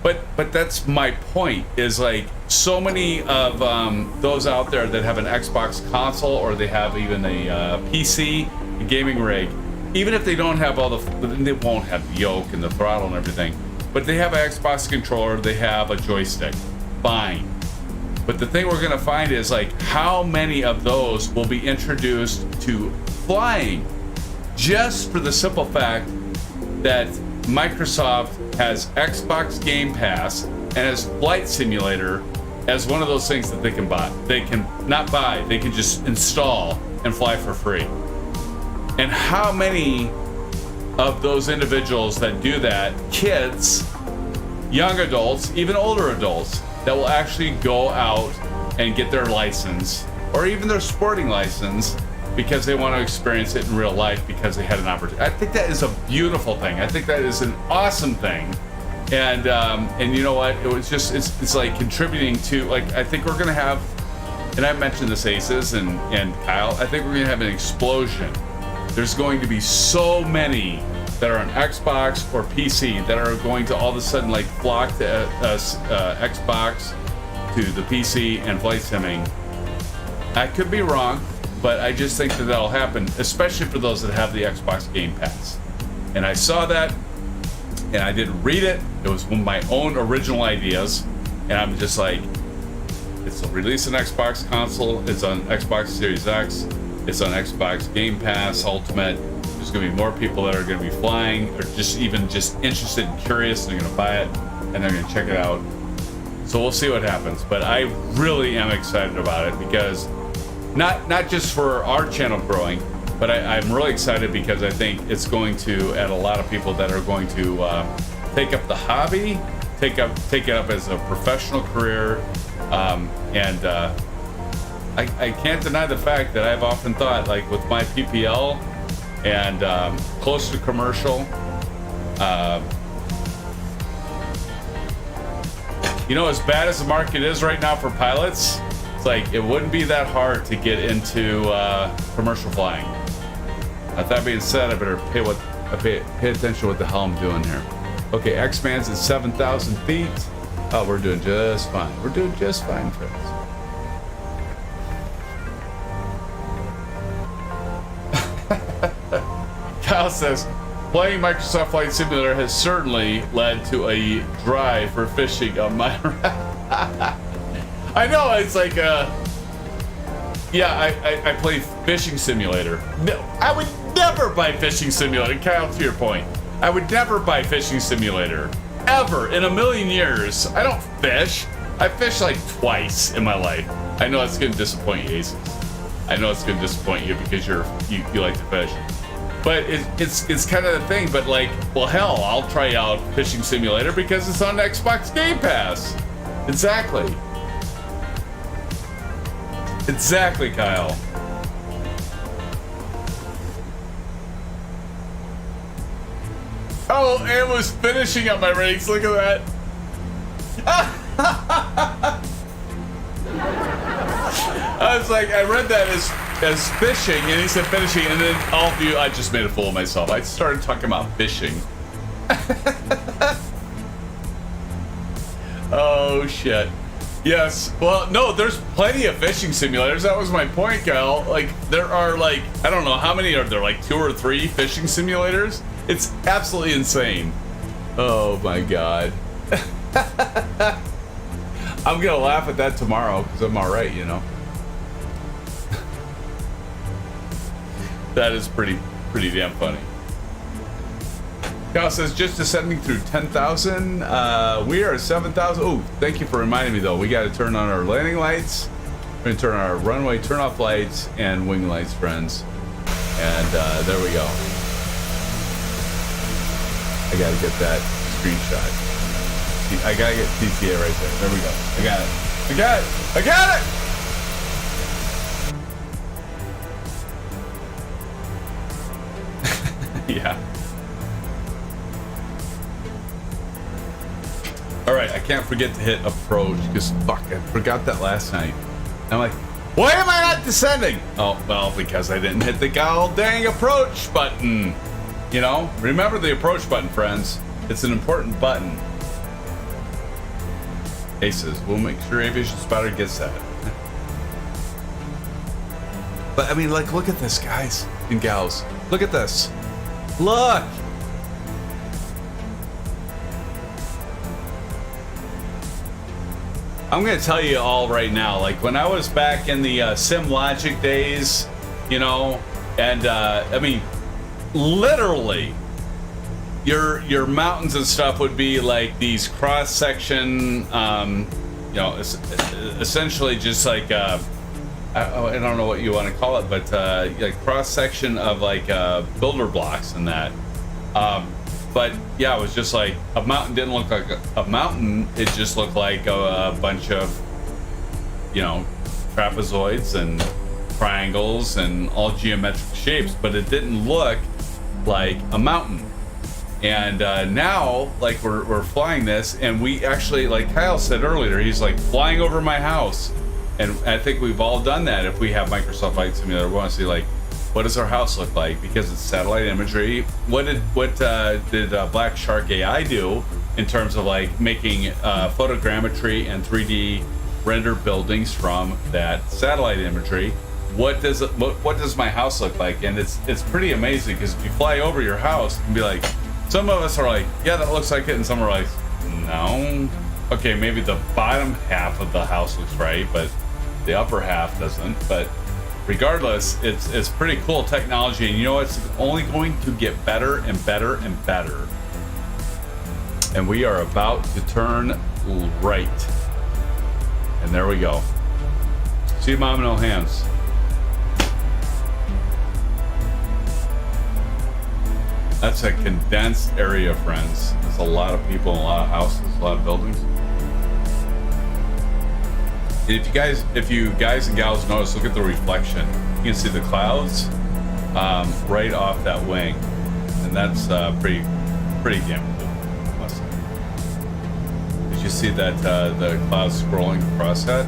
But that's my point, is like so many of those out there that have an Xbox console, or they have even a PC, a gaming rig, even if they don't have they won't have the yoke and the throttle and everything, but they have an Xbox controller, they have a joystick, fine. But the thing we're gonna find is like how many of those will be introduced to flying, just for the simple fact that Microsoft has Xbox Game Pass and has Flight Simulator as one of those things that they can buy. They can not buy, they can just install and fly for free. And how many of those individuals that do that, kids, young adults, even older adults, that will actually go out and get their license, or even their sporting license, because they want to experience it in real life because they had an opportunity. I think that is a beautiful thing. I think that is an awesome thing. And you know what? It was just, it's like contributing to, like, I think we're gonna have, and I mentioned this, Aces and Kyle, I think we're gonna have an explosion. There's going to be so many that are on Xbox or PC that are going to all of a sudden like flock to Xbox, to the PC and flight simming. I could be wrong, but I just think that that'll happen, especially for those that have the Xbox Game Pass. And I saw that, and I didn't read it. It was one of my own original ideas, and I'm just like, it's a release an Xbox console, it's on Xbox Series X, it's on Xbox Game Pass Ultimate. There's gonna be more people that are gonna be flying, or just interested and curious, and they're gonna buy it, and they're gonna check it out. So we'll see what happens, but I really am excited about it, because not just for our channel growing, but I'm really excited because I think it's going to add a lot of people that are going to take up the hobby, take it up as a professional career, and I can't deny the fact that I've often thought, like with my PPL and close to commercial, you know, as bad as the market is right now for pilots, it's like it wouldn't be that hard to get into commercial flying. That being said, I better pay attention to what the hell I'm doing here. Okay, X-Man's at 7,000 feet. Oh, we're doing just fine. We're doing just fine, friends. Kyle says, playing Microsoft Flight Simulator has certainly led to a drive for fishing on my I know, it's like, yeah, I play Fishing Simulator. No, I would never buy Fishing Simulator. Kyle, to your point, I would never buy Fishing Simulator. Ever, in a million years. I don't fish. I fished like twice in my life. I know it's gonna disappoint you, Aces. I know it's gonna disappoint you because you like to fish. But it's kind of the thing, but like, well, hell, I'll try out Fishing Simulator because it's on Xbox Game Pass. Exactly. Exactly, Kyle. Oh, and was finishing up my ratings. Look at that. I was like, I read that as as fishing, and he said finishing, and then all of you, I just made a fool of myself. I started talking about fishing. Oh shit. Yes. Well, no, there's plenty of fishing simulators. That was my point, Gal. Like, there are like, I don't know how many are there, like 2 or 3 fishing simulators? It's absolutely insane. Oh my god. I'm gonna laugh at that tomorrow because I'm alright, you know. That is pretty damn funny. Cal says just descending through 10,000. We are at 7,000. Oh, thank you for reminding me though. We got to turn on our landing lights. We're gonna turn on our runway turn-off lights and wing lights, friends. And there we go. I gotta get that screenshot. I gotta get TTA right there. There we go. I got it. I got it. I got it. Yeah. All right, I can't forget to hit approach because fuck, I forgot that last night. I'm like, why am I not descending? Oh, well, because I didn't hit the god dang approach button. You know, remember the approach button, friends. It's an important button. Aces, we'll make sure Aviation Spotter gets that. But I mean, like, look at this, guys and gals. Look at this. Look. I'm gonna tell you all right now, like when I was back in the Sim Logic days, you know, and I mean, literally, your mountains and stuff would be like these cross section, you know, essentially just like I don't know what you want to call it, but like cross section of like builder blocks and that. But yeah, it was just like a mountain didn't look like a mountain. It just looked like a bunch of, you know, trapezoids and triangles and all geometric shapes, but it didn't look like a mountain. And now, like we're flying this, and we actually, like Kyle said earlier, he's like flying over my house, and I think we've all done that. If we have Microsoft Flight Simulator, we want to see like, what does our house look like? Because it's satellite imagery. What did Black Shark AI do in terms of like making photogrammetry and 3D render buildings from that satellite imagery? What does my house look like? And it's pretty amazing because if you fly over your house, you can be like, some of us are like, yeah, that looks like it, and some are like, no. Okay, maybe the bottom half of the house looks right, but the upper half doesn't. But regardless, it's pretty cool technology, and you know it's only going to get better and better and better. And we are about to turn right, and there we go. See, mom, no hands. That's a condensed area, friends. There's a lot of people, a lot of houses, a lot of buildings. If you guys and gals notice, look at the reflection. You can see the clouds right off that wing, and that's pretty damn cool, I must say. Did you see that the clouds scrolling across that?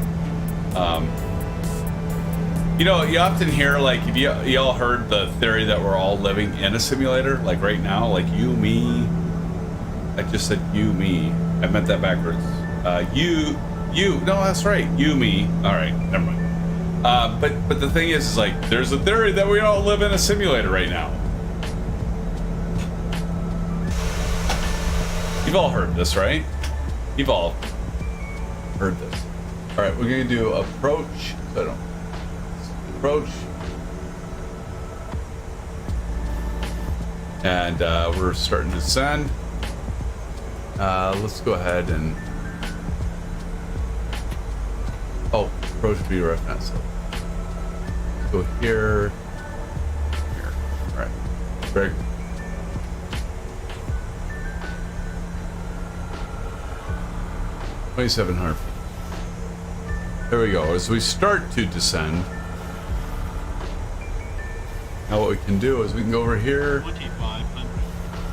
You know, you often hear, like, if you all heard the theory that we're all living in a simulator, like right now, like you, me. I just said you, me. I meant that backwards. You. No, that's right. You, me. All right, never mind. But the thing is like, there's a theory that we all live in a simulator right now. You've all heard this, right? You've all heard this. All right, we're gonna do approach. So I don't approach, and we're starting to descend. Let's go ahead and approach B reference. Go here. All right, very good. $2,700 feet. There we go. As we start to descend, now what we can do is we can go over here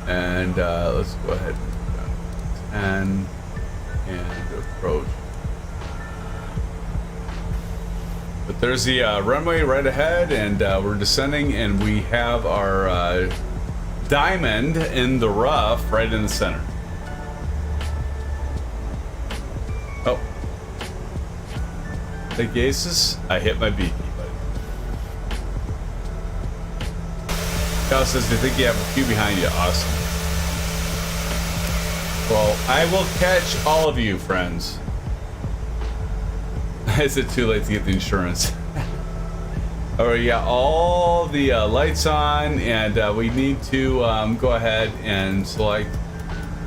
and let's go ahead and approach. But there's the runway right ahead, and we're descending, and we have our diamond in the rough right in the center. Oh. Take aces. I hit my beaky, buddy. Cal says, "Do you think you have a few behind you?" Awesome. Well, I will catch all of you, friends. Is it too late to get the insurance? All right, yeah, all the lights on, and we need to go ahead and select.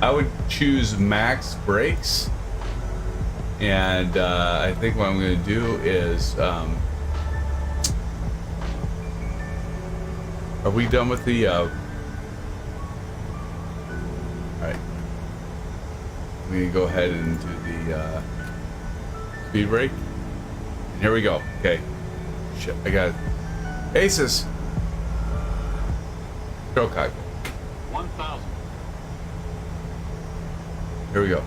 I would choose max brakes, and I think what I'm going to do is, are we done with the? All right, we can go ahead and do the speed brake. And here we go. Okay. Shit, I got aces. Control cockpit. 1,000. Here we go.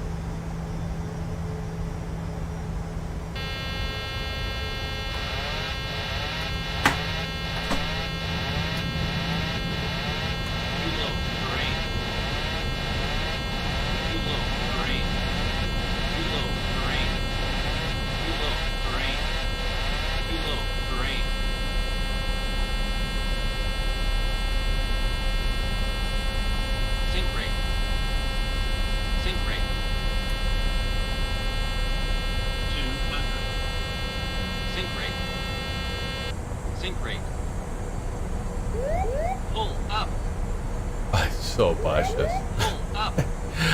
So cautious. Pull up.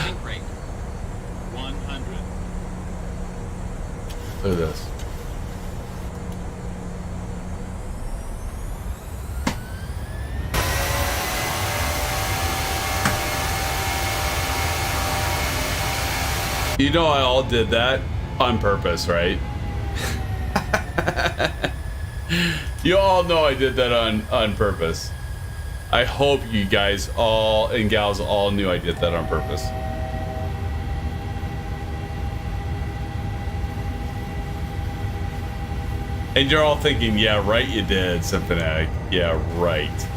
Sink rate. 100. Look at this. You know I all did that on purpose, right? You all know I did that on purpose. I hope you guys all and gals all knew I did that on purpose. And you're all thinking, yeah, right, you did, Symphonic. Yeah, right.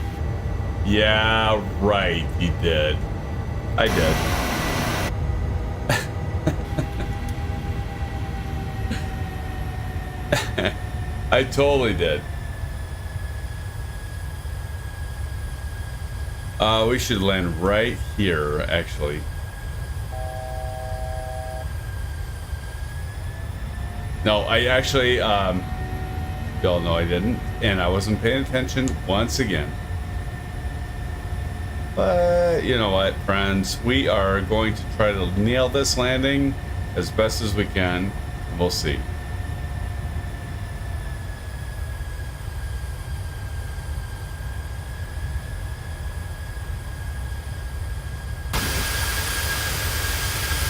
Yeah, right, you did. I did. I totally did. We should land right here, actually. No, I actually, y'all know I didn't, and I wasn't paying attention once again. But, you know what, friends? We are going to try to nail this landing as best as we can. We'll see.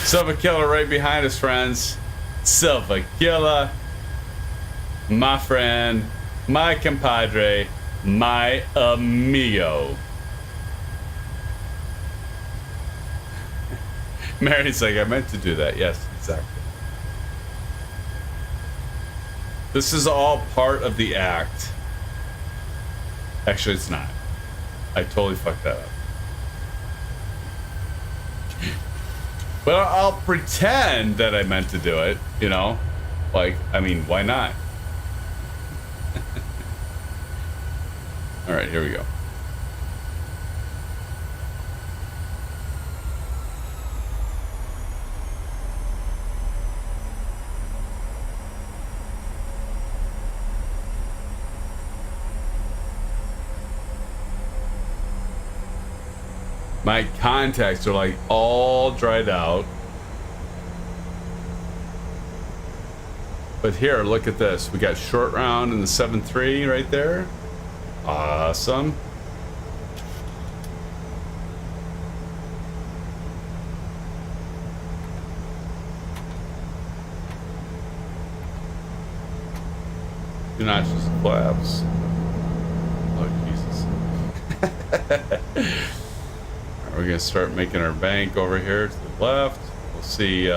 Silver Killer right behind us, friends. Silver Killer, my friend, my compadre, my amigo. Mary's like, I meant to do that. Yes, exactly. This is all part of the act. Actually, it's not. I totally fucked that up. But I'll pretend that I meant to do it, you know? Like, I mean, why not? All right, here we go. My contacts are like all dried out. But here, look at this. We got short round in the 7.3 right there. Awesome. Do not just collapse. Oh, Jesus. We're gonna start making our bank over here to the left. We'll see.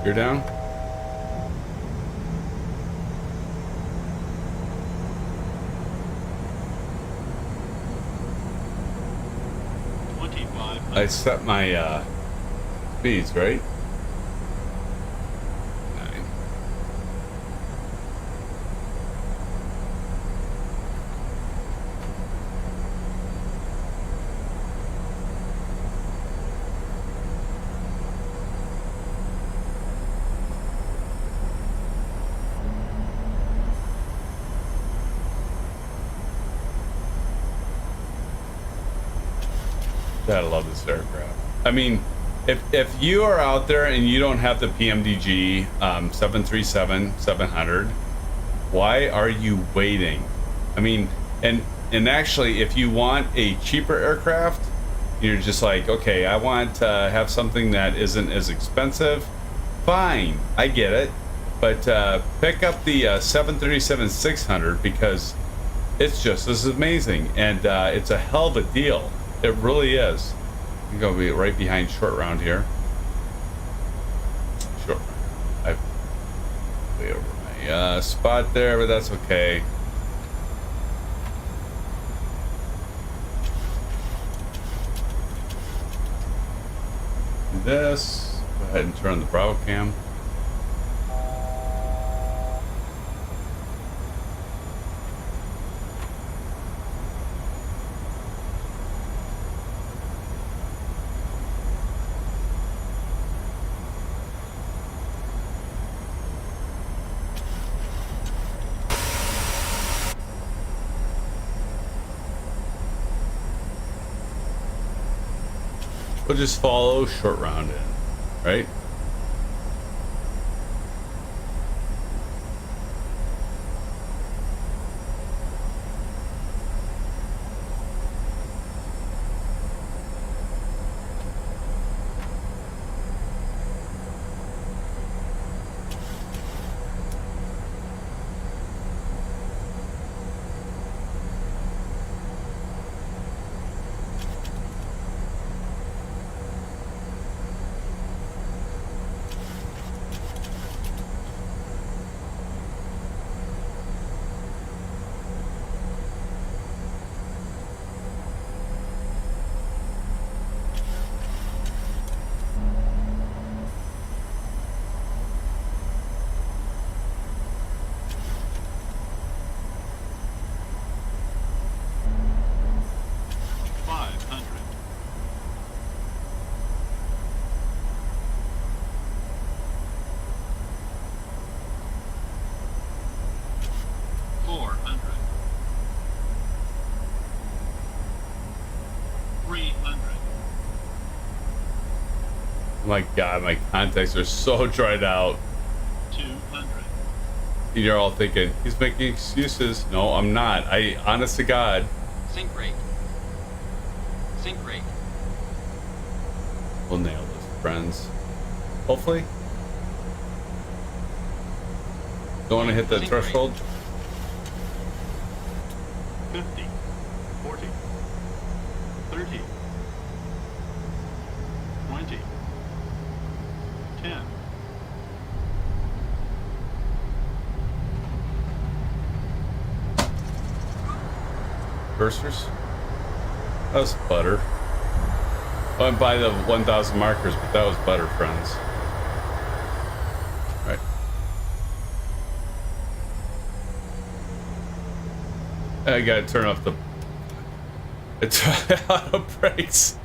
You're down? I set my speeds, right? 9. I love this aircraft. I mean, if you are out there and you don't have the PMDG 737-700, why are you waiting? I mean, and actually, if you want a cheaper aircraft, you're just like, okay, I want to have something that isn't as expensive. Fine, I get it, but pick up the 737-600 because it's just as amazing, and it's a hell of a deal. It really is. I'm gonna be right behind short round here. Short round. I'm way over my spot there, but that's okay. Do this. Go ahead and turn on the Bravo cam. We'll just follow short round in, right? My God, my contacts are so dried out. 200. You're all thinking, he's making excuses. No, I'm not. Honest to God. Sink rate. Sink rate. We'll nail this, friends. Hopefully. Don't want to hit that Sink threshold. Rate. 50. 40. 30. 20. 10. Bursers. That was butter. I went by the 1,000 markers, but that was butter, friends. Right. I gotta turn off the auto brakes.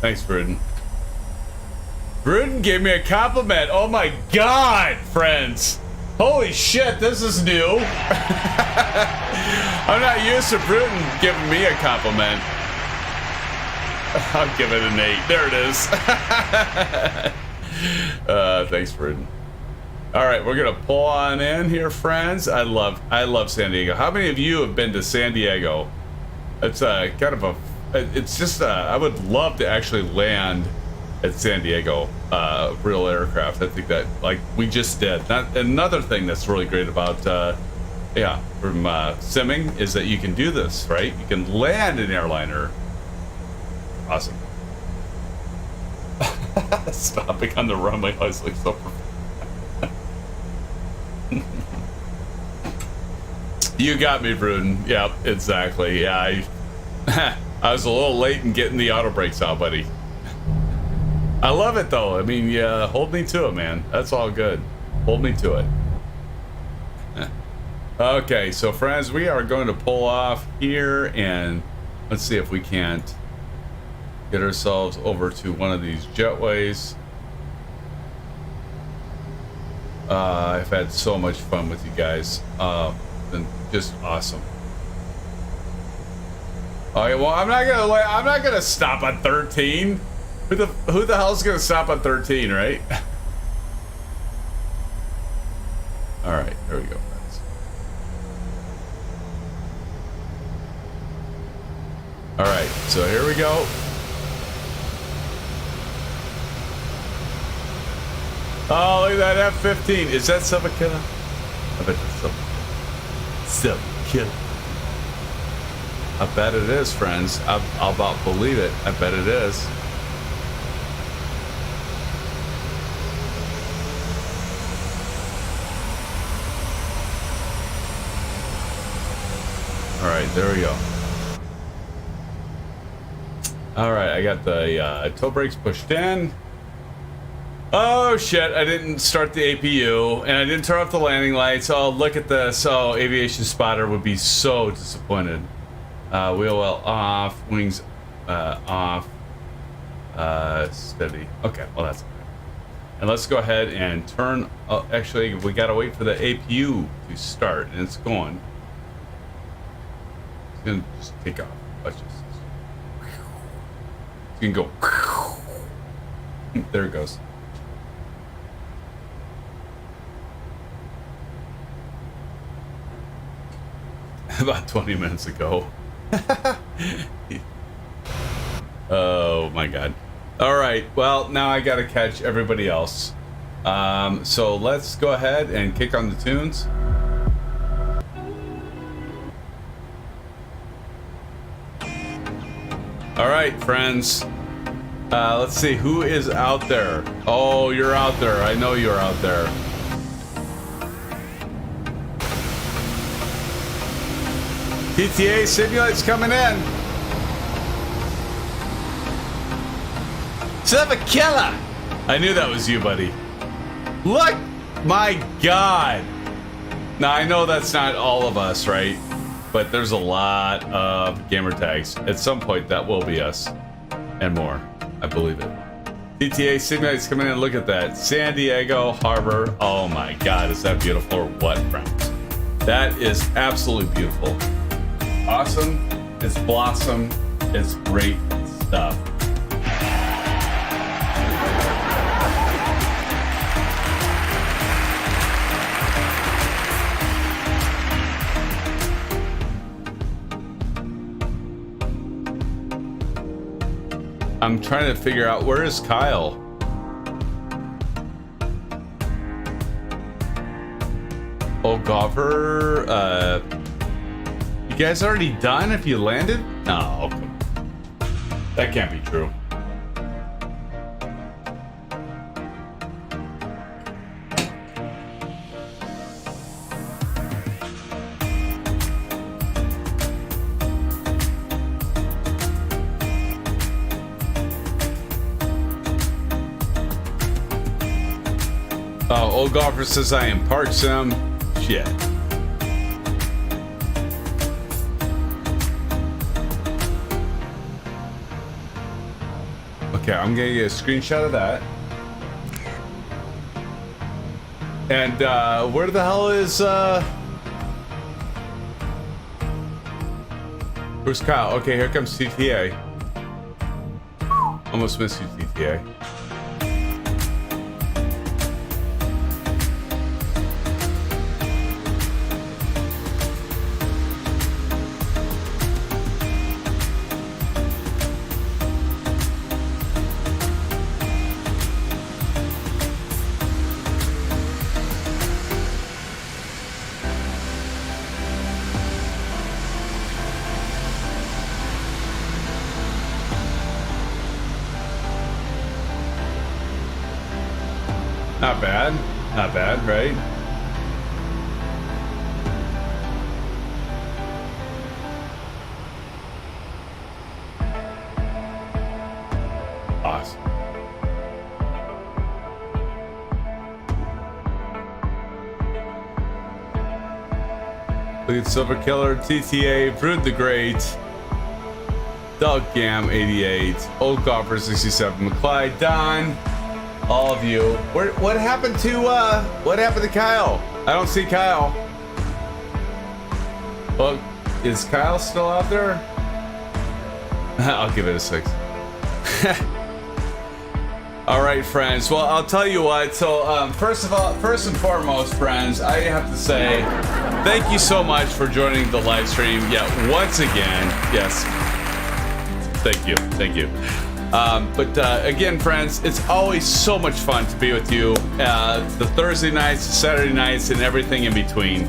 Thanks, Bruden. Bruden gave me a compliment. Oh my God, friends. Holy shit, this is new. I'm not used to Bruden giving me a compliment. I'll give it an 8. There it is. Thanks, Bruden. All right, we're gonna pull on in here, friends. I love San Diego. How many of you have been to San Diego? It's kind of a, it's just I would love to actually land at San Diego, real aircraft. I think that, like we just did. Another thing that's really great about, from simming is that you can do this, right? You can land an airliner. Awesome. Stopping on the runway always looks so perfect. You got me, Bruden. Yep, exactly. Yeah, I was a little late in getting the auto brakes out, buddy. I love it though. I mean, yeah, hold me to it, man. That's all good. Hold me to it. Okay, so friends, we are going to pull off here, and let's see if we can't get ourselves over to one of these jetways. I've had so much fun with you guys. Been just awesome. Okay, well, I'm not gonna stop on 13. Who the hell's gonna stop on 13, right? All right, here we go, friends. All right, so here we go. Oh, look at that F-15. Is that Silver Killer? I bet that's Silver Killer. I bet it is, friends. I'll about believe it. I bet it is. All right, there we go. All right, I got the toe brakes pushed in. Oh shit, I didn't start the APU and I didn't turn off the landing lights. Oh, look at this. Oh, aviation spotter would be so disappointed. Wheel well off, wings off, steady. Okay, well that's okay. And let's go ahead and turn, actually we gotta wait for the APU to start, and it's going. It's gonna just take off. Watch this. It's gonna go. There it goes. About 20 minutes ago. Oh my god. All right, well, now I gotta catch everybody else. So let's go ahead and kick on the tunes. All right, friends. Let's see who is out there. Oh, you're out there. I know you're out there. PTA simulate's coming in. Silver Killer! I knew that was you, buddy. Look! My God! Now, I know that's not all of us, right? But there's a lot of gamer tags. At some point, that will be us. And more. I believe it. PTA simulate's coming in. Look at that. San Diego Harbor. Oh my God, is that beautiful or what, friends? That is absolutely beautiful. Awesome. It's blossom. It's great stuff. I'm trying to figure out, where is Kyle? Oh, Gopher, you guys already done if you landed? No, that can't be true. Oh, old golfer says I am Park Sim. Shit. Okay, I'm gonna get a screenshot of that. And where the hell is where's Kyle? Okay, here comes TTA. Almost missed you, TTA. Not bad. Not bad, right? Awesome. Look at Silver Killer, TTA, Brood the Great, Doug Gam 88, Old Golfer 67, McClyde, Don, all of you. What happened to Kyle? I don't see Kyle. Well, is Kyle still out there? I'll give it a 6. All right, friends. Well, I'll tell you what. So, first and foremost, friends, I have to say thank you so much for joining the live stream. Yeah, once again, yes. Thank you. But again, friends, it's always so much fun to be with you. The Thursday nights, the Saturday nights, and everything in between.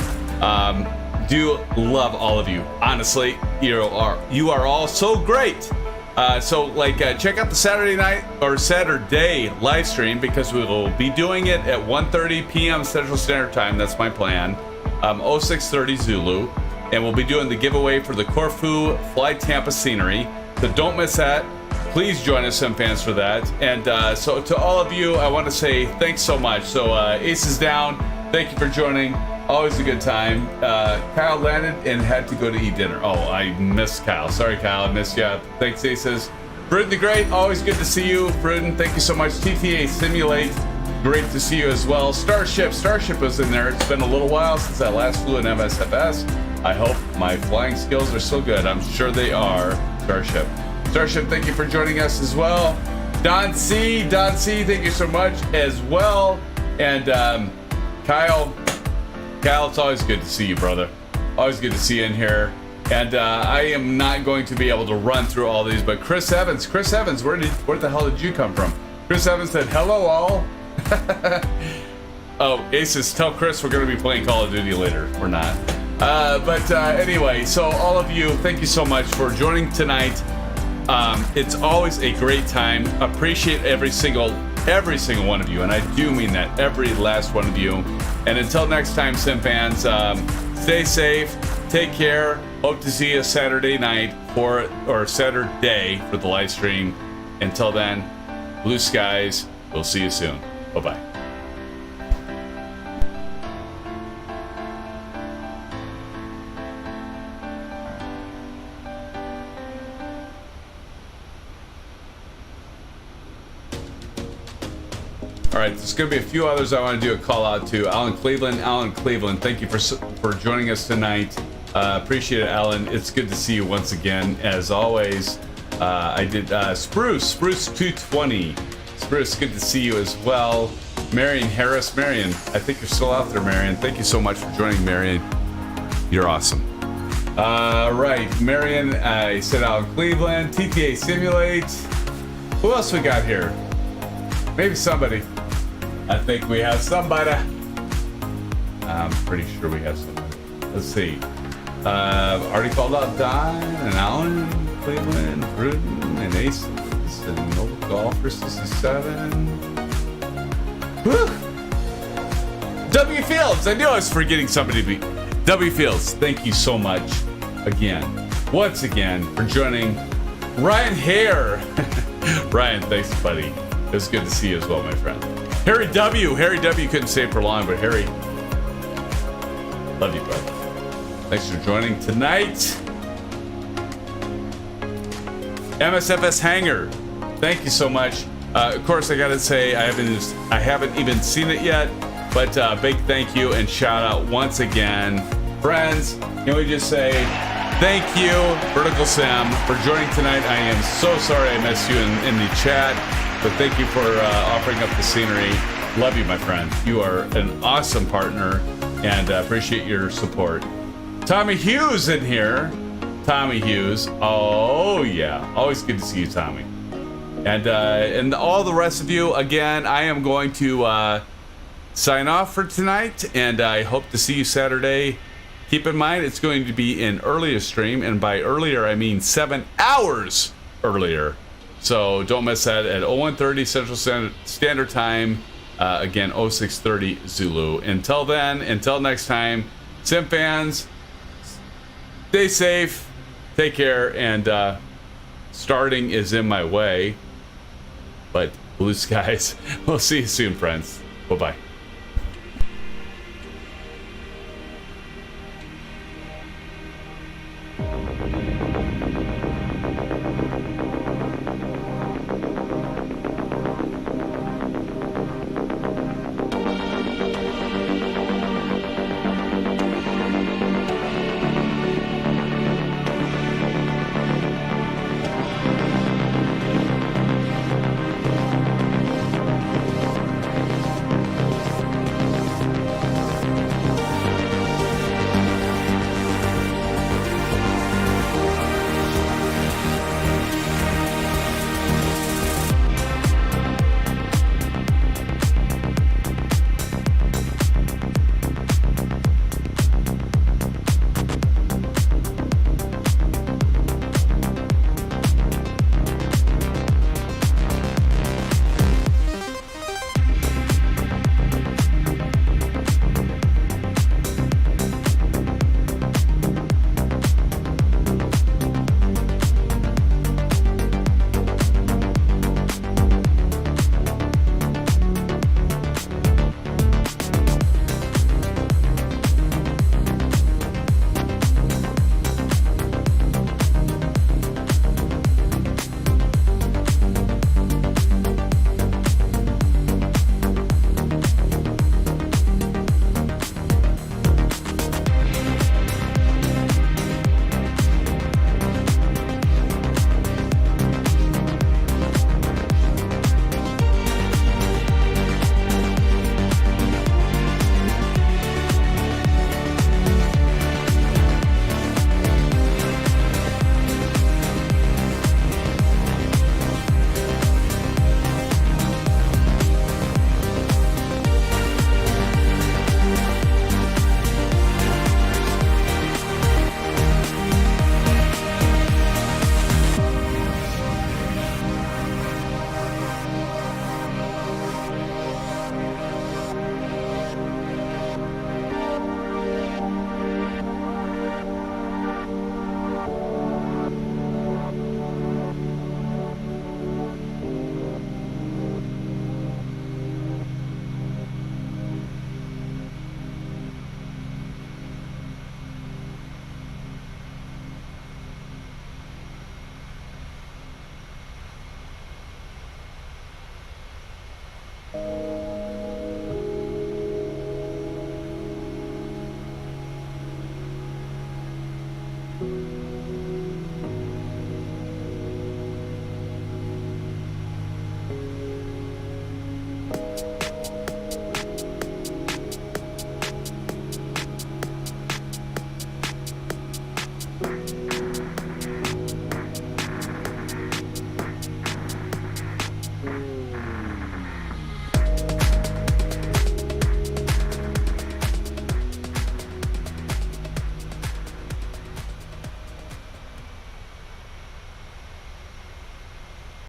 Do love all of you. Honestly, you are all so great. Check out the Saturday night or Saturday live stream, because we will be doing it at 1:30 p.m. Central Standard Time. That's my plan. 0630 Zulu, and we'll be doing the giveaway for the Corfu Fly Tampa scenery. So don't miss that. Please join us, SimFans, for that. And so to all of you, I want to say thanks so much. So Ace is down. Thank you for joining. Always a good time. Kyle landed and had to go to eat dinner. Oh, I missed Kyle. Sorry, Kyle. I missed you. Thanks, Aces. Bruden the Great, always good to see you. Bruden, thank you so much. TTA Simulate, great to see you as well. Starship was in there. It's been a little while since I last flew in MSFS. I hope my flying skills are still good. I'm sure they are. Starship, thank you for joining us as well. Don C, thank you so much as well. And Kyle, it's always good to see you, brother. Always good to see you in here. And I am not going to be able to run through all these, but Chris Evans, where the hell did you come from? Chris Evans said, hello all. Oh, Aces, tell Chris we're going to be playing Call of Duty later. We're not. Anyway, so all of you, thank you so much for joining tonight. It's always a great time. Appreciate every single one of you, and I do mean that, every last one of you. And until next time, SimFans, stay safe, take care. Hope to see you Saturday night or Saturday for the live stream. Until then, blue skies. We'll see you soon. Bye-bye. All right, there's going to be a few others I want to do a call out to. Alan Cleveland, thank you for joining us tonight. Appreciate it, Alan. It's good to see you once again, as always. I did Spruce 220. Spruce, good to see you as well. Marion Harris, I think you're still out there, Marion. Thank you so much for joining, Marion. You're awesome. Right, Marion, I said Alan Cleveland, TTA Simulate. Who else we got here? Maybe somebody. I think we have somebody. I'm pretty sure we have somebody. Let's see. Already called out Don and Alan, Cleveland, Bruden, and Ace, and Noble Golfer 67. Woo! W Fields, I knew I was forgetting somebody to be. W Fields, thank you so much once again, for joining. Ryan Hare. Ryan, thanks, buddy. It was good to see you as well, my friend. Harry W couldn't stay for long, but Harry, love you, brother. Thanks for joining tonight. MSFS Hanger, thank you so much. Of course, I gotta say I haven't even seen it yet, but big thank you and shout out once again, friends. Can we just say thank you, VerticalSim, for joining tonight. I am so sorry I missed you in the chat. But thank you for offering up the scenery. Love you, my friend. You are an awesome partner, and appreciate your support. Tommy Hughes in here. Tommy Hughes. Oh, yeah. Always good to see you, Tommy. And all the rest of you, again, I am going to sign off for tonight, and I hope to see you Saturday. Keep in mind, it's going to be an earlier stream, and by earlier, I mean 7 hours earlier. So don't miss that at 01:30 Central Standard Time. Again, 0630 Zulu. Until then, until next time, SimFans, stay safe, take care, and starting is in my way. But blue skies. We'll see you soon, friends. Bye-bye.